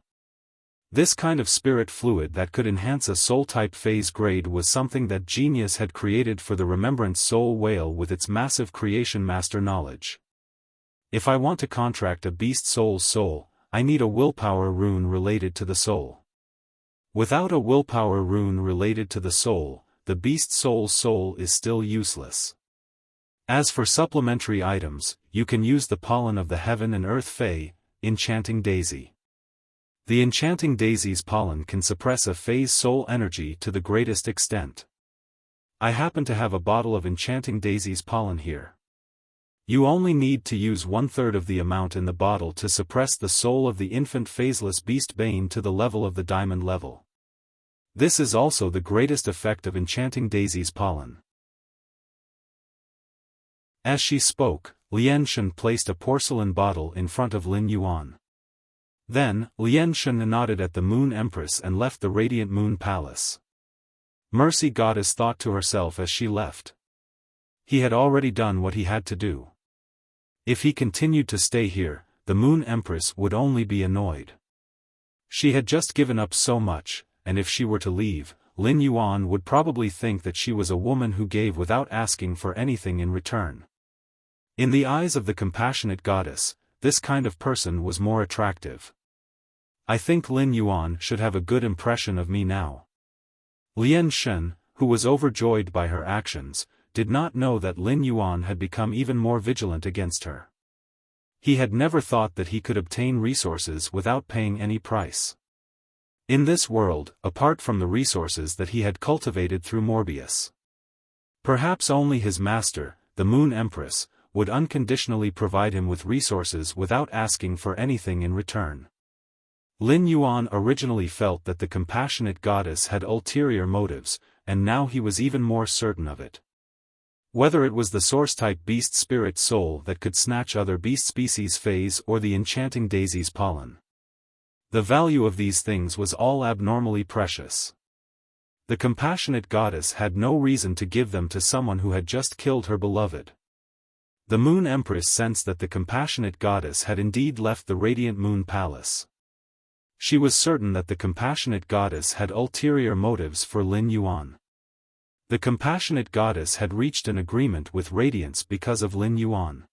This kind of spirit fluid that could enhance a soul-type phase grade was something that genius had created for the Remembrance Soul Whale with its massive creation master knowledge. If I want to contract a beast soul's soul, I need a willpower rune related to the soul. Without a willpower rune related to the soul, the beast soul's soul is still useless. As for supplementary items, you can use the pollen of the Heaven and Earth Fae, Enchanting Daisy. The Enchanting Daisy's pollen can suppress a Fae's soul energy to the greatest extent. I happen to have a bottle of Enchanting Daisy's pollen here. You only need to use 1/3 of the amount in the bottle to suppress the soul of the infant phaseless beast Bane to the level of the diamond level. This is also the greatest effect of Enchanting Daisy's pollen. As she spoke, Lian Shen placed a porcelain bottle in front of Lin Yuan. Then, Lian Shen nodded at the Moon Empress and left the Radiant Moon Palace. Mercy Goddess thought to herself as she left. He had already done what he had to do. If he continued to stay here, the Moon Empress would only be annoyed. She had just given up so much, and if she were to leave, Lin Yuan would probably think that she was a woman who gave without asking for anything in return. In the eyes of the compassionate goddess, this kind of person was more attractive. I think Lin Yuan should have a good impression of me now. Lian Shen, who was overjoyed by her actions, did not know that Lin Yuan had become even more vigilant against her. He had never thought that he could obtain resources without paying any price. In this world, apart from the resources that he had cultivated through Morbius. Perhaps only his master, the Moon Empress, would unconditionally provide him with resources without asking for anything in return. Lin Yuan originally felt that the compassionate goddess had ulterior motives, and now he was even more certain of it. Whether it was the source-type beast spirit soul that could snatch other beast species phase or the Enchanting Daisy's pollen. The value of these things was all abnormally precious. The compassionate goddess had no reason to give them to someone who had just killed her beloved. The Moon Empress sensed that the compassionate goddess had indeed left the Radiant Moon Palace. She was certain that the compassionate goddess had ulterior motives for Lin Yuan. The compassionate goddess had reached an agreement with Radiance because of Lin Yuan.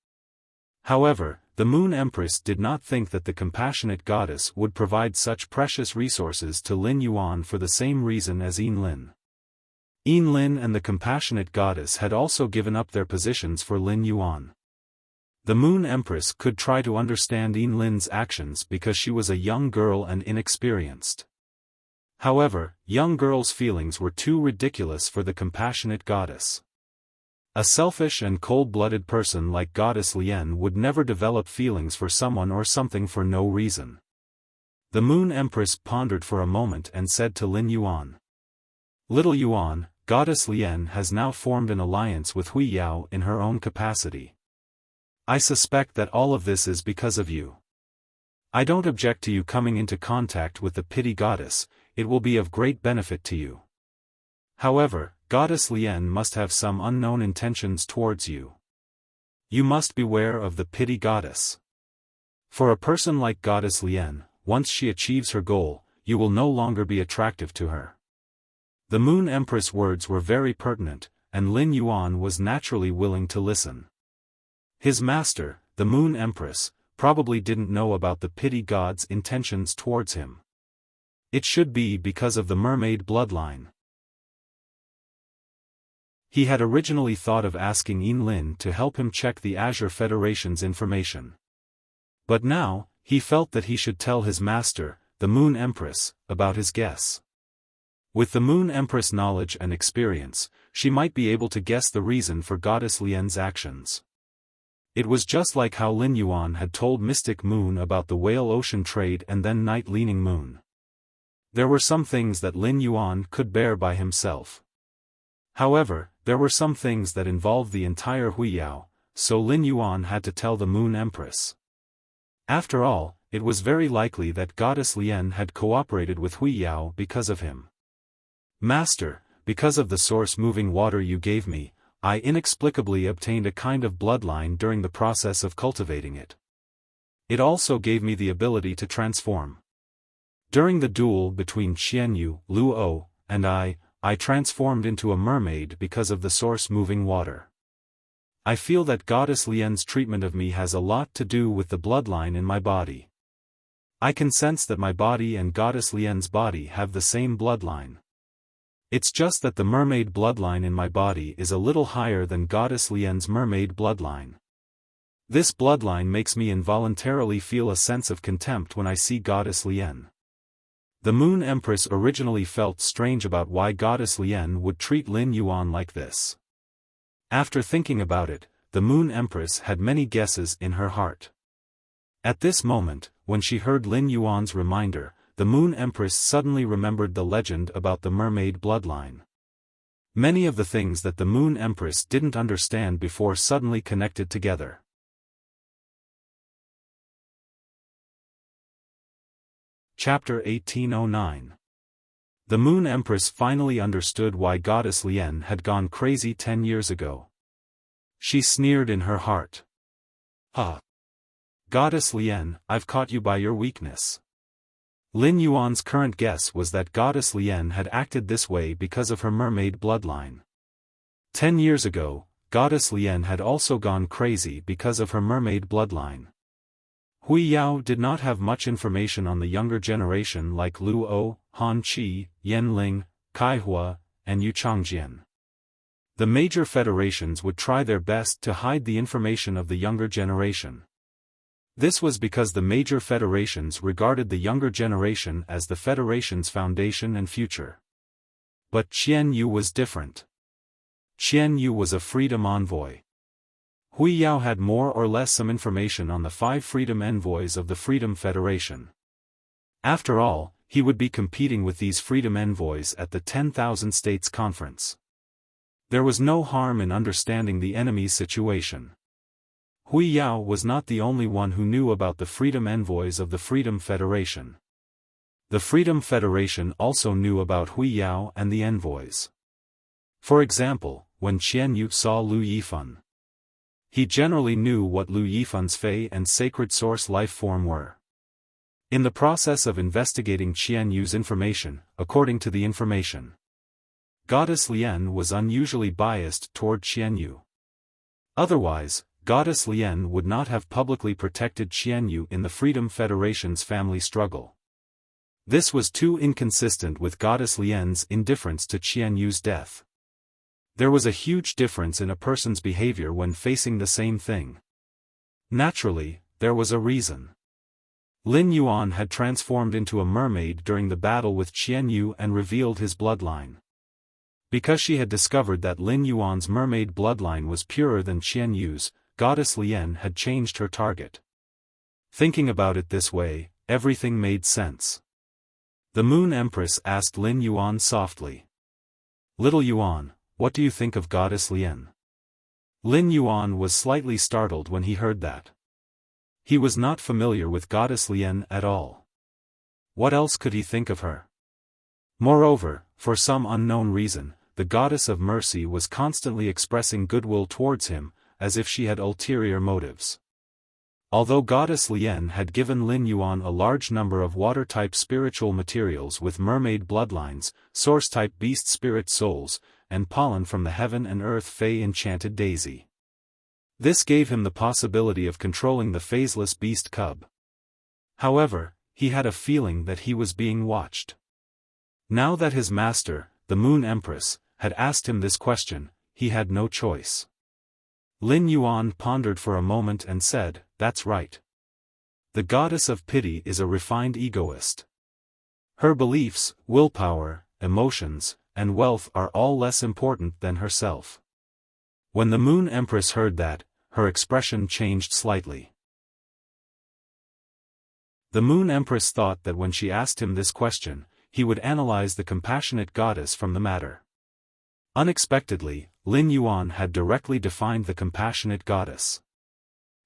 However, the Moon Empress did not think that the compassionate goddess would provide such precious resources to Lin Yuan for the same reason as Yin Lin. Yin Lin and the compassionate goddess had also given up their positions for Lin Yuan. The Moon Empress could try to understand Yin Lin's actions because she was a young girl and inexperienced. However, young girls' feelings were too ridiculous for the compassionate goddess. A selfish and cold-blooded person like Goddess Lian would never develop feelings for someone or something for no reason. The Moon Empress pondered for a moment and said to Lin Yuan. Little Yuan, Goddess Lian has now formed an alliance with Hui Yao in her own capacity. I suspect that all of this is because of you. I don't object to you coming into contact with the Pity Goddess, it will be of great benefit to you. However, Goddess Lian must have some unknown intentions towards you. You must beware of the Pity Goddess. For a person like Goddess Lian, once she achieves her goal, you will no longer be attractive to her. The Moon Empress' words were very pertinent, and Lin Yuan was naturally willing to listen. His master, the Moon Empress, probably didn't know about the Pity God's intentions towards him. It should be because of the mermaid bloodline. He had originally thought of asking Yin Lin to help him check the Azure Federation's information. But now, he felt that he should tell his master, the Moon Empress, about his guess. With the Moon Empress' knowledge and experience, she might be able to guess the reason for Goddess Lian's actions. It was just like how Lin Yuan had told Mystic Moon about the Whale Ocean trade and then Night Leaning Moon. There were some things that Lin Yuan could bear by himself. However, there were some things that involved the entire Hui Yao, so Lin Yuan had to tell the Moon Empress. After all, it was very likely that Goddess Lian had cooperated with Hui Yao because of him. Master, because of the source moving water you gave me, I inexplicably obtained a kind of bloodline during the process of cultivating it. It also gave me the ability to transform. During the duel between Xianyu, Luo, and I transformed into a mermaid because of the source moving water. I feel that Goddess Lian's treatment of me has a lot to do with the bloodline in my body. I can sense that my body and Goddess Lian's body have the same bloodline. It's just that the mermaid bloodline in my body is a little higher than Goddess Lian's mermaid bloodline. This bloodline makes me involuntarily feel a sense of contempt when I see Goddess Lian. The Moon Empress originally felt strange about why Goddess Lian would treat Lin Yuan like this. After thinking about it, the Moon Empress had many guesses in her heart. At this moment, when she heard Lin Yuan's reminder, the Moon Empress suddenly remembered the legend about the mermaid bloodline. Many of the things that the Moon Empress didn't understand before suddenly connected together. Chapter 1809. The Moon Empress finally understood why Goddess Lian had gone crazy 10 years ago. She sneered in her heart. "Ha! Goddess Lian, I've caught you by your weakness." Lin Yuan's current guess was that Goddess Lian had acted this way because of her mermaid bloodline. 10 years ago, Goddess Lian had also gone crazy because of her mermaid bloodline. Hui Yao did not have much information on the younger generation like Luo, Han Qi, Yan Ling, Kai Hua, and Yu Changjian. The major federations would try their best to hide the information of the younger generation. This was because the major federations regarded the younger generation as the federation's foundation and future. But Qian Yu was different. Qian Yu was a freedom envoy. Hui Yao had more or less some information on the 5 freedom envoys of the Freedom Federation. After all, he would be competing with these freedom envoys at the 10,000 States Conference. There was no harm in understanding the enemy's situation. Hui Yao was not the only one who knew about the freedom envoys of the Freedom Federation. The Freedom Federation also knew about Hui Yao and the envoys. For example, when Qian Yu saw Lu Yifan, he generally knew what Lu Yifan's Fei and Sacred Source life form were. In the process of investigating Qian Yu's information, according to the information, Goddess Lian was unusually biased toward Qian Yu. Otherwise, Goddess Lian would not have publicly protected Qian Yu in the Freedom Federation's family struggle. This was too inconsistent with Goddess Lian's indifference to Qian Yu's death. There was a huge difference in a person's behavior when facing the same thing. Naturally, there was a reason. Lin Yuan had transformed into a mermaid during the battle with Qian Yu and revealed his bloodline. Because she had discovered that Lin Yuan's mermaid bloodline was purer than Qian Yu's, Goddess Lian had changed her target. Thinking about it this way, everything made sense. The Moon Empress asked Lin Yuan softly. "Little Yuan, what do you think of Goddess Lian?" Lin Yuan was slightly startled when he heard that. He was not familiar with Goddess Lian at all. What else could he think of her? Moreover, for some unknown reason, the Goddess of Mercy was constantly expressing goodwill towards him, as if she had ulterior motives. Although Goddess Lian had given Lin Yuan a large number of water-type spiritual materials with mermaid bloodlines, source-type beast spirit souls, and pollen from the heaven and earth Fey enchanted daisy. This gave him the possibility of controlling the phaseless beast cub. However, he had a feeling that he was being watched. Now that his master, the Moon Empress, had asked him this question, he had no choice. Lin Yuan pondered for a moment and said, "That's right. The goddess of pity is a refined egoist. Her beliefs, willpower, emotions, and wealth are all less important than herself." When the Moon Empress heard that, her expression changed slightly. The Moon Empress thought that when she asked him this question, he would analyze the compassionate goddess from the matter. Unexpectedly, Lin Yuan had directly defined the compassionate goddess.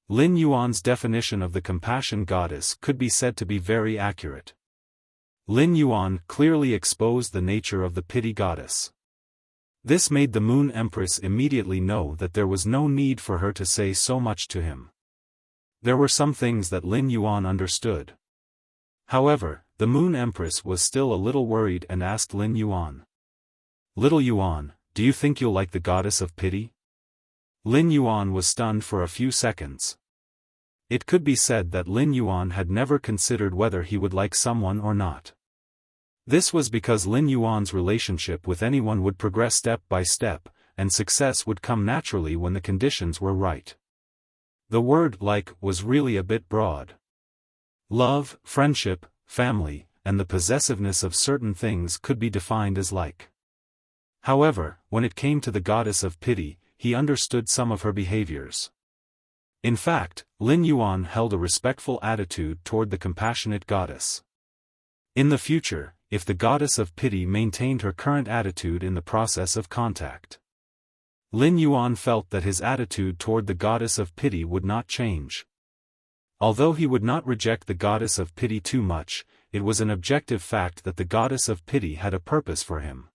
Lin Yuan's definition of the compassion goddess could be said to be very accurate. Lin Yuan clearly exposed the nature of the pity goddess. This made the Moon Empress immediately know that there was no need for her to say so much to him. There were some things that Lin Yuan understood. However, the Moon Empress was still a little worried and asked Lin Yuan. "Little Yuan, do you think you'll like the goddess of pity?" Lin Yuan was stunned for a few seconds. It could be said that Lin Yuan had never considered whether he would like someone or not. This was because Lin Yuan's relationship with anyone would progress step by step, and success would come naturally when the conditions were right. The word "like" was really a bit broad. Love, friendship, family, and the possessiveness of certain things could be defined as like. However, when it came to the goddess of pity, he understood some of her behaviors. In fact, Lin Yuan held a respectful attitude toward the compassionate goddess. In the future, if the goddess of pity maintained her current attitude in the process of contact, Lin Yuan felt that his attitude toward the goddess of pity would not change. Although he would not reject the goddess of pity too much, it was an objective fact that the goddess of pity had a purpose for him.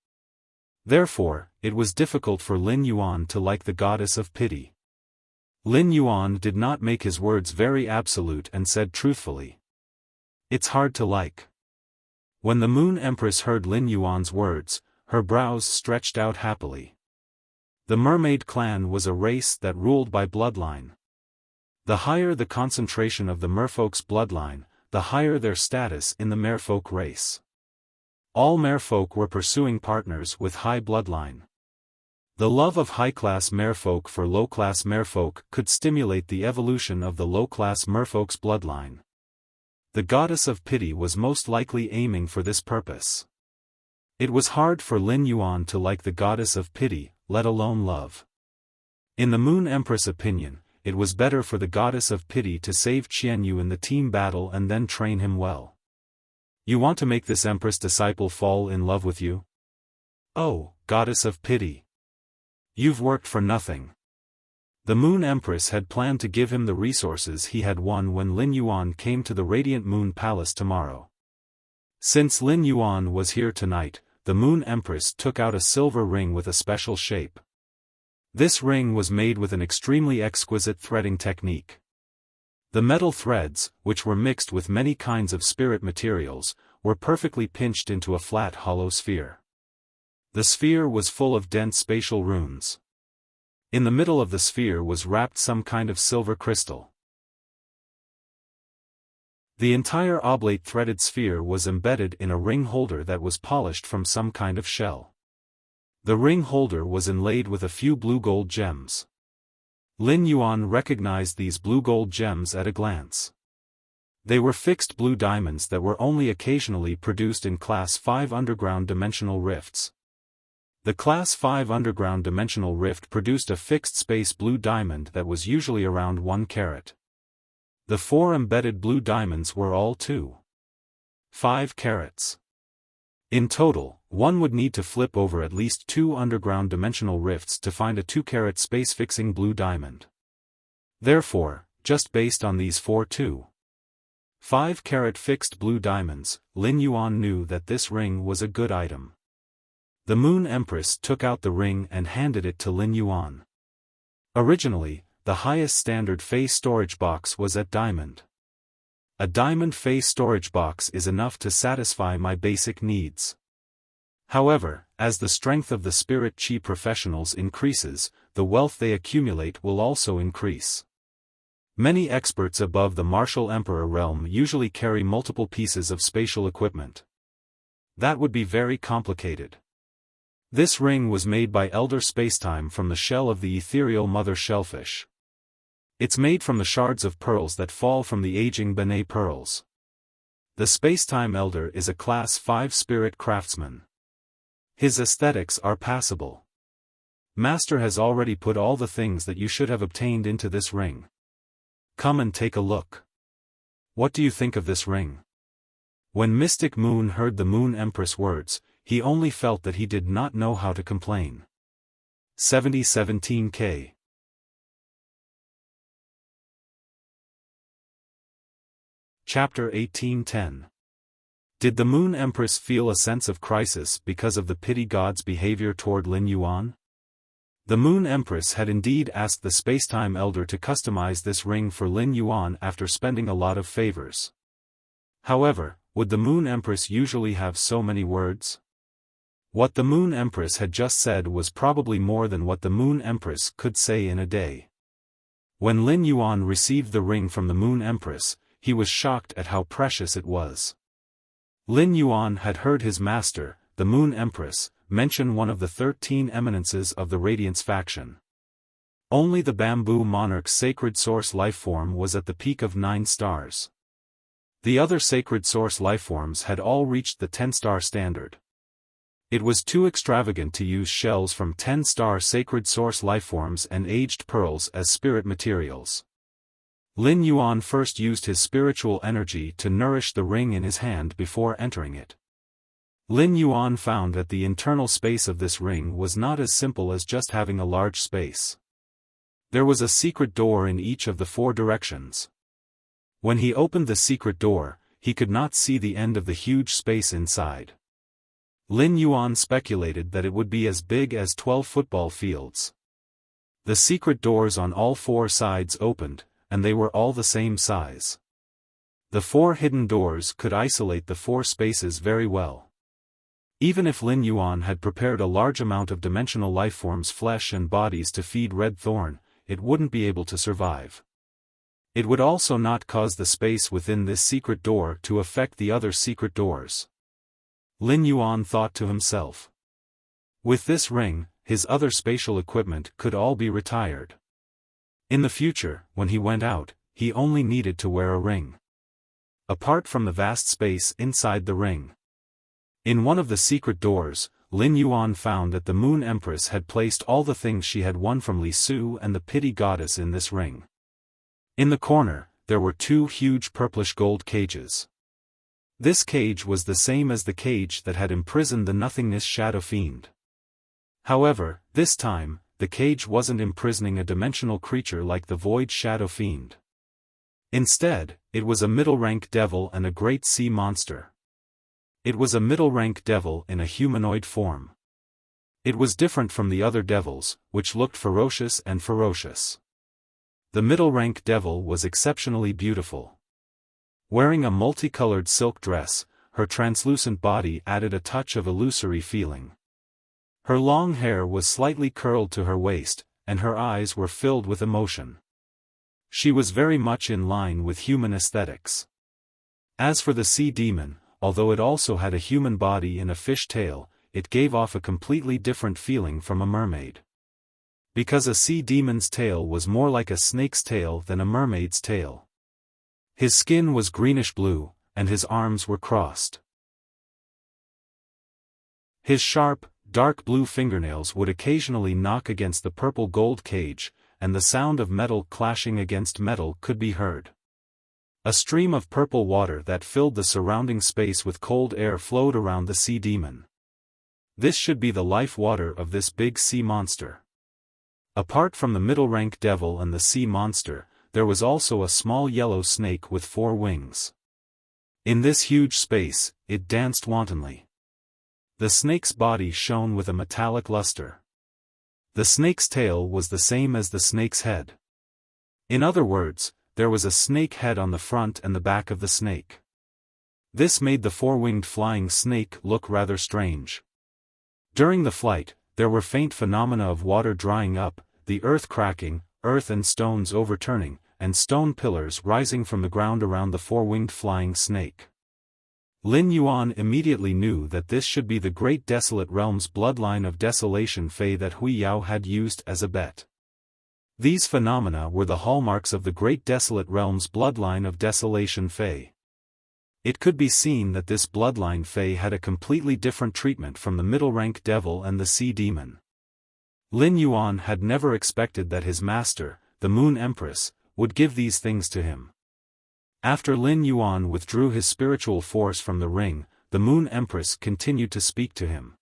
Therefore, it was difficult for Lin Yuan to like the goddess of pity. Lin Yuan did not make his words very absolute and said truthfully, "It's hard to like." When the Moon Empress heard Lin Yuan's words, her brows stretched out happily. The Mermaid clan was a race that ruled by bloodline. The higher the concentration of the merfolk's bloodline, the higher their status in the merfolk race. All merfolk were pursuing partners with high bloodline. The love of high-class merfolk for low-class merfolk could stimulate the evolution of the low-class merfolk's bloodline. The goddess of pity was most likely aiming for this purpose. It was hard for Lin Yuan to like the goddess of pity, let alone love. In the Moon Empress' opinion, it was better for the goddess of pity to save Qianyu in the team battle and then train him well. "You want to make this Empress disciple fall in love with you? Oh, goddess of pity. You've worked for nothing." The Moon Empress had planned to give him the resources he had won when Lin Yuan came to the Radiant Moon Palace tomorrow. Since Lin Yuan was here tonight, the Moon Empress took out a silver ring with a special shape. This ring was made with an extremely exquisite threading technique. The metal threads, which were mixed with many kinds of spirit materials, were perfectly pinched into a flat hollow sphere. The sphere was full of dense spatial runes. In the middle of the sphere was wrapped some kind of silver crystal. The entire oblate threaded sphere was embedded in a ring holder that was polished from some kind of shell. The ring holder was inlaid with a few blue-gold gems. Lin Yuan recognized these blue-gold gems at a glance. They were fixed blue diamonds that were only occasionally produced in Class 5 underground dimensional rifts. The Class 5 underground dimensional rift produced a fixed space blue diamond that was usually around 1 carat. The 4 embedded blue diamonds were all 2.5 carats. In total, one would need to flip over at least 2 underground dimensional rifts to find a 2-carat space-fixing blue diamond. Therefore, just based on these 4 2.5-carat fixed blue diamonds, Lin Yuan knew that this ring was a good item. The Moon Empress took out the ring and handed it to Lin Yuan. Originally, the highest standard phase storage box was at diamond. A diamond phase storage box is enough to satisfy my basic needs. However, as the strength of the spirit chi professionals increases, the wealth they accumulate will also increase. Many experts above the martial emperor realm usually carry multiple pieces of spatial equipment. That would be very complicated. This ring was made by Elder Spacetime from the shell of the ethereal mother shellfish. It's made from the shards of pearls that fall from the aging Benet pearls. The Spacetime Elder is a Class 5 spirit craftsman. His aesthetics are passable. Master has already put all the things that you should have obtained into this ring. Come and take a look. What do you think of this ring? When Mystic Moon heard the Moon Empress words, he only felt that he did not know how to complain. 7017K. Chapter 1810. Did the Moon Empress feel a sense of crisis because of the pity god's behavior toward Lin Yuan? The Moon Empress had indeed asked the Spacetime Elder to customize this ring for Lin Yuan after spending a lot of favors. However, would the Moon Empress usually have so many words? What the Moon Empress had just said was probably more than what the Moon Empress could say in a day. When Lin Yuan received the ring from the Moon Empress, he was shocked at how precious it was. Lin Yuan had heard his master, the Moon Empress, mention one of the 13 eminences of the Radiance faction. Only the Bamboo Monarch's sacred source lifeform was at the peak of 9 stars. The other sacred source lifeforms had all reached the 10-star standard. It was too extravagant to use shells from 10-star sacred source lifeforms and aged pearls as spirit materials. Lin Yuan first used his spiritual energy to nourish the ring in his hand before entering it. Lin Yuan found that the internal space of this ring was not as simple as just having a large space. There was a secret door in each of the 4 directions. When he opened the secret door, he could not see the end of the huge space inside. Lin Yuan speculated that it would be as big as 12 football fields. The secret doors on all 4 sides opened, and they were all the same size. The 4 hidden doors could isolate the 4 spaces very well. Even if Lin Yuan had prepared a large amount of dimensional lifeforms' flesh and bodies to feed Red Thorn, it wouldn't be able to survive. It would also not cause the space within this secret door to affect the other secret doors. Lin Yuan thought to himself. With this ring, his other spatial equipment could all be retired. In the future, when he went out, he only needed to wear a ring. Apart from the vast space inside the ring. In one of the secret doors, Lin Yuan found that the Moon Empress had placed all the things she had won from Li Su and the Pity Goddess in this ring. In the corner, there were 2 huge purplish gold cages. This cage was the same as the cage that had imprisoned the Nothingness Shadow Fiend. However, this time, the cage wasn't imprisoning a dimensional creature like the Void Shadow Fiend. Instead, it was a middle-rank devil and a great sea monster. It was a middle-rank devil in a humanoid form. It was different from the other devils, which looked ferocious and ferocious. The middle-rank devil was exceptionally beautiful. Wearing a multicolored silk dress, her translucent body added a touch of illusory feeling. Her long hair was slightly curled to her waist, and her eyes were filled with emotion. She was very much in line with human aesthetics. As for the sea demon, although it also had a human body and a fish tail, it gave off a completely different feeling from a mermaid. Because a sea demon's tail was more like a snake's tail than a mermaid's tail. His skin was greenish-blue, and his arms were crossed. His sharp, dark blue fingernails would occasionally knock against the purple gold cage, and the sound of metal clashing against metal could be heard. A stream of purple water that filled the surrounding space with cold air flowed around the sea demon. This should be the life water of this big sea monster. Apart from the middle-rank devil and the sea monster, there was also a small yellow snake with 4 wings. In this huge space, it danced wantonly. The snake's body shone with a metallic luster. The snake's tail was the same as the snake's head. In other words, there was a snake head on the front and the back of the snake. This made the 4-winged flying snake look rather strange. During the flight, there were faint phenomena of water drying up, the earth cracking, earth and stones overturning, and stone pillars rising from the ground around the 4-winged flying snake. Lin Yuan immediately knew that this should be the Great Desolate Realm's bloodline of desolation Fey that Hui Yao had used as a bet. These phenomena were the hallmarks of the Great Desolate Realm's bloodline of desolation Fey. It could be seen that this bloodline Fey had a completely different treatment from the middle-rank devil and the sea demon. Lin Yuan had never expected that his master, the Moon Empress, would give these things to him. After Lin Yuan withdrew his spiritual force from the ring, the Moon Empress continued to speak to him.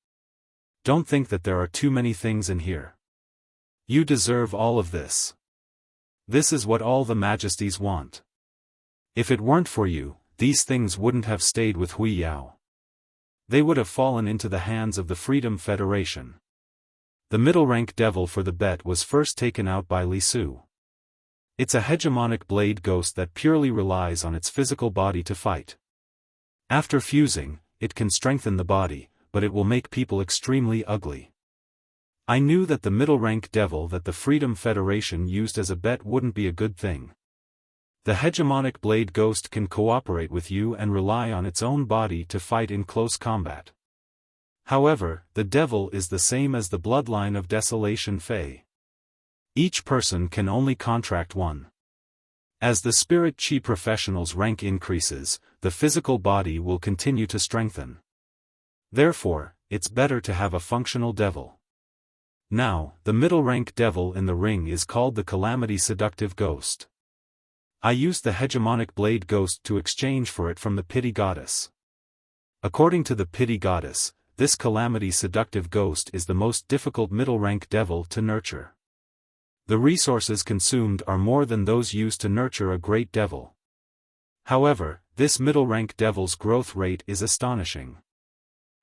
Don't think that there are too many things in here. You deserve all of this. This is what all the majesties want. If it weren't for you, these things wouldn't have stayed with Hui Yao. They would have fallen into the hands of the Freedom Federation. The middle-rank devil for the bet was first taken out by Li Su. It's a hegemonic blade ghost that purely relies on its physical body to fight. After fusing, it can strengthen the body, but it will make people extremely ugly. I knew that the middle-rank devil that the Freedom Federation used as a bet wouldn't be a good thing. The hegemonic blade ghost can cooperate with you and rely on its own body to fight in close combat. However, the devil is the same as the bloodline of Desolation Fei. Each person can only contract one. As the spirit chi professional's rank increases, the physical body will continue to strengthen. Therefore, it's better to have a functional devil. Now, the middle-rank devil in the ring is called the Calamity Seductive Ghost. I used the hegemonic blade ghost to exchange for it from the Pity Goddess. According to the Pity Goddess, this Calamity Seductive Ghost is the most difficult middle-rank devil to nurture. The resources consumed are more than those used to nurture a great devil. However, this middle-rank devil's growth rate is astonishing.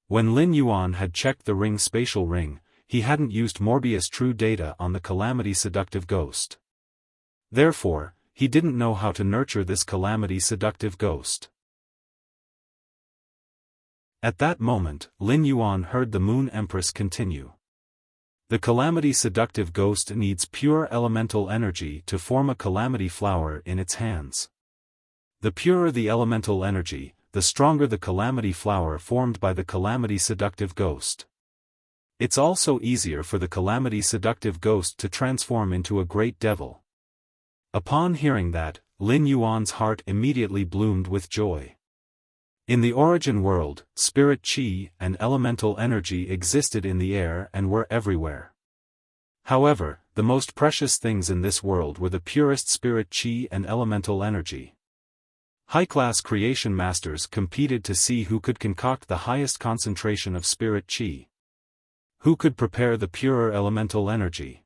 When Lin Yuan had checked the ring spatial ring, he hadn't used Morbius true data on the Calamity Seductive Ghost. Therefore, he didn't know how to nurture this Calamity Seductive Ghost. At that moment, Lin Yuan heard the Moon Empress continue. The Calamity Seductive Ghost needs pure elemental energy to form a calamity flower in its hands. The purer the elemental energy, the stronger the calamity flower formed by the Calamity Seductive Ghost. It's also easier for the Calamity Seductive Ghost to transform into a great devil. Upon hearing that, Lin Yuan's heart immediately bloomed with joy. In the origin world, spirit chi and elemental energy existed in the air and were everywhere. However, the most precious things in this world were the purest spirit chi and elemental energy. High-class creation masters competed to see who could concoct the highest concentration of spirit chi. Who could prepare the purer elemental energy.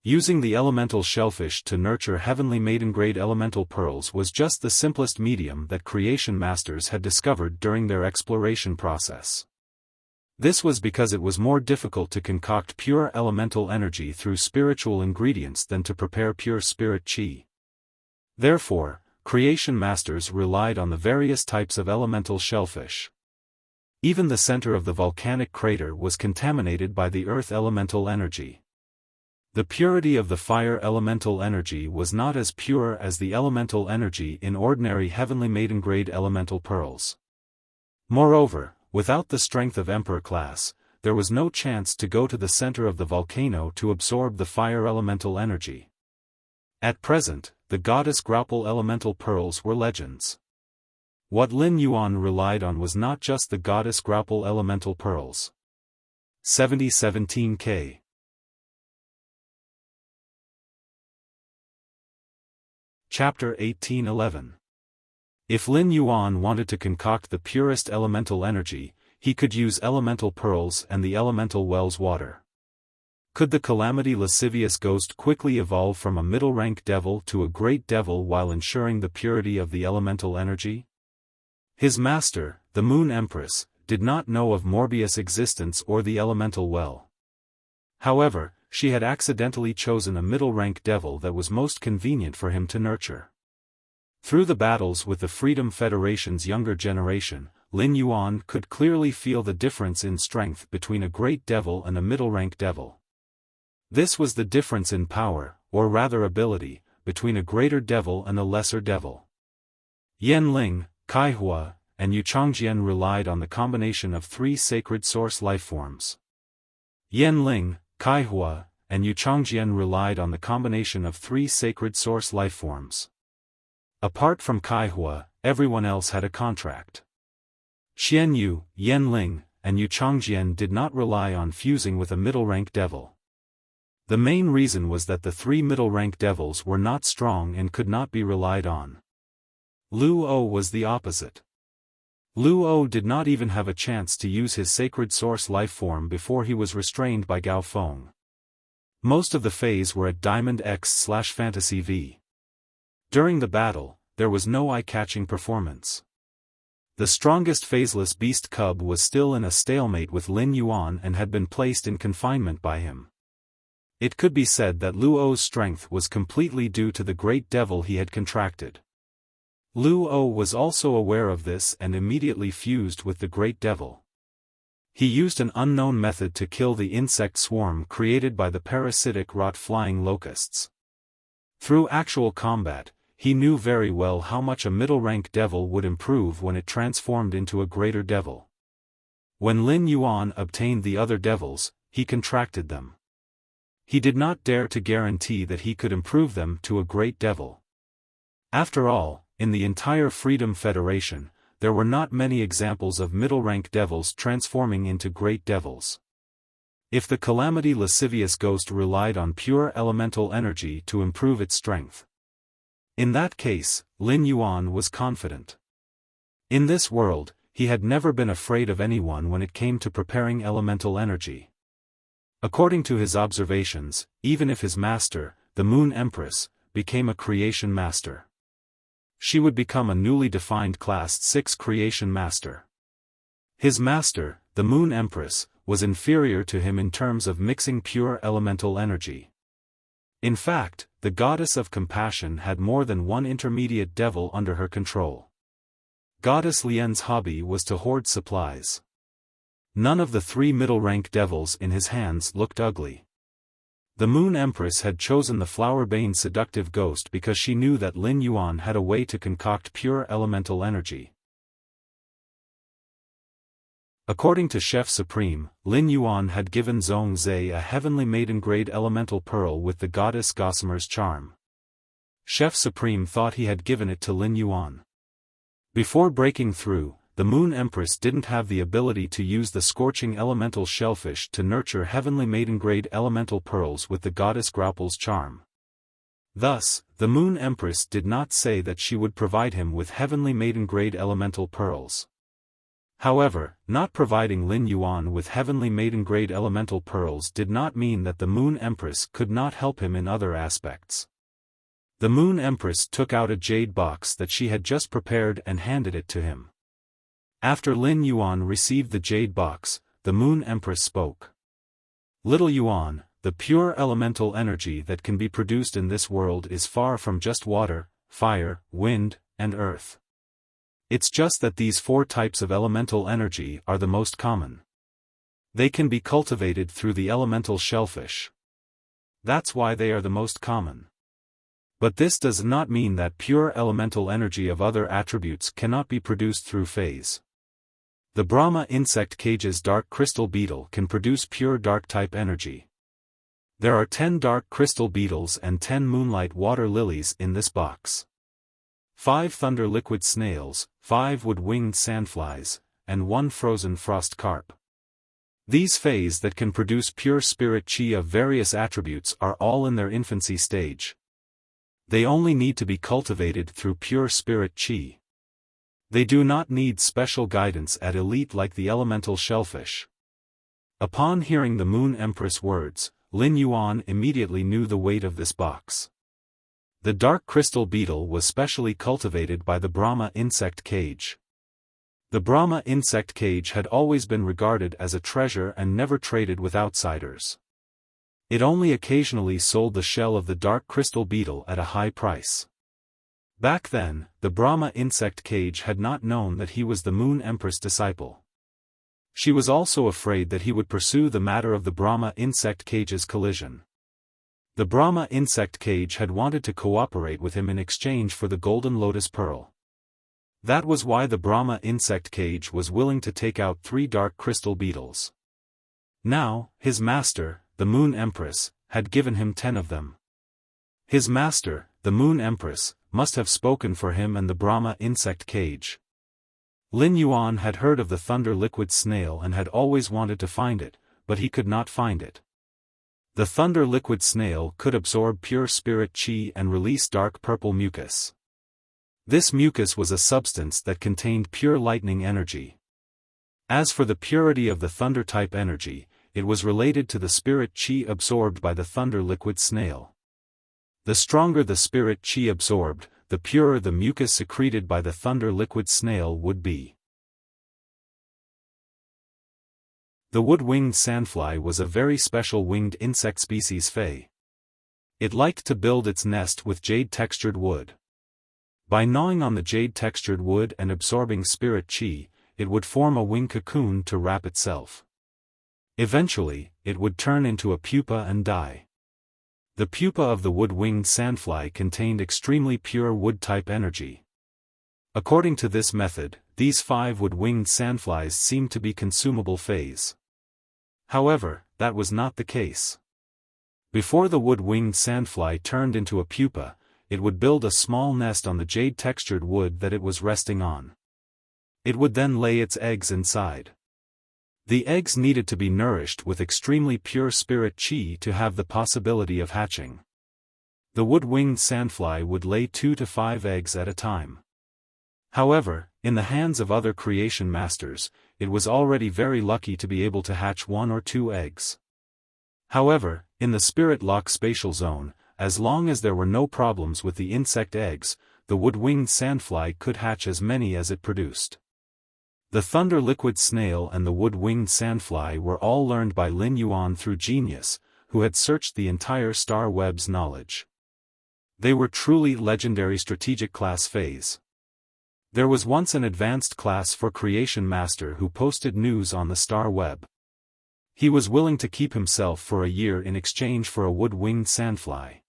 Using the elemental shellfish to nurture heavenly maiden-grade elemental pearls was just the simplest medium that creation masters had discovered during their exploration process. This was because it was more difficult to concoct pure elemental energy through spiritual ingredients than to prepare pure spirit chi. Therefore, creation masters relied on the various types of elemental shellfish. Even the center of the volcanic crater was contaminated by the earth elemental energy. The purity of the fire elemental energy was not as pure as the elemental energy in ordinary heavenly maiden-grade elemental pearls. Moreover, without the strength of Emperor class, there was no chance to go to the center of the volcano to absorb the fire elemental energy. At present, the goddess Graupel elemental pearls were legends. What Lin Yuan relied on was not just the goddess Graupel elemental pearls. 7017K. Chapter 1811. If Lin Yuan wanted to concoct the purest elemental energy, he could use elemental pearls and the elemental well's water. Could the Calamity Lascivious Ghost quickly evolve from a middle-rank devil to a great devil while ensuring the purity of the elemental energy? His master, the Moon Empress, did not know of Morbius' existence or the elemental well. However, she had accidentally chosen a middle-rank devil that was most convenient for him to nurture. Through the battles with the Freedom Federation's younger generation, Lin Yuan could clearly feel the difference in strength between a great devil and a middle-rank devil. This was the difference in power, or rather ability, between a greater devil and a lesser devil. Yan Ling, Kai Hua, and Yu Changjian relied on the combination of three sacred source lifeforms. Yan Ling, Kai Hua, and Yu Changjian relied on the combination of three sacred source lifeforms. Apart from Kai Hua, everyone else had a contract. Xian Yu, Yan Ling, and Yu Changjian did not rely on fusing with a middle-rank devil. The main reason was that the three middle-rank devils were not strong and could not be relied on. Lu O was the opposite. Lu O did not even have a chance to use his sacred source lifeform before he was restrained by Gao Feng. Most of the Fays were at Diamond X/Fantasy V. During the battle, there was no eye-catching performance. The strongest phaseless beast cub was still in a stalemate with Lin Yuan and had been placed in confinement by him. It could be said that Luo's strength was completely due to the great devil he had contracted. Luo was also aware of this and immediately fused with the great devil. He used an unknown method to kill the insect swarm created by the parasitic rot-flying locusts. Through actual combat, he knew very well how much a middle-rank devil would improve when it transformed into a greater devil. When Lin Yuan obtained the other devils, he contracted them. He did not dare to guarantee that he could improve them to a great devil. After all, in the entire Freedom Federation, there were not many examples of middle-rank devils transforming into great devils. If the Calamity Lascivious Ghost relied on pure elemental energy to improve its strength, in that case, Lin Yuan was confident. In this world, he had never been afraid of anyone when it came to preparing elemental energy. According to his observations, even if his master, the Moon Empress, became a creation master, she would become a newly defined Class 6 creation master. His master, the Moon Empress, was inferior to him in terms of mixing pure elemental energy. In fact, the goddess of compassion had more than one intermediate devil under her control. Goddess Lian's hobby was to hoard supplies. None of the 3 middle-rank devils in his hands looked ugly. The Moon Empress had chosen the flower-bane seductive ghost because she knew that Lin Yuan had a way to concoct pure elemental energy. According to Chef Supreme, Lin Yuan had given Zhong Zhe a heavenly maiden-grade elemental pearl with the goddess Gossamer's charm. Chef Supreme thought he had given it to Lin Yuan. Before breaking through, the Moon Empress didn't have the ability to use the scorching elemental shellfish to nurture heavenly maiden-grade elemental pearls with the goddess Graupel's charm. Thus, the Moon Empress did not say that she would provide him with heavenly maiden-grade elemental pearls. However, not providing Lin Yuan with heavenly maiden-grade elemental pearls did not mean that the Moon Empress could not help him in other aspects. The Moon Empress took out a jade box that she had just prepared and handed it to him. After Lin Yuan received the jade box, the Moon Empress spoke. "Little Yuan, the pure elemental energy that can be produced in this world is far from just water, fire, wind, and earth. It's just that these 4 types of elemental energy are the most common. They can be cultivated through the elemental shellfish. That's why they are the most common. But this does not mean that pure elemental energy of other attributes cannot be produced through phase. The Brahma insect cage's dark crystal beetle can produce pure dark-type energy. There are 10 dark crystal beetles and 10 moonlight water lilies in this box. 5 thunder liquid snails, 5 wood-winged sandflies, and 1 frozen frost carp. These phase that can produce pure spirit chi of various attributes are all in their infancy stage. They only need to be cultivated through pure spirit chi. They do not need special guidance at elite like the elemental shellfish." Upon hearing the Moon Empress words, Lin Yuan immediately knew the weight of this box. The dark crystal beetle was specially cultivated by the Brahma insect cage. The Brahma insect cage had always been regarded as a treasure and never traded with outsiders. It only occasionally sold the shell of the dark crystal beetle at a high price. Back then, the Brahma insect cage had not known that he was the Moon Empress disciple. She was also afraid that he would pursue the matter of the Brahma insect cage's collision. The Brahma insect cage had wanted to cooperate with him in exchange for the golden lotus pearl. That was why the Brahma insect cage was willing to take out 3 dark crystal beetles. Now, his master, the Moon Empress, had given him 10 of them. His master, the Moon Empress, must have spoken for him and the Brahma insect cage. Lin Yuan had heard of the thunder liquid snail and had always wanted to find it, but he could not find it. The thunder liquid snail could absorb pure spirit chi and release dark purple mucus. This mucus was a substance that contained pure lightning energy. As for the purity of the thunder-type energy, it was related to the spirit chi absorbed by the thunder liquid snail. The stronger the spirit chi absorbed, the purer the mucus secreted by the thunder liquid snail would be. The wood-winged sandfly was a very special winged insect species Fei. It liked to build its nest with jade-textured wood. By gnawing on the jade-textured wood and absorbing spirit chi, it would form a wing cocoon to wrap itself. Eventually, it would turn into a pupa and die. The pupa of the wood-winged sandfly contained extremely pure wood-type energy. According to this method, these 5 wood-winged sandflies seemed to be consumable phase. However, that was not the case. Before the wood-winged sandfly turned into a pupa, it would build a small nest on the jade-textured wood that it was resting on. It would then lay its eggs inside. The eggs needed to be nourished with extremely pure spirit chi to have the possibility of hatching. The wood-winged sandfly would lay 2 to 5 eggs at a time. However, in the hands of other creation masters, it was already very lucky to be able to hatch 1 or 2 eggs. However, in the spirit lock spatial zone, as long as there were no problems with the insect eggs, the wood-winged sandfly could hatch as many as it produced. The thunder liquid snail and the wood-winged sandfly were all learned by Lin Yuan through Genius, who had searched the entire star web's knowledge. They were truly legendary strategic class phase. There was once an advanced class for creation master who posted news on the star web. He was willing to keep himself for a year in exchange for a wood-winged sandfly.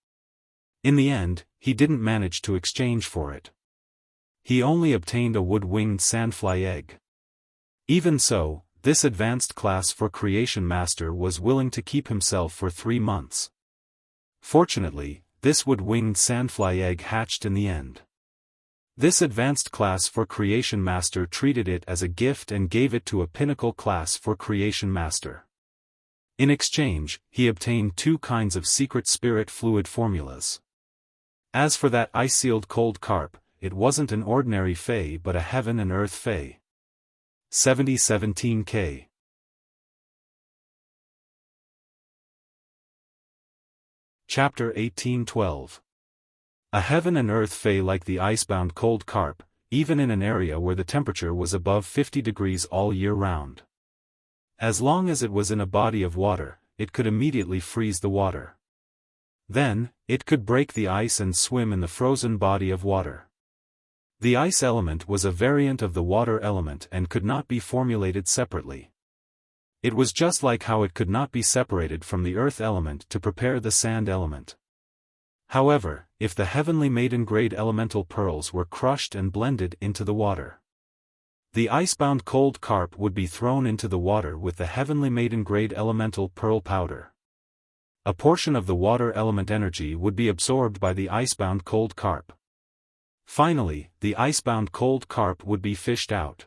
In the end, he didn't manage to exchange for it. He only obtained a wood-winged sandfly egg. Even so, this advanced class for creation master was willing to keep himself for 3 months. Fortunately, this wood-winged sandfly egg hatched in the end. This advanced class for creation master treated it as a gift and gave it to a pinnacle class for creation master. In exchange, he obtained 2 kinds of secret spirit fluid formulas. As for that ice-sealed cold carp, it wasn't an ordinary Fei but a heaven and earth Fei. 7017K. Chapter 1812. A heaven and earth Fei like the icebound cold carp, even in an area where the temperature was above 50 degrees all year round. As long as it was in a body of water, it could immediately freeze the water. Then, it could break the ice and swim in the frozen body of water. The ice element was a variant of the water element and could not be formulated separately. It was just like how it could not be separated from the earth element to prepare the sand element. However, if the heavenly maiden-grade elemental pearls were crushed and blended into the water, the icebound cold carp would be thrown into the water with the heavenly maiden-grade elemental pearl powder. A portion of the water element energy would be absorbed by the icebound cold carp. Finally, the icebound cold carp would be fished out.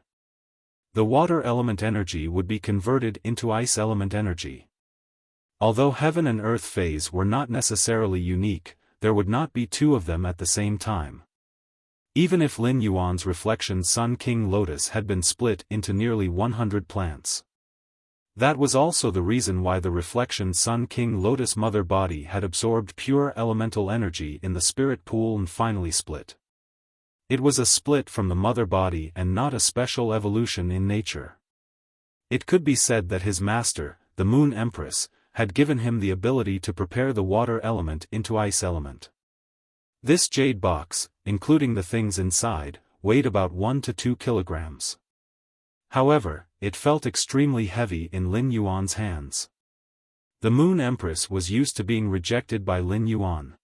The water element energy would be converted into ice element energy. Although heaven and earth phase were not necessarily unique, there would not be 2 of them at the same time. Even if Lin Yuan's reflection Sun King Lotus had been split into nearly 100 plants. That was also the reason why the reflection Sun King Lotus mother body had absorbed pure elemental energy in the spirit pool and finally split. It was a split from the mother body and not a special evolution in nature. It could be said that his master, the Moon Empress, had given him the ability to prepare the water element into ice element. This jade box, including the things inside, weighed about 1 to 2 kilograms. However, it felt extremely heavy in Lin Yuan's hands. The Moon Empress was used to being rejected by Lin Yuan.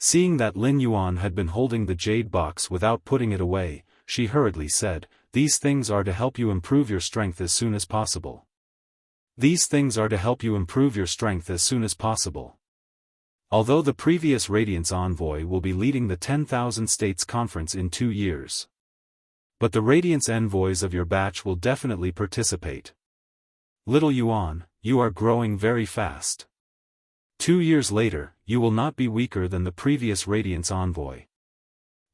Seeing that Lin Yuan had been holding the jade box without putting it away, she hurriedly said, "These things are to help you improve your strength as soon as possible. These things are to help you improve your strength as soon as possible." Although the previous Radiance Envoy will be leading the 10,000 States Conference in 2 years. But the Radiance Envoys of your batch will definitely participate. Little Yuan, you are growing very fast. 2 years later, you will not be weaker than the previous Radiance Envoy.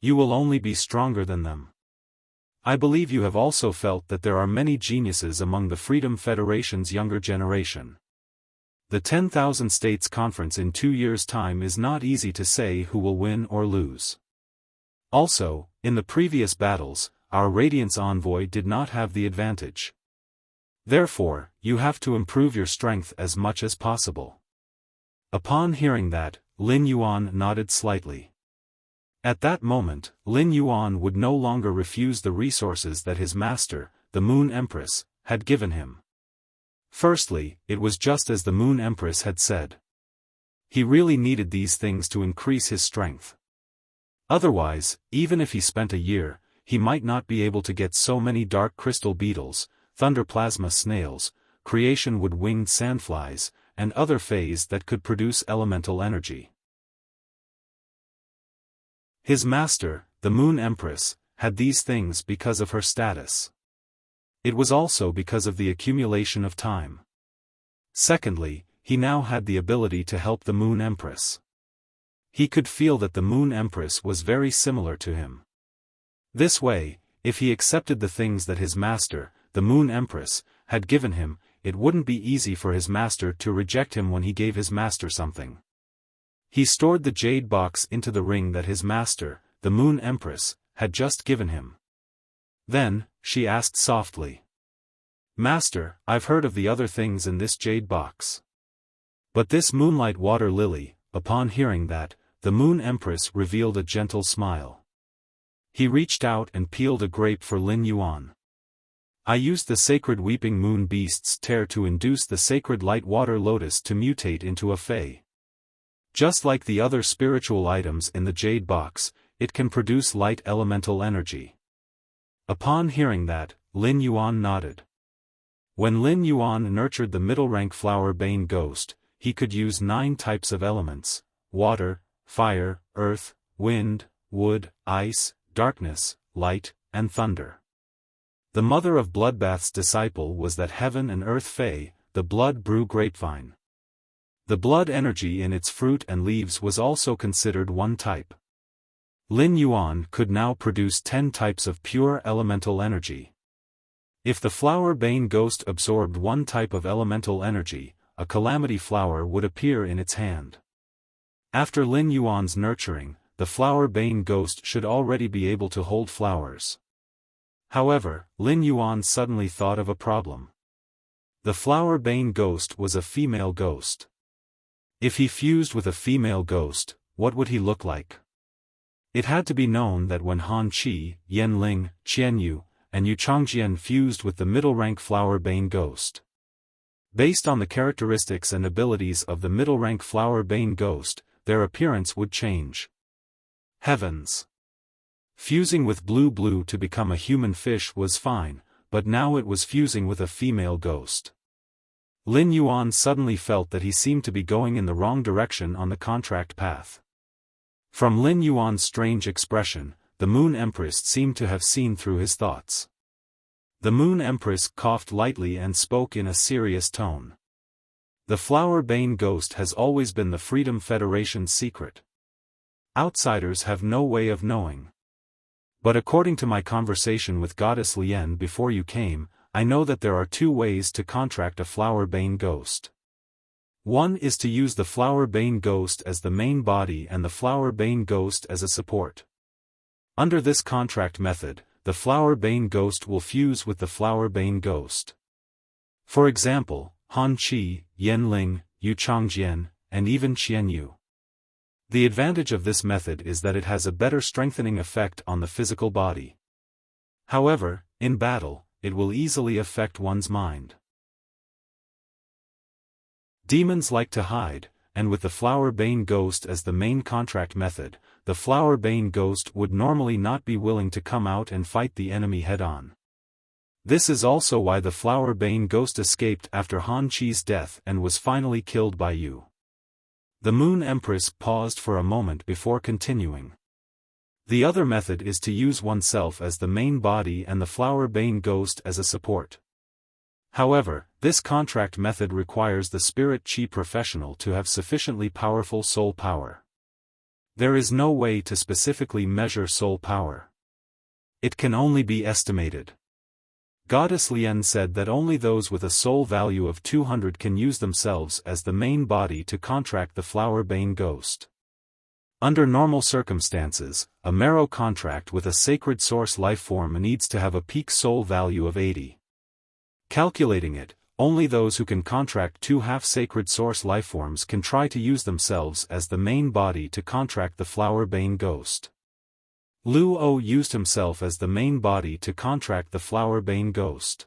You will only be stronger than them. I believe you have also felt that there are many geniuses among the Freedom Federation's younger generation. The 10,000 States Conference in 2 years' time is not easy to say who will win or lose. Also, in the previous battles, our Radiance Envoy did not have the advantage. Therefore, you have to improve your strength as much as possible. Upon hearing that, Lin Yuan nodded slightly. At that moment, Lin Yuan would no longer refuse the resources that his master, the Moon Empress, had given him. Firstly, it was just as the Moon Empress had said. He really needed these things to increase his strength. Otherwise, even if he spent a year, he might not be able to get so many dark crystal beetles, thunder plasma snails, creation wood-winged sandflies, and other fays that could produce elemental energy. His master, the Moon Empress, had these things because of her status. It was also because of the accumulation of time. Secondly, he now had the ability to help the Moon Empress. He could feel that the Moon Empress was very similar to him. This way, if he accepted the things that his master, the Moon Empress, had given him, it wouldn't be easy for his master to reject him when he gave his master something. He stored the jade box into the ring that his master, the Moon Empress, had just given him. Then, she asked softly. "Master, I've heard of the other things in this jade box. But this moonlight water lily," upon hearing that, the Moon Empress revealed a gentle smile. He reached out and peeled a grape for Lin Yuan. "I used the sacred weeping moon beast's tear to induce the sacred light water lotus to mutate into a fey. Just like the other spiritual items in the jade box, it can produce light elemental energy." Upon hearing that, Lin Yuan nodded. When Lin Yuan nurtured the middle-rank flower-bane ghost, he could use 9 types of elements: water, fire, earth, wind, wood, ice, darkness, light, and thunder. The mother of Bloodbath's disciple was that heaven and earth fey, the blood brew grapevine. The blood energy in its fruit and leaves was also considered one type. Lin Yuan could now produce 10 types of pure elemental energy. If the flower-bane ghost absorbed one type of elemental energy, a calamity flower would appear in its hand. After Lin Yuan's nurturing, the flower-bane ghost should already be able to hold flowers. However, Lin Yuan suddenly thought of a problem. The flower-bane ghost was a female ghost. If he fused with a female ghost, what would he look like? It had to be known that when Han Qi, Yan Ling, Qianyu, and Yu Changjian fused with the middle-rank flower-bane ghost. Based on the characteristics and abilities of the middle-rank flower-bane ghost, their appearance would change. Heavens! Fusing with Blue to become a human fish was fine, but now it was fusing with a female ghost. Lin Yuan suddenly felt that he seemed to be going in the wrong direction on the contract path. From Lin Yuan's strange expression, the Moon Empress seemed to have seen through his thoughts. The Moon Empress coughed lightly and spoke in a serious tone. "The flower-bane ghost has always been the Freedom Federation's secret. Outsiders have no way of knowing. But according to my conversation with Goddess Lien before you came, I know that there are 2 ways to contract a flower-bane ghost. One is to use the flower-bane ghost as the main body and the flower-bane ghost as a support. Under this contract method, the flower-bane ghost will fuse with the flower-bane ghost. For example, Han Qi, Yan Ling, Yu Changjian, and even Qianyu. The advantage of this method is that it has a better strengthening effect on the physical body. However, in battle, it will easily affect one's mind. Demons like to hide, and with the flower-bane ghost as the main contract method, the flower-bane ghost would normally not be willing to come out and fight the enemy head-on. This is also why the flower-bane ghost escaped after Han Qi's death and was finally killed by you. The Moon Empress paused for a moment before continuing. The other method is to use oneself as the main body and the flower-bane ghost as a support. However, this contract method requires the spirit chi professional to have sufficiently powerful soul power. There is no way to specifically measure soul power. It can only be estimated. Goddess Lien said that only those with a soul value of 200 can use themselves as the main body to contract the flower-bane ghost. Under normal circumstances, a marrow contract with a sacred source lifeform needs to have a peak soul value of 80. Calculating it, only those who can contract two half-sacred source lifeforms can try to use themselves as the main body to contract the flower-bane ghost. Luo used himself as the main body to contract the flower-bane ghost.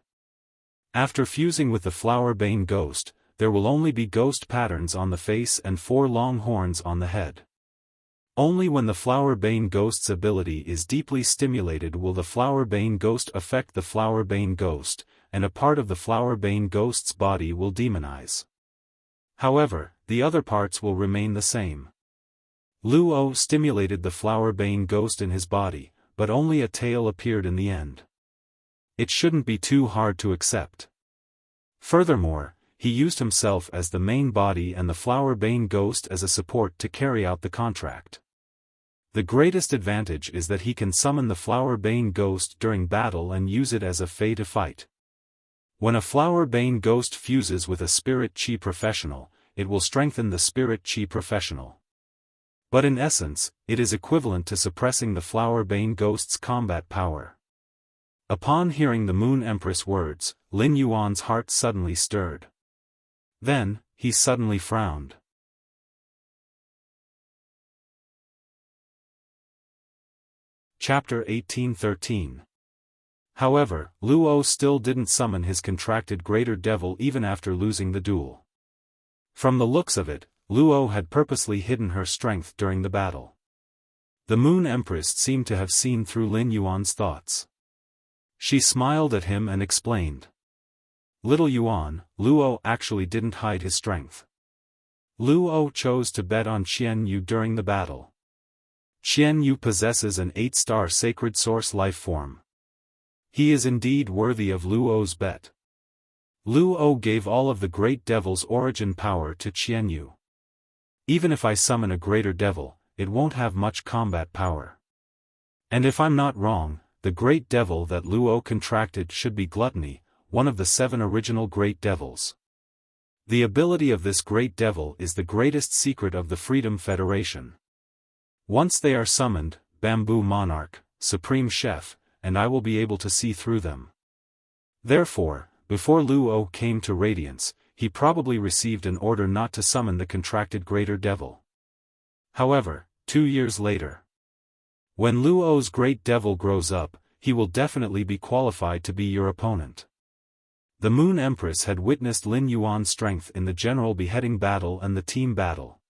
After fusing with the flower-bane ghost, there will only be ghost patterns on the face and 4 long horns on the head. Only when the flower-bane ghost's ability is deeply stimulated will the flower-bane ghost affect the flower-bane ghost, and a part of the flower-bane ghost's body will demonize. However, the other parts will remain the same. Luo stimulated the flower-bane ghost in his body, but only a tail appeared in the end. It shouldn't be too hard to accept. Furthermore, he used himself as the main body and the flower-bane ghost as a support to carry out the contract. The greatest advantage is that he can summon the flower-bane ghost during battle and use it as a fei to fight. When a flower-bane ghost fuses with a spirit chi professional, it will strengthen the spirit chi professional. But in essence, it is equivalent to suppressing the flower-bane ghost's combat power. Upon hearing the Moon Empress words, Lin Yuan's heart suddenly stirred. Then, he suddenly frowned. Chapter 1813. However, Luo still didn't summon his contracted greater devil even after losing the duel. From the looks of it, Luo had purposely hidden her strength during the battle. The Moon Empress seemed to have seen through Lin Yuan's thoughts. She smiled at him and explained. Little Yuan, Luo actually didn't hide his strength. Luo chose to bet on Qian Yu during the battle. Qian Yu possesses an 8-star sacred source life form. He is indeed worthy of Luo's bet. Luo gave all of the great devil's origin power to Qian Yu. Even if I summon a greater devil, it won't have much combat power. And if I'm not wrong, the great devil that Luo contracted should be Gluttony, one of the 7 original great devils. The ability of this great devil is the greatest secret of the Freedom Federation. Once they are summoned, Bamboo Monarch, Supreme Chef, and I will be able to see through them. Therefore, before Luo came to Radiance, he probably received an order not to summon the contracted greater devil. However, 2 years later, when Luo's great devil grows up, he will definitely be qualified to be your opponent. The Moon Empress had witnessed Lin Yuan's strength in the general beheading battle and the team battle.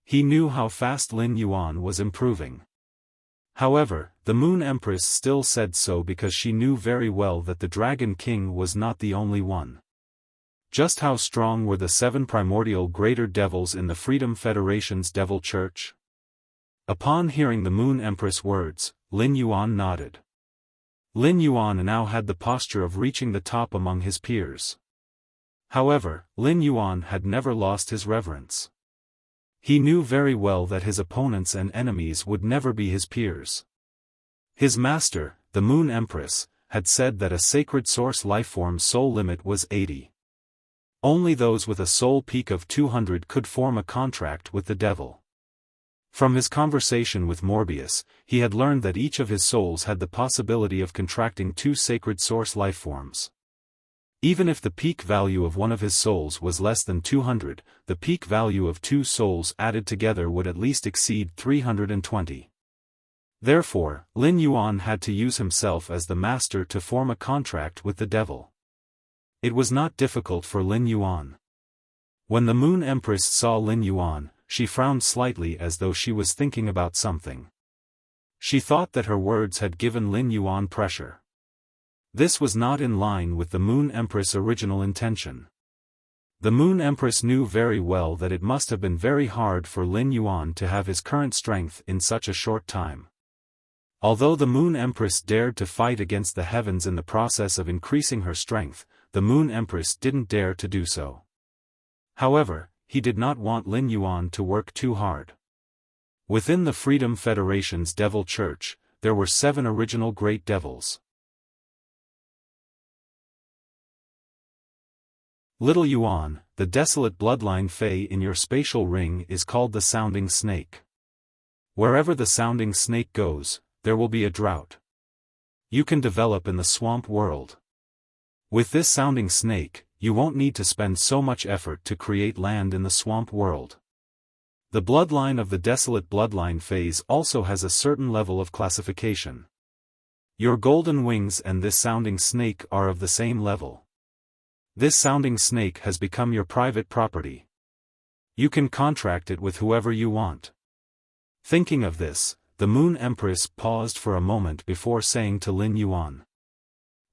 He knew how fast Lin Yuan was improving. However, the Moon Empress still said so because she knew very well that the Dragon King was not the only one. Just how strong were the 7 primordial greater devils in the Freedom Federation's Devil Church? Upon hearing the Moon Empress words, Lin Yuan nodded. Lin Yuan now had the posture of reaching the top among his peers. However, Lin Yuan had never lost his reverence. He knew very well that his opponents and enemies would never be his peers. His master, the Moon Empress, had said that a sacred source lifeform's soul limit was 80. Only those with a soul peak of 200 could form a contract with the devil. From his conversation with Morbius, he had learned that each of his souls had the possibility of contracting 2 sacred source lifeforms. Even if the peak value of one of his souls was less than 200, the peak value of 2 souls added together would at least exceed 320. Therefore, Lin Yuan had to use himself as the master to form a contract with the devil. It was not difficult for Lin Yuan. When the Moon Empress saw Lin Yuan, she frowned slightly as though she was thinking about something. She thought that her words had given Lin Yuan pressure. This was not in line with the Moon Empress' original intention. The Moon Empress knew very well that it must have been very hard for Lin Yuan to have his current strength in such a short time. Although the Moon Empress dared to fight against the heavens in the process of increasing her strength, the Moon Empress didn't dare to do so. However, he did not want Lin Yuan to work too hard. Within the Freedom Federation's Devil Church, there were 7 original Great Devils. Little Yuan, the desolate bloodline fey in your spatial ring is called the Sounding Snake. Wherever the sounding snake goes, there will be a drought. You can develop in the swamp world. With this sounding snake, you won't need to spend so much effort to create land in the swamp world. The bloodline of the desolate bloodline phase also has a certain level of classification. Your golden wings and this sounding snake are of the same level. This sounding snake has become your private property. You can contract it with whoever you want. Thinking of this, the Moon Empress paused for a moment before saying to Lin Yuan.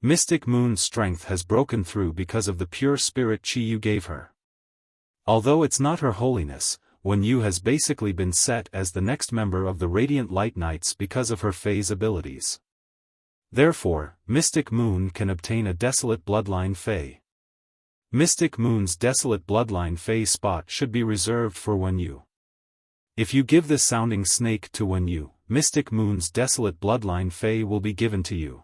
Mystic Moon's strength has broken through because of the pure spirit chi you gave her. Although it's not her holiness, Wen Yu has basically been set as the next member of the Radiant Light Knights because of her phase abilities. Therefore, Mystic Moon can obtain a Desolate Bloodline Fae. Mystic Moon's Desolate Bloodline Fae spot should be reserved for Wen Yu. If you give this sounding snake to Wen Yu, Mystic Moon's Desolate Bloodline Fae will be given to you.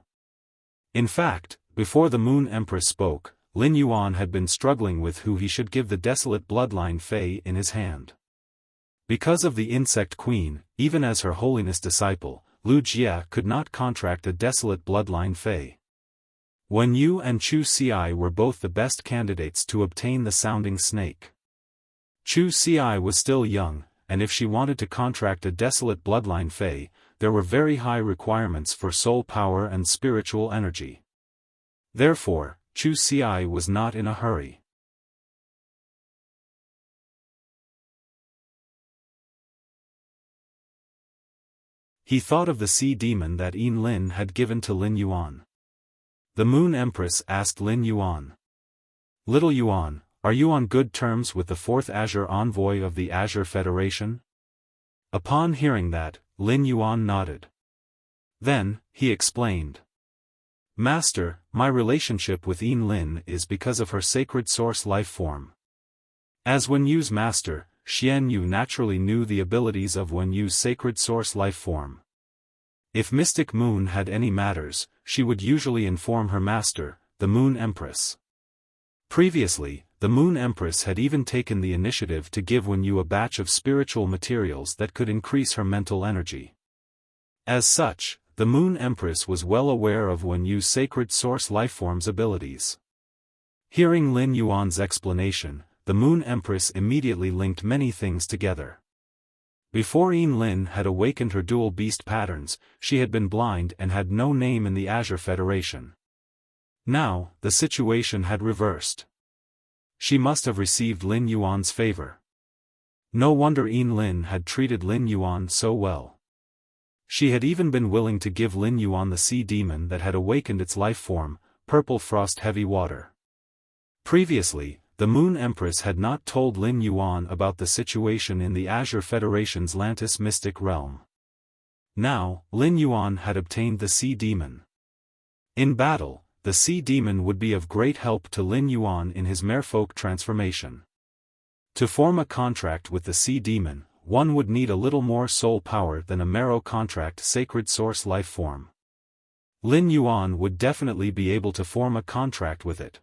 In fact, before the Moon Empress spoke, Lin Yuan had been struggling with who he should give the Desolate Bloodline Fae in his hand. Because of the Insect Queen, even as her holiness disciple, Wuxia could not contract a Desolate Bloodline Fae. Wen Yu and Chu Ci were both the best candidates to obtain the sounding snake. Chu Ci was still young, and if she wanted to contract a Desolate Bloodline Fae, there were very high requirements for soul power and spiritual energy. Therefore, Chu Ci was not in a hurry. He thought of the sea demon that Yin Lin had given to Lin Yuan. The Moon Empress asked Lin Yuan. Little Yuan, are you on good terms with the fourth Azure envoy of the Azure Federation? Upon hearing that, Lin Yuan nodded. Then, he explained. Master, my relationship with Yin Lin is because of her sacred source life form. As Wen Yu's master, Xian Yu naturally knew the abilities of Wen Yu's sacred source life form. If Mystic Moon had any matters, she would usually inform her master, the Moon Empress. Previously, the Moon Empress had even taken the initiative to give Wen Yu a batch of spiritual materials that could increase her mental energy. As such, the Moon Empress was well aware of Wen Yu's sacred source lifeform's abilities. Hearing Lin Yuan's explanation, the Moon Empress immediately linked many things together. Before Yin Lin had awakened her dual beast patterns, she had been blind and had no name in the Azure Federation. Now, the situation had reversed. She must have received Lin Yuan's favor. No wonder Yin Lin had treated Lin Yuan so well. She had even been willing to give Lin Yuan the sea demon that had awakened its life form, Purple Frost Heavy Water. Previously, the Moon Empress had not told Lin Yuan about the situation in the Azure Federation's Lantis Mystic Realm. Now, Lin Yuan had obtained the Sea Demon. In battle, the Sea Demon would be of great help to Lin Yuan in his merfolk transformation. To form a contract with the Sea Demon, one would need a little more soul power than a Marrow contract sacred source life form. Lin Yuan would definitely be able to form a contract with it.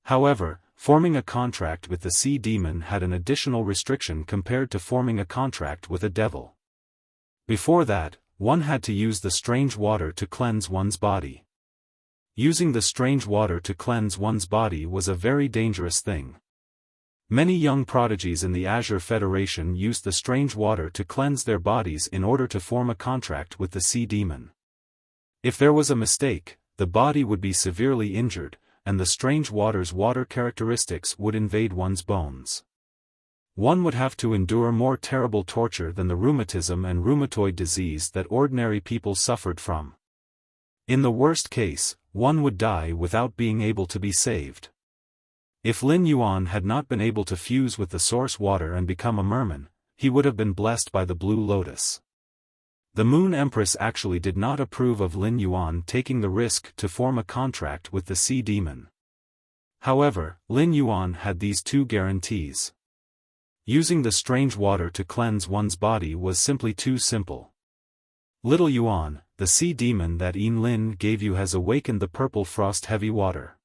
However, forming a contract with the Sea Demon had an additional restriction compared to forming a contract with a devil. Before that, one had to use the strange water to cleanse one's body. Using the strange water to cleanse one's body was a very dangerous thing. Many young prodigies in the Azure Federation used the strange water to cleanse their bodies in order to form a contract with the Sea Demon. If there was a mistake, the body would be severely injured, and the strange water's water characteristics would invade one's bones. One would have to endure more terrible torture than the rheumatism and rheumatoid disease that ordinary people suffered from. In the worst case, one would die without being able to be saved. If Lin Yuan had not been able to fuse with the source water and become a merman, he would have been blessed by the Blue Lotus. The Moon Empress actually did not approve of Lin Yuan taking the risk to form a contract with the Sea Demon. However, Lin Yuan had these two guarantees. Using the strange water to cleanse one's body was simply too simple. Little Yuan, the Sea Demon that Yin Lin gave you has awakened the Purple Frost Heavy Water.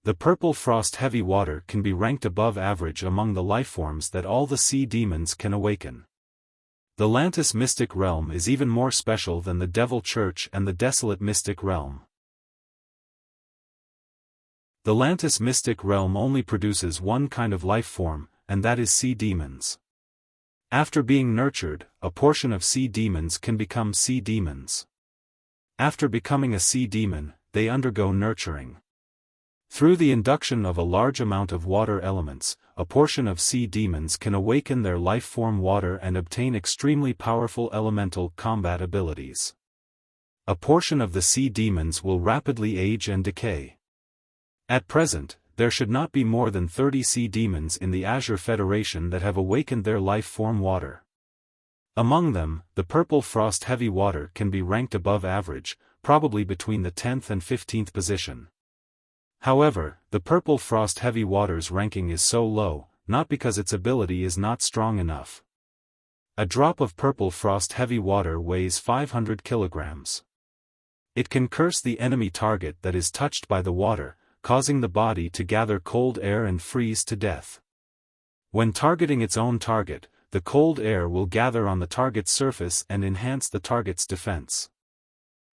The Purple Frost Heavy Water can be ranked above average among the lifeforms that all the Sea Demons can awaken. The Lantis mystic realm is even more special than the Devil Church and the Desolate mystic realm. The Lantis mystic realm only produces one kind of life form, and that is sea demons. After being nurtured, a portion of sea demons can become sea demons. After becoming a sea demon, they undergo nurturing. Through the induction of a large amount of water elements, a portion of sea demons can awaken their life form water and obtain extremely powerful elemental combat abilities. A portion of the sea demons will rapidly age and decay. At present, there should not be more than 30 sea demons in the Azure Federation that have awakened their life form water. Among them, the Purple Frost Heavy Water can be ranked above average, probably between the 10th and 15th position. However, the Purple Frost Heavy Water's ranking is so low, not because its ability is not strong enough. A drop of Purple Frost Heavy Water weighs 500 kilograms. It can curse the enemy target that is touched by the water, causing the body to gather cold air and freeze to death. When targeting its own target, the cold air will gather on the target's surface and enhance the target's defense.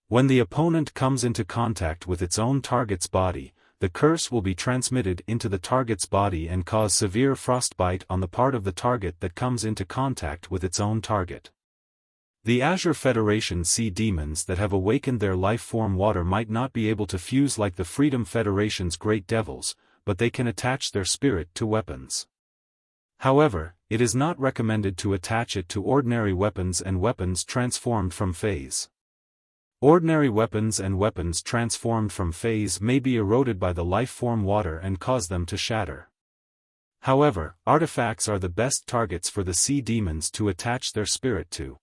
When the opponent comes into contact with its own target's body, the curse will be transmitted into the target's body and cause severe frostbite on the part of the target that comes into contact with its own target. The Azure Federation sea demons that have awakened their life form water might not be able to fuse like the Freedom Federation's great devils, but they can attach their spirit to weapons. However, it is not recommended to attach it to ordinary weapons and weapons transformed from phase. Ordinary weapons and weapons transformed from phase may be eroded by the life form water and cause them to shatter. However, artifacts are the best targets for the sea demons to attach their spirit to.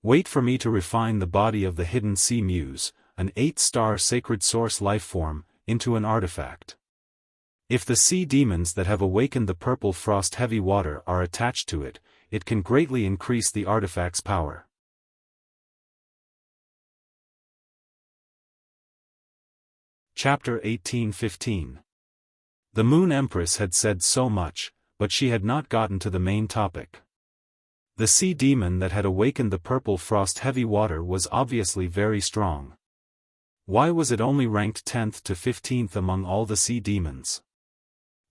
Wait for me to refine the body of the hidden sea muse, an 8-star sacred source life form, into an artifact. If the sea demons that have awakened the Purple Frost Heavy Water are attached to it, it can greatly increase the artifact's power. Chapter 18:15. The Moon Empress had said so much, but she had not gotten to the main topic. The sea demon that had awakened the Purple Frost Heavy Water was obviously very strong. Why was it only ranked 10th to 15th among all the sea demons?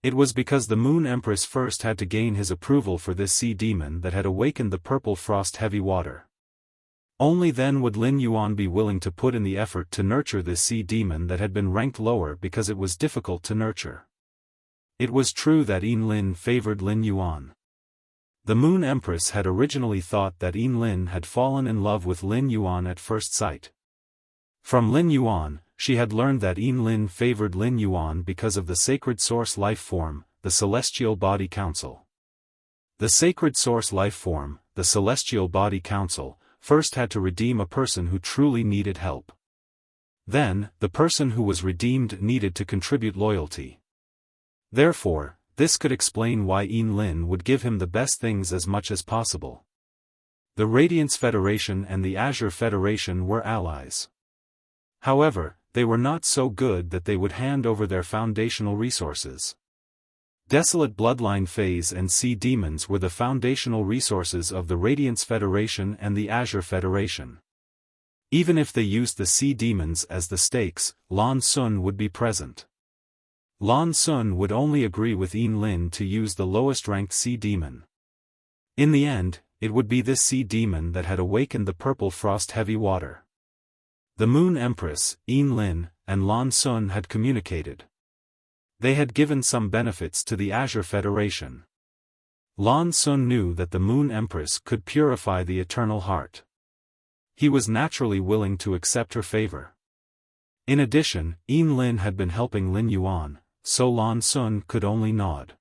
It was because the Moon Empress first had to gain his approval for this sea demon that had awakened the Purple Frost Heavy Water. Only then would Lin Yuan be willing to put in the effort to nurture this sea demon that had been ranked lower because it was difficult to nurture. It was true that Yin Lin favored Lin Yuan. The Moon Empress had originally thought that Yin Lin had fallen in love with Lin Yuan at first sight. From Lin Yuan, she had learned that Yin Lin favored Lin Yuan because of the sacred source life form, the Celestial Body Council. The sacred source life form, the Celestial Body Council, first had to redeem a person who truly needed help. Then, the person who was redeemed needed to contribute loyalty. Therefore, this could explain why Yin Lin would give him the best things as much as possible. The Radiance Federation and the Azure Federation were allies. However, they were not so good that they would hand over their foundational resources. Desolate Bloodline Phase and Sea Demons were the foundational resources of the Radiance Federation and the Azure Federation. Even if they used the Sea Demons as the stakes, Lan Sun would be present. Lan Sun would only agree with Yin Lin to use the lowest-ranked Sea Demon. In the end, it would be this Sea Demon that had awakened the Purple Frost Heavy Water. The Moon Empress, Yin Lin, and Lan Sun had communicated. They had given some benefits to the Azure Federation. Lan Sun knew that the Moon Empress could purify the Eternal Heart. He was naturally willing to accept her favor. In addition, Yin Lin had been helping Lin Yuan, so Lan Sun could only nod.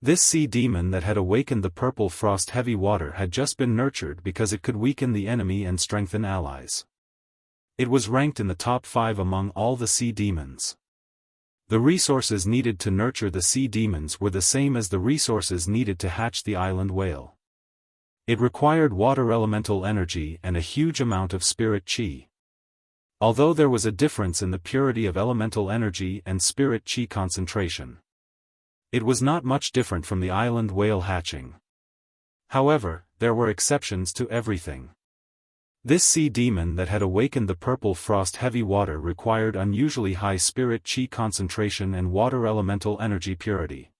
This sea demon that had awakened the Purple Frost Heavy Water had just been nurtured because it could weaken the enemy and strengthen allies. It was ranked in the top 5 among all the sea demons. The resources needed to nurture the sea demons were the same as the resources needed to hatch the island whale. It required water elemental energy and a huge amount of spirit chi. Although there was a difference in the purity of elemental energy and spirit chi concentration. It was not much different from the island whale hatching. However, there were exceptions to everything. This sea demon that had awakened the purple frost heavy water required unusually high spirit chi concentration and water elemental energy purity.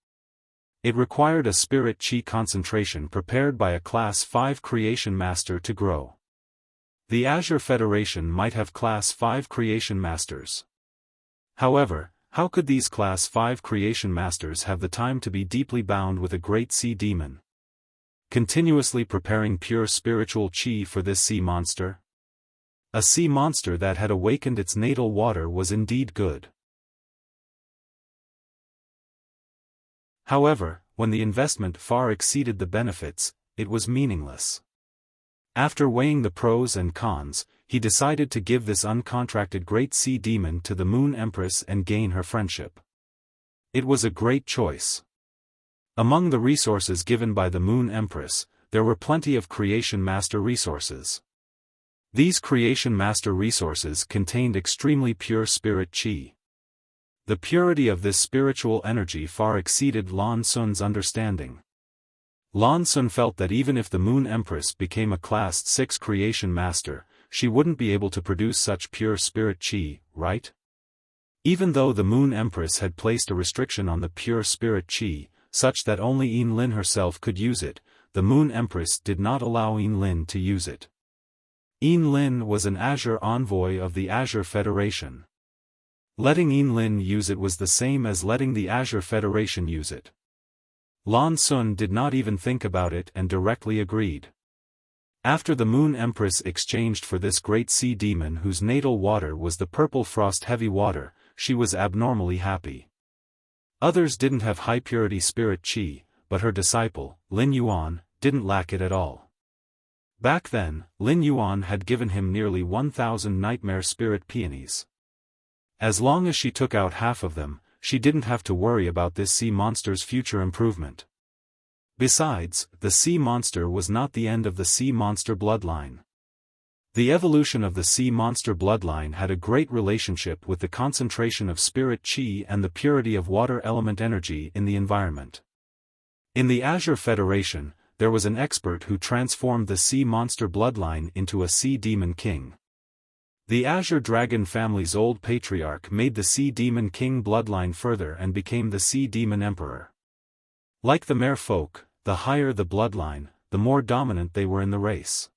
It required a spirit chi concentration prepared by a Class 5 creation master to grow. The Azure Federation might have Class 5 creation masters. However, how could these Class 5 creation masters have the time to be deeply bound with a great sea demon, continuously preparing pure spiritual chi for this sea monster? A sea monster that had awakened its natal water was indeed good. However, when the investment far exceeded the benefits, it was meaningless. After weighing the pros and cons, he decided to give this uncontracted great sea demon to the Moon Empress and gain her friendship. It was a great choice. Among the resources given by the Moon Empress, there were plenty of Creation Master resources. These Creation Master resources contained extremely pure spirit chi. The purity of this spiritual energy far exceeded Lan Sun's understanding. Lan Sun felt that even if the Moon Empress became a Class 6 Creation Master, she wouldn't be able to produce such pure spirit chi, right? Even though the Moon Empress had placed a restriction on the pure spirit chi, such that only Yin herself could use it, the Moon Empress did not allow Yin to use it. Yin was an Azure envoy of the Azure Federation. Letting Yin use it was the same as letting the Azure Federation use it. Lan Sun did not even think about it and directly agreed. After the Moon Empress exchanged for this great sea demon whose natal water was the purple frost heavy water, she was abnormally happy. Others didn't have high purity spirit chi, but her disciple, Lin Yuan, didn't lack it at all. Back then, Lin Yuan had given him nearly 1,000 nightmare spirit peonies. As long as she took out half of them, she didn't have to worry about this sea monster's future improvement. Besides, the sea monster was not the end of the sea monster bloodline. The evolution of the sea monster bloodline had a great relationship with the concentration of spirit chi and the purity of water element energy in the environment. In the Azure Federation, there was an expert who transformed the sea monster bloodline into a sea demon king. The Azure Dragon family's old patriarch made the Sea Demon King bloodline further and became the Sea Demon Emperor. Like the Mare folk, the higher the bloodline, the more dominant they were in the race.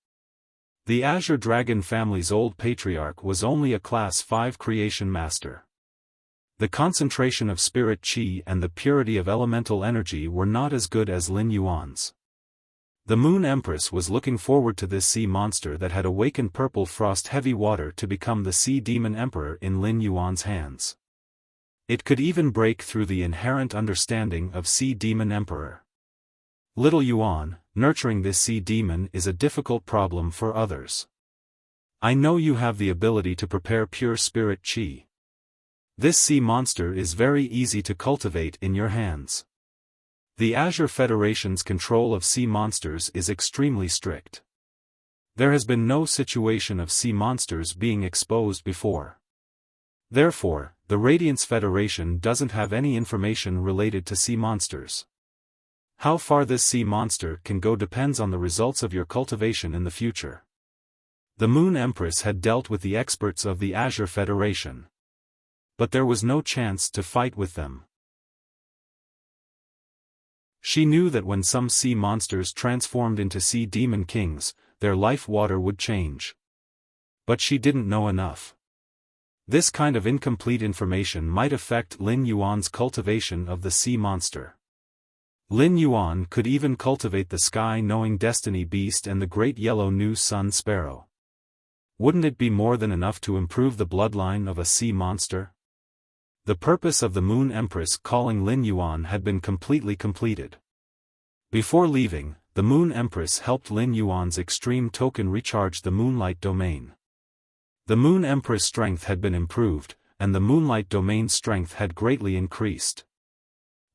The Azure Dragon family's old patriarch was only a Class 5 creation master. The concentration of spirit chi and the purity of elemental energy were not as good as Lin Yuan's. The Moon Empress was looking forward to this sea monster that had awakened purple frost heavy water to become the Sea Demon Emperor in Lin Yuan's hands. It could even break through the inherent understanding of Sea Demon Emperor. Little Yuan, nurturing this sea demon is a difficult problem for others. I know you have the ability to prepare pure spirit chi. This sea monster is very easy to cultivate in your hands. The Azure Federation's control of sea monsters is extremely strict. There has been no situation of sea monsters being exposed before. Therefore, the Radiance Federation doesn't have any information related to sea monsters. How far this sea monster can go depends on the results of your cultivation in the future. The Moon Empress had dealt with the experts of the Azure Federation. But there was no chance to fight with them. She knew that when some sea monsters transformed into sea demon kings, their life water would change. But she didn't know enough. This kind of incomplete information might affect Lin Yuan's cultivation of the sea monster. Lin Yuan could even cultivate the sky-knowing destiny beast and the great yellow new sun sparrow. Wouldn't it be more than enough to improve the bloodline of a sea monster? The purpose of the Moon Empress calling Lin Yuan had been completely completed. Before leaving, the Moon Empress helped Lin Yuan's extreme token recharge the Moonlight Domain. The Moon Empress' strength had been improved, and the Moonlight Domain's strength had greatly increased.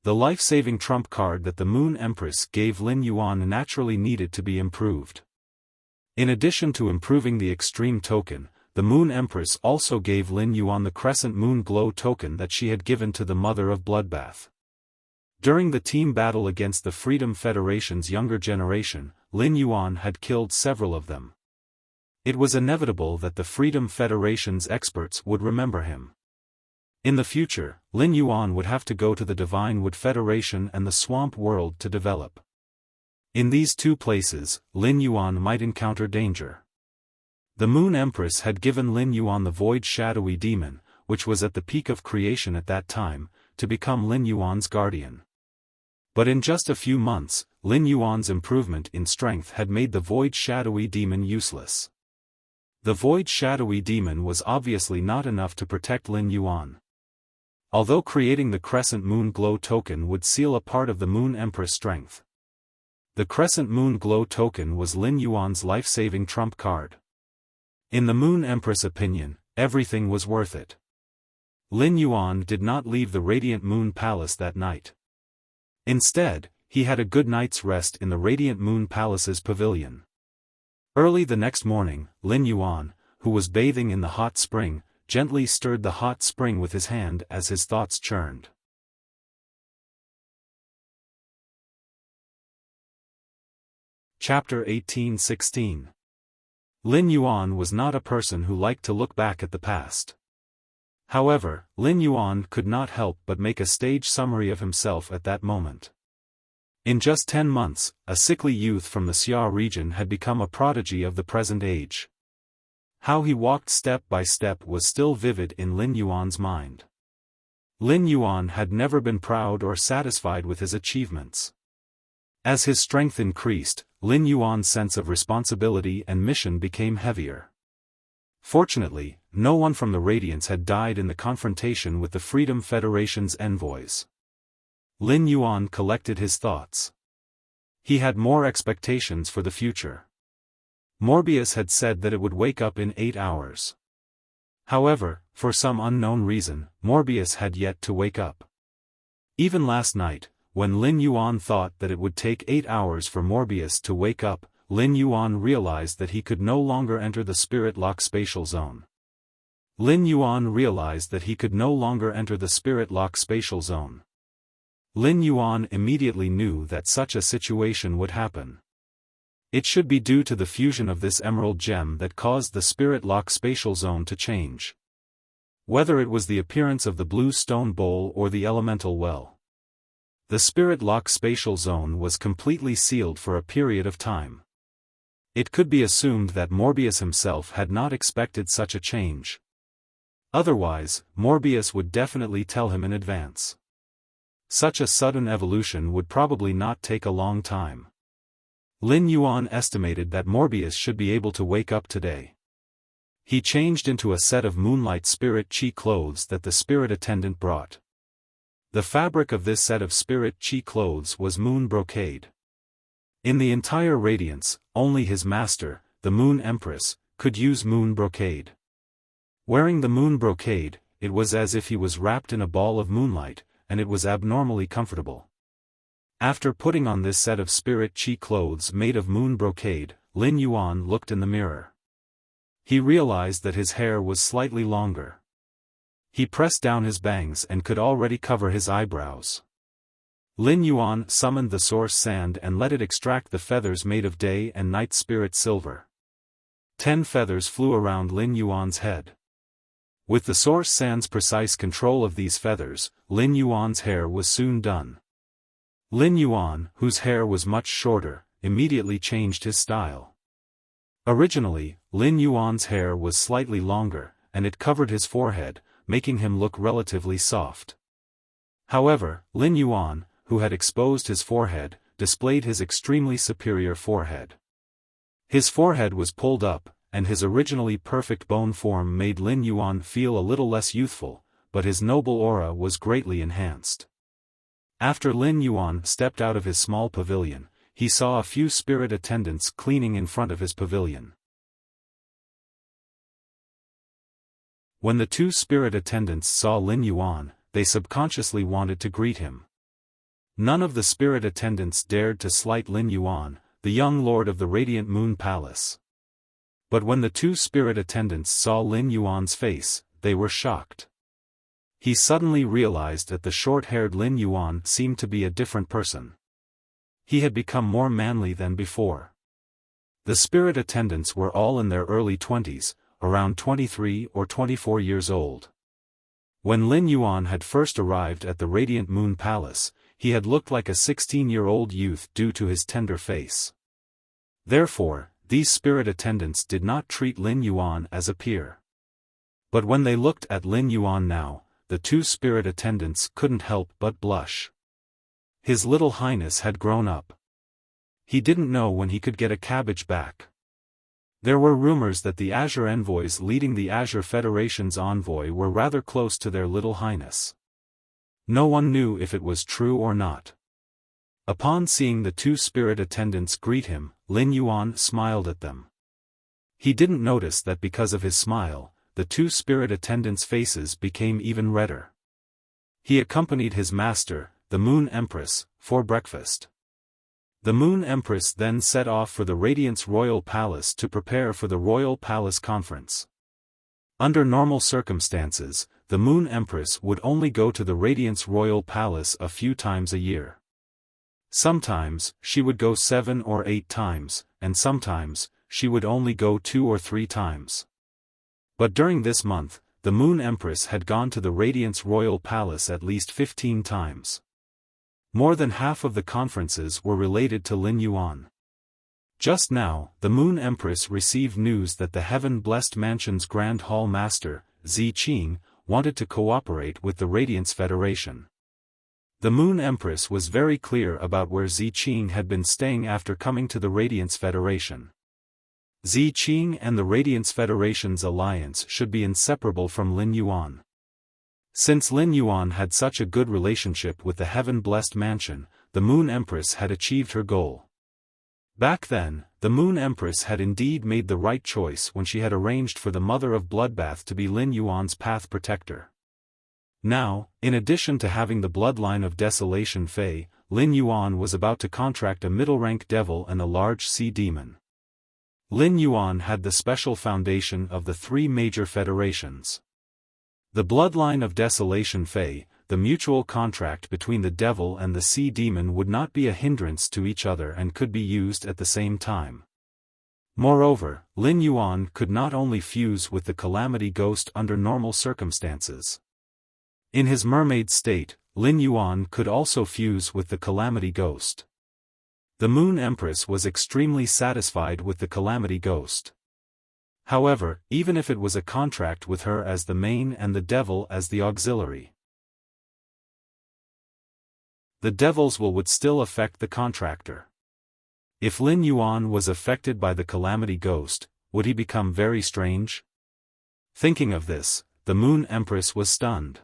The life-saving trump card that the Moon Empress gave Lin Yuan naturally needed to be improved. In addition to improving the extreme token, the Moon Empress also gave Lin Yuan the Crescent Moon Glow token that she had given to the Mother of Bloodbath. During the team battle against the Freedom Federation's younger generation, Lin Yuan had killed several of them. It was inevitable that the Freedom Federation's experts would remember him. In the future, Lin Yuan would have to go to the Divine Wood Federation and the Swamp World to develop. In these two places, Lin Yuan might encounter danger. The Moon Empress had given Lin Yuan the Void Shadowy Demon, which was at the peak of creation at that time, to become Lin Yuan's guardian. But in just a few months, Lin Yuan's improvement in strength had made the Void Shadowy Demon useless. The Void Shadowy Demon was obviously not enough to protect Lin Yuan. Although creating the Crescent Moon Glow token would seal a part of the Moon Empress strength. The Crescent Moon Glow token was Lin Yuan's life-saving trump card. In the Moon Empress' opinion, everything was worth it. Lin Yuan did not leave the Radiant Moon Palace that night. Instead, he had a good night's rest in the Radiant Moon Palace's pavilion. Early the next morning, Lin Yuan, who was bathing in the hot spring, gently stirred the hot spring with his hand as his thoughts churned. Chapter 18:16. Lin Yuan was not a person who liked to look back at the past. However, Lin Yuan could not help but make a stage summary of himself at that moment. In just 10 months, a sickly youth from the Xia region had become a prodigy of the present age. How he walked step by step was still vivid in Lin Yuan's mind. Lin Yuan had never been proud or satisfied with his achievements. As his strength increased, Lin Yuan's sense of responsibility and mission became heavier. Fortunately, no one from the Radiance had died in the confrontation with the Freedom Federation's envoys. Lin Yuan collected his thoughts. He had more expectations for the future. Morbius had said that it would wake up in 8 hours. However, for some unknown reason, Morbius had yet to wake up. Even last night, when Lin Yuan thought that it would take 8 hours for Morbius to wake up, Lin Yuan realized that he could no longer enter the Spirit Lock spatial zone. Lin Yuan realized that he could no longer enter the Spirit Lock spatial zone. Lin Yuan immediately knew that such a situation would happen. It should be due to the fusion of this emerald gem that caused the Spirit Lock spatial zone to change. Whether it was the appearance of the blue stone bowl or the elemental well. The Spirit Lock spatial zone was completely sealed for a period of time. It could be assumed that Morbius himself had not expected such a change. Otherwise, Morbius would definitely tell him in advance. Such a sudden evolution would probably not take a long time. Lin Yuan estimated that Morbius should be able to wake up today. He changed into a set of Moonlight Spirit Chi clothes that the spirit attendant brought. The fabric of this set of Spirit Chi clothes was moon brocade. In the entire Radiance, only his master, the Moon Empress, could use moon brocade. Wearing the moon brocade, it was as if he was wrapped in a ball of moonlight, and it was abnormally comfortable. After putting on this set of Spirit Chi clothes made of moon brocade, Lin Yuan looked in the mirror. He realized that his hair was slightly longer. He pressed down his bangs and could already cover his eyebrows. Lin Yuan summoned the source sand and let it extract the feathers made of day and night spirit silver. 10 feathers flew around Lin Yuan's head. With the source sand's precise control of these feathers, Lin Yuan's hair was soon done. Lin Yuan, whose hair was much shorter, immediately changed his style. Originally, Lin Yuan's hair was slightly longer, and it covered his forehead, making him look relatively soft. However, Lin Yuan, who had exposed his forehead, displayed his extremely superior forehead. His forehead was pulled up, and his originally perfect bone form made Lin Yuan feel a little less youthful, but his noble aura was greatly enhanced. After Lin Yuan stepped out of his small pavilion, he saw a few spirit attendants cleaning in front of his pavilion. When the 2 spirit attendants saw Lin Yuan, they subconsciously wanted to greet him. None of the spirit attendants dared to slight Lin Yuan, the young lord of the Radiant Moon Palace. But when the 2 spirit attendants saw Lin Yuan's face, they were shocked. He suddenly realized that the short-haired Lin Yuan seemed to be a different person. He had become more manly than before. The spirit attendants were all in their early 20s, around 23 or 24 years old. When Lin Yuan had first arrived at the Radiant Moon Palace, he had looked like a 16-year-old youth due to his tender face. Therefore, these spirit attendants did not treat Lin Yuan as a peer. But when they looked at Lin Yuan now, the two spirit attendants couldn't help but blush. His little highness had grown up. He didn't know when he could get a cabbage back. There were rumors that the Azure envoys leading the Azure Federation's envoy were rather close to their little highness. No one knew if it was true or not. Upon seeing the two spirit attendants greet him, Lin Yuan smiled at them. He didn't notice that because of his smile, the two spirit attendants' faces became even redder. He accompanied his master, the Moon Empress, for breakfast. The Moon Empress then set off for the Radiance Royal Palace to prepare for the Royal Palace Conference. Under normal circumstances, the Moon Empress would only go to the Radiance Royal Palace a few times a year. Sometimes, she would go 7 or 8 times, and sometimes, she would only go 2 or 3 times. But during this month, the Moon Empress had gone to the Radiance Royal Palace at least 15 times. More than half of the conferences were related to Lin Yuan. Just now, the Moon Empress received news that the Heaven-Blessed Mansion's Grand Hall Master, Zi Qing, wanted to cooperate with the Radiance Federation. The Moon Empress was very clear about where Zi Qing had been staying after coming to the Radiance Federation. Zi Qing and the Radiance Federation's alliance should be inseparable from Lin Yuan. Since Lin Yuan had such a good relationship with the Heaven-Blessed Mansion, the Moon Empress had achieved her goal. Back then, the Moon Empress had indeed made the right choice when she had arranged for the Mother of Bloodbath to be Lin Yuan's path protector. Now, in addition to having the bloodline of Desolation Fei, Lin Yuan was about to contract a middle-rank devil and a large sea demon. Lin Yuan had the special foundation of the 3 major federations. The bloodline of Desolation Fei, the mutual contract between the devil and the sea demon would not be a hindrance to each other and could be used at the same time. Moreover, Lin Yuan could not only fuse with the Calamity Ghost under normal circumstances. In his mermaid state, Lin Yuan could also fuse with the Calamity Ghost. The Moon Empress was extremely satisfied with the Calamity Ghost. However, even if it was a contract with her as the main and the devil as the auxiliary, the devil's will would still affect the contractor. If Lin Yuan was affected by the Calamity Ghost, would he become very strange? Thinking of this, the Moon Empress was stunned.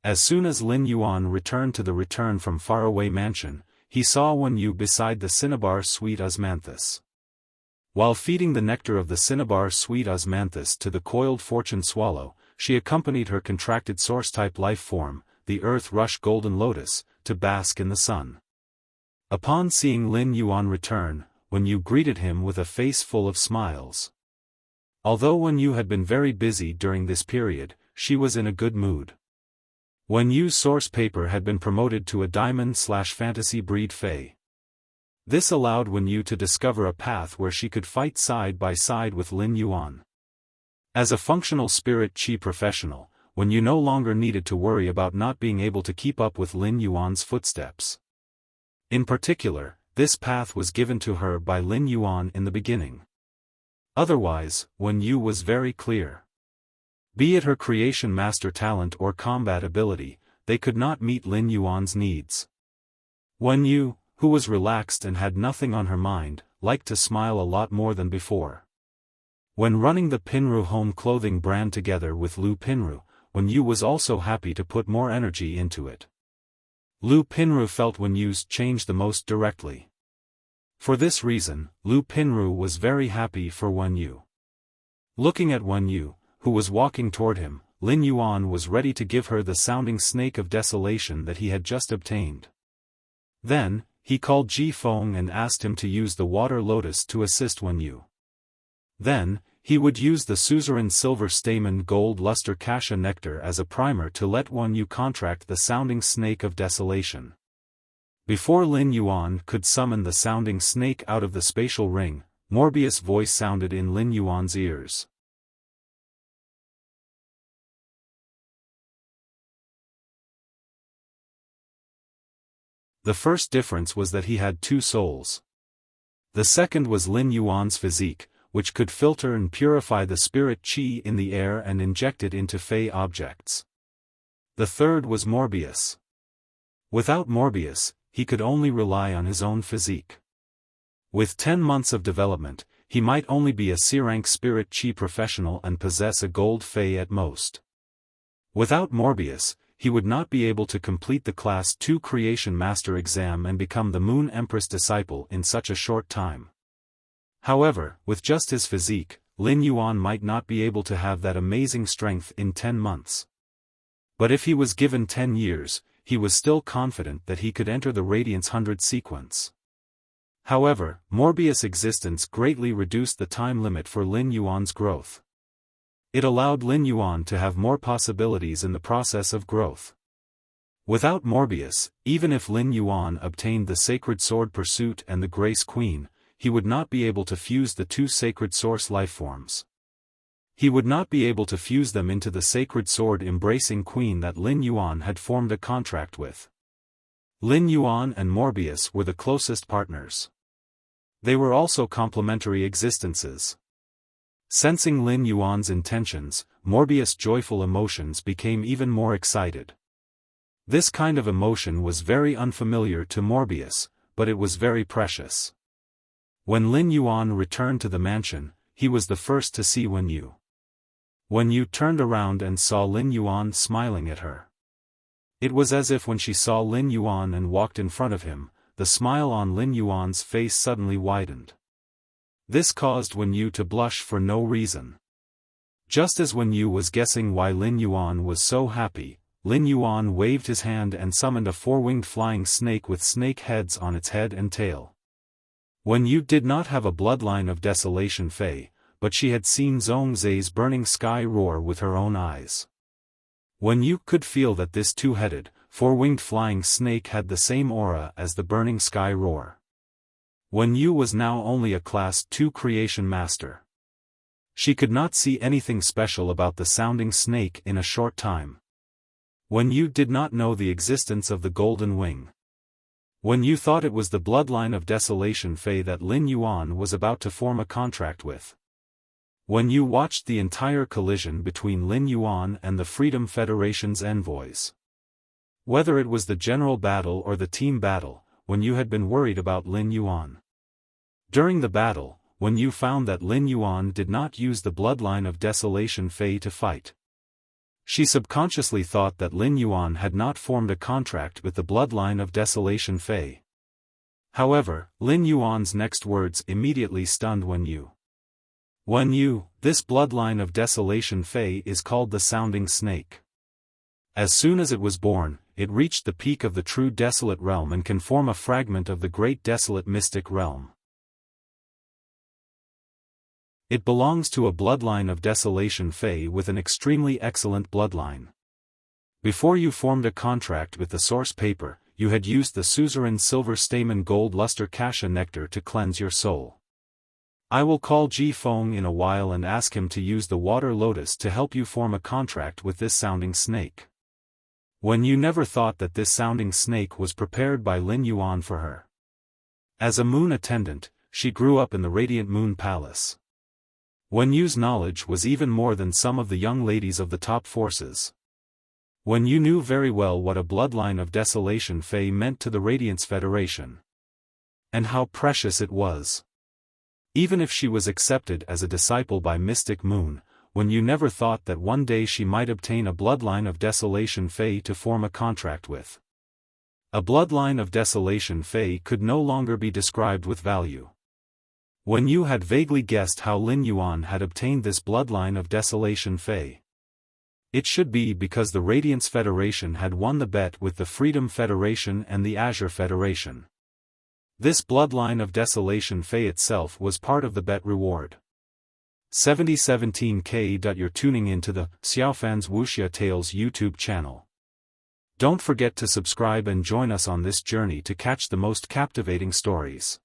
As soon as Lin Yuan returned to the return from faraway mansion, he saw Wen Yu beside the cinnabar sweet osmanthus. While feeding the nectar of the cinnabar sweet osmanthus to the coiled fortune swallow, she accompanied her contracted source-type life form, the earth rush golden lotus, to bask in the sun. Upon seeing Lin Yuan return, Wen Yu greeted him with a face full of smiles. Although Wen Yu had been very busy during this period, she was in a good mood. Wen Yu's source paper had been promoted to a diamond/fantasy breed Fey. This allowed Wen Yu to discover a path where she could fight side by side with Lin Yuan. As a functional spirit chi professional, Wen Yu no longer needed to worry about not being able to keep up with Lin Yuan's footsteps. In particular, this path was given to her by Lin Yuan in the beginning. Otherwise, Wen Yu was very clear. Be it her creation master talent or combat ability, they could not meet Lin Yuan's needs. Wen Yu, who was relaxed and had nothing on her mind, liked to smile a lot more than before. When running the Pinru home clothing brand together with Lu Pinru, Wen Yu was also happy to put more energy into it. Lu Pinru felt Wen Yu's change the most directly. For this reason, Lu Pinru was very happy for Wen Yu. Looking at Wen Yu, who was walking toward him, Lin Yuan was ready to give her the sounding snake of desolation that he had just obtained. Then, he called Ji Feng and asked him to use the water lotus to assist Wen Yu. Then, he would use the suzerain silver stamen gold luster cassia nectar as a primer to let Wen Yu contract the sounding snake of desolation. Before Lin Yuan could summon the sounding snake out of the spatial ring, Morbius' voice sounded in Lin Yuan's ears. The first difference was that he had two souls. The second was Lin Yuan's physique, which could filter and purify the spirit qi in the air and inject it into fey objects. The third was Morbius. Without Morbius, he could only rely on his own physique. With 10 months of development, he might only be a C-rank spirit qi professional and possess a gold fey at most. Without Morbius, he would not be able to complete the Class 2 Creation Master exam and become the Moon Empress disciple in such a short time. However, with just his physique, Lin Yuan might not be able to have that amazing strength in 10 months. But if he was given 10 years, he was still confident that he could enter the Radiance 100 sequence. However, Morbius' existence greatly reduced the time limit for Lin Yuan's growth. It allowed Lin Yuan to have more possibilities in the process of growth. Without Morbius, even if Lin Yuan obtained the Sacred Sword Pursuit and the Grace Queen, he would not be able to fuse the two sacred source lifeforms. He would not be able to fuse them into the sacred sword embracing queen that Lin Yuan had formed a contract with. Lin Yuan and Morbius were the closest partners. They were also complementary existences. Sensing Lin Yuan's intentions, Morbius' joyful emotions became even more excited. This kind of emotion was very unfamiliar to Morbius, but it was very precious. When Lin Yuan returned to the mansion, he was the first to see Wen Yu. Wen Yu turned around and saw Lin Yuan smiling at her. It was as if when she saw Lin Yuan and walked in front of him, the smile on Lin Yuan's face suddenly widened. This caused Wen Yu to blush for no reason. Just as Wen Yu was guessing why Lin Yuan was so happy, Lin Yuan waved his hand and summoned a four-winged flying snake with snake heads on its head and tail. Wen Yu did not have a bloodline of Desolation Fey, but she had seen Zhongzai's burning sky roar with her own eyes. Wen Yu could feel that this two-headed, four-winged flying snake had the same aura as the burning sky roar. Wen Yu was now only a Class 2 Creation Master. She could not see anything special about the sounding snake in a short time. Wen Yu did not know the existence of the Golden Wing. Wen Yu thought it was the bloodline of Desolation Fey that Lin Yuan was about to form a contract with. Wen Yu watched the entire collision between Lin Yuan and the Freedom Federation's envoys. Whether it was the general battle or the team battle, Wen Yu had been worried about Lin Yuan. During the battle, Wen Yu found that Lin Yuan did not use the bloodline of Desolation Fey to fight. She subconsciously thought that Lin Yuan had not formed a contract with the bloodline of Desolation Fey. However, Lin Yuan's next words immediately stunned Wen Yu. Wen Yu, this bloodline of Desolation Fey is called the Sounding Snake. As soon as it was born, it reached the peak of the true Desolate Realm and can form a fragment of the Great Desolate Mystic Realm. It belongs to a bloodline of Desolation Fey with an extremely excellent bloodline. Before you formed a contract with the source paper, you had used the suzerain silver stamen gold luster cassia nectar to cleanse your soul. I will call Ji Feng in a while and ask him to use the water lotus to help you form a contract with this sounding snake. Wen Yu never thought that this sounding snake was prepared by Lin Yuan for her. As a moon attendant, she grew up in the Radiant Moon Palace. Wen Yu's knowledge was even more than some of the young ladies of the top forces. Wen Yu knew very well what a bloodline of Desolation Fey meant to the Radiance Federation. And how precious it was. Even if she was accepted as a disciple by Mystic Moon, Wen Yu never thought that one day she might obtain a bloodline of Desolation Fey to form a contract with. A bloodline of Desolation Fey could no longer be described with value. Wen Yu had vaguely guessed how Lin Yuan had obtained this bloodline of Desolation Fey. It should be because the Radiance Federation had won the bet with the Freedom Federation and the Azure Federation. This bloodline of Desolation Fey itself was part of the bet reward. 7017K. You're tuning into the Xiaofan's Wuxia Tales YouTube channel. Don't forget to subscribe and join us on this journey to catch the most captivating stories.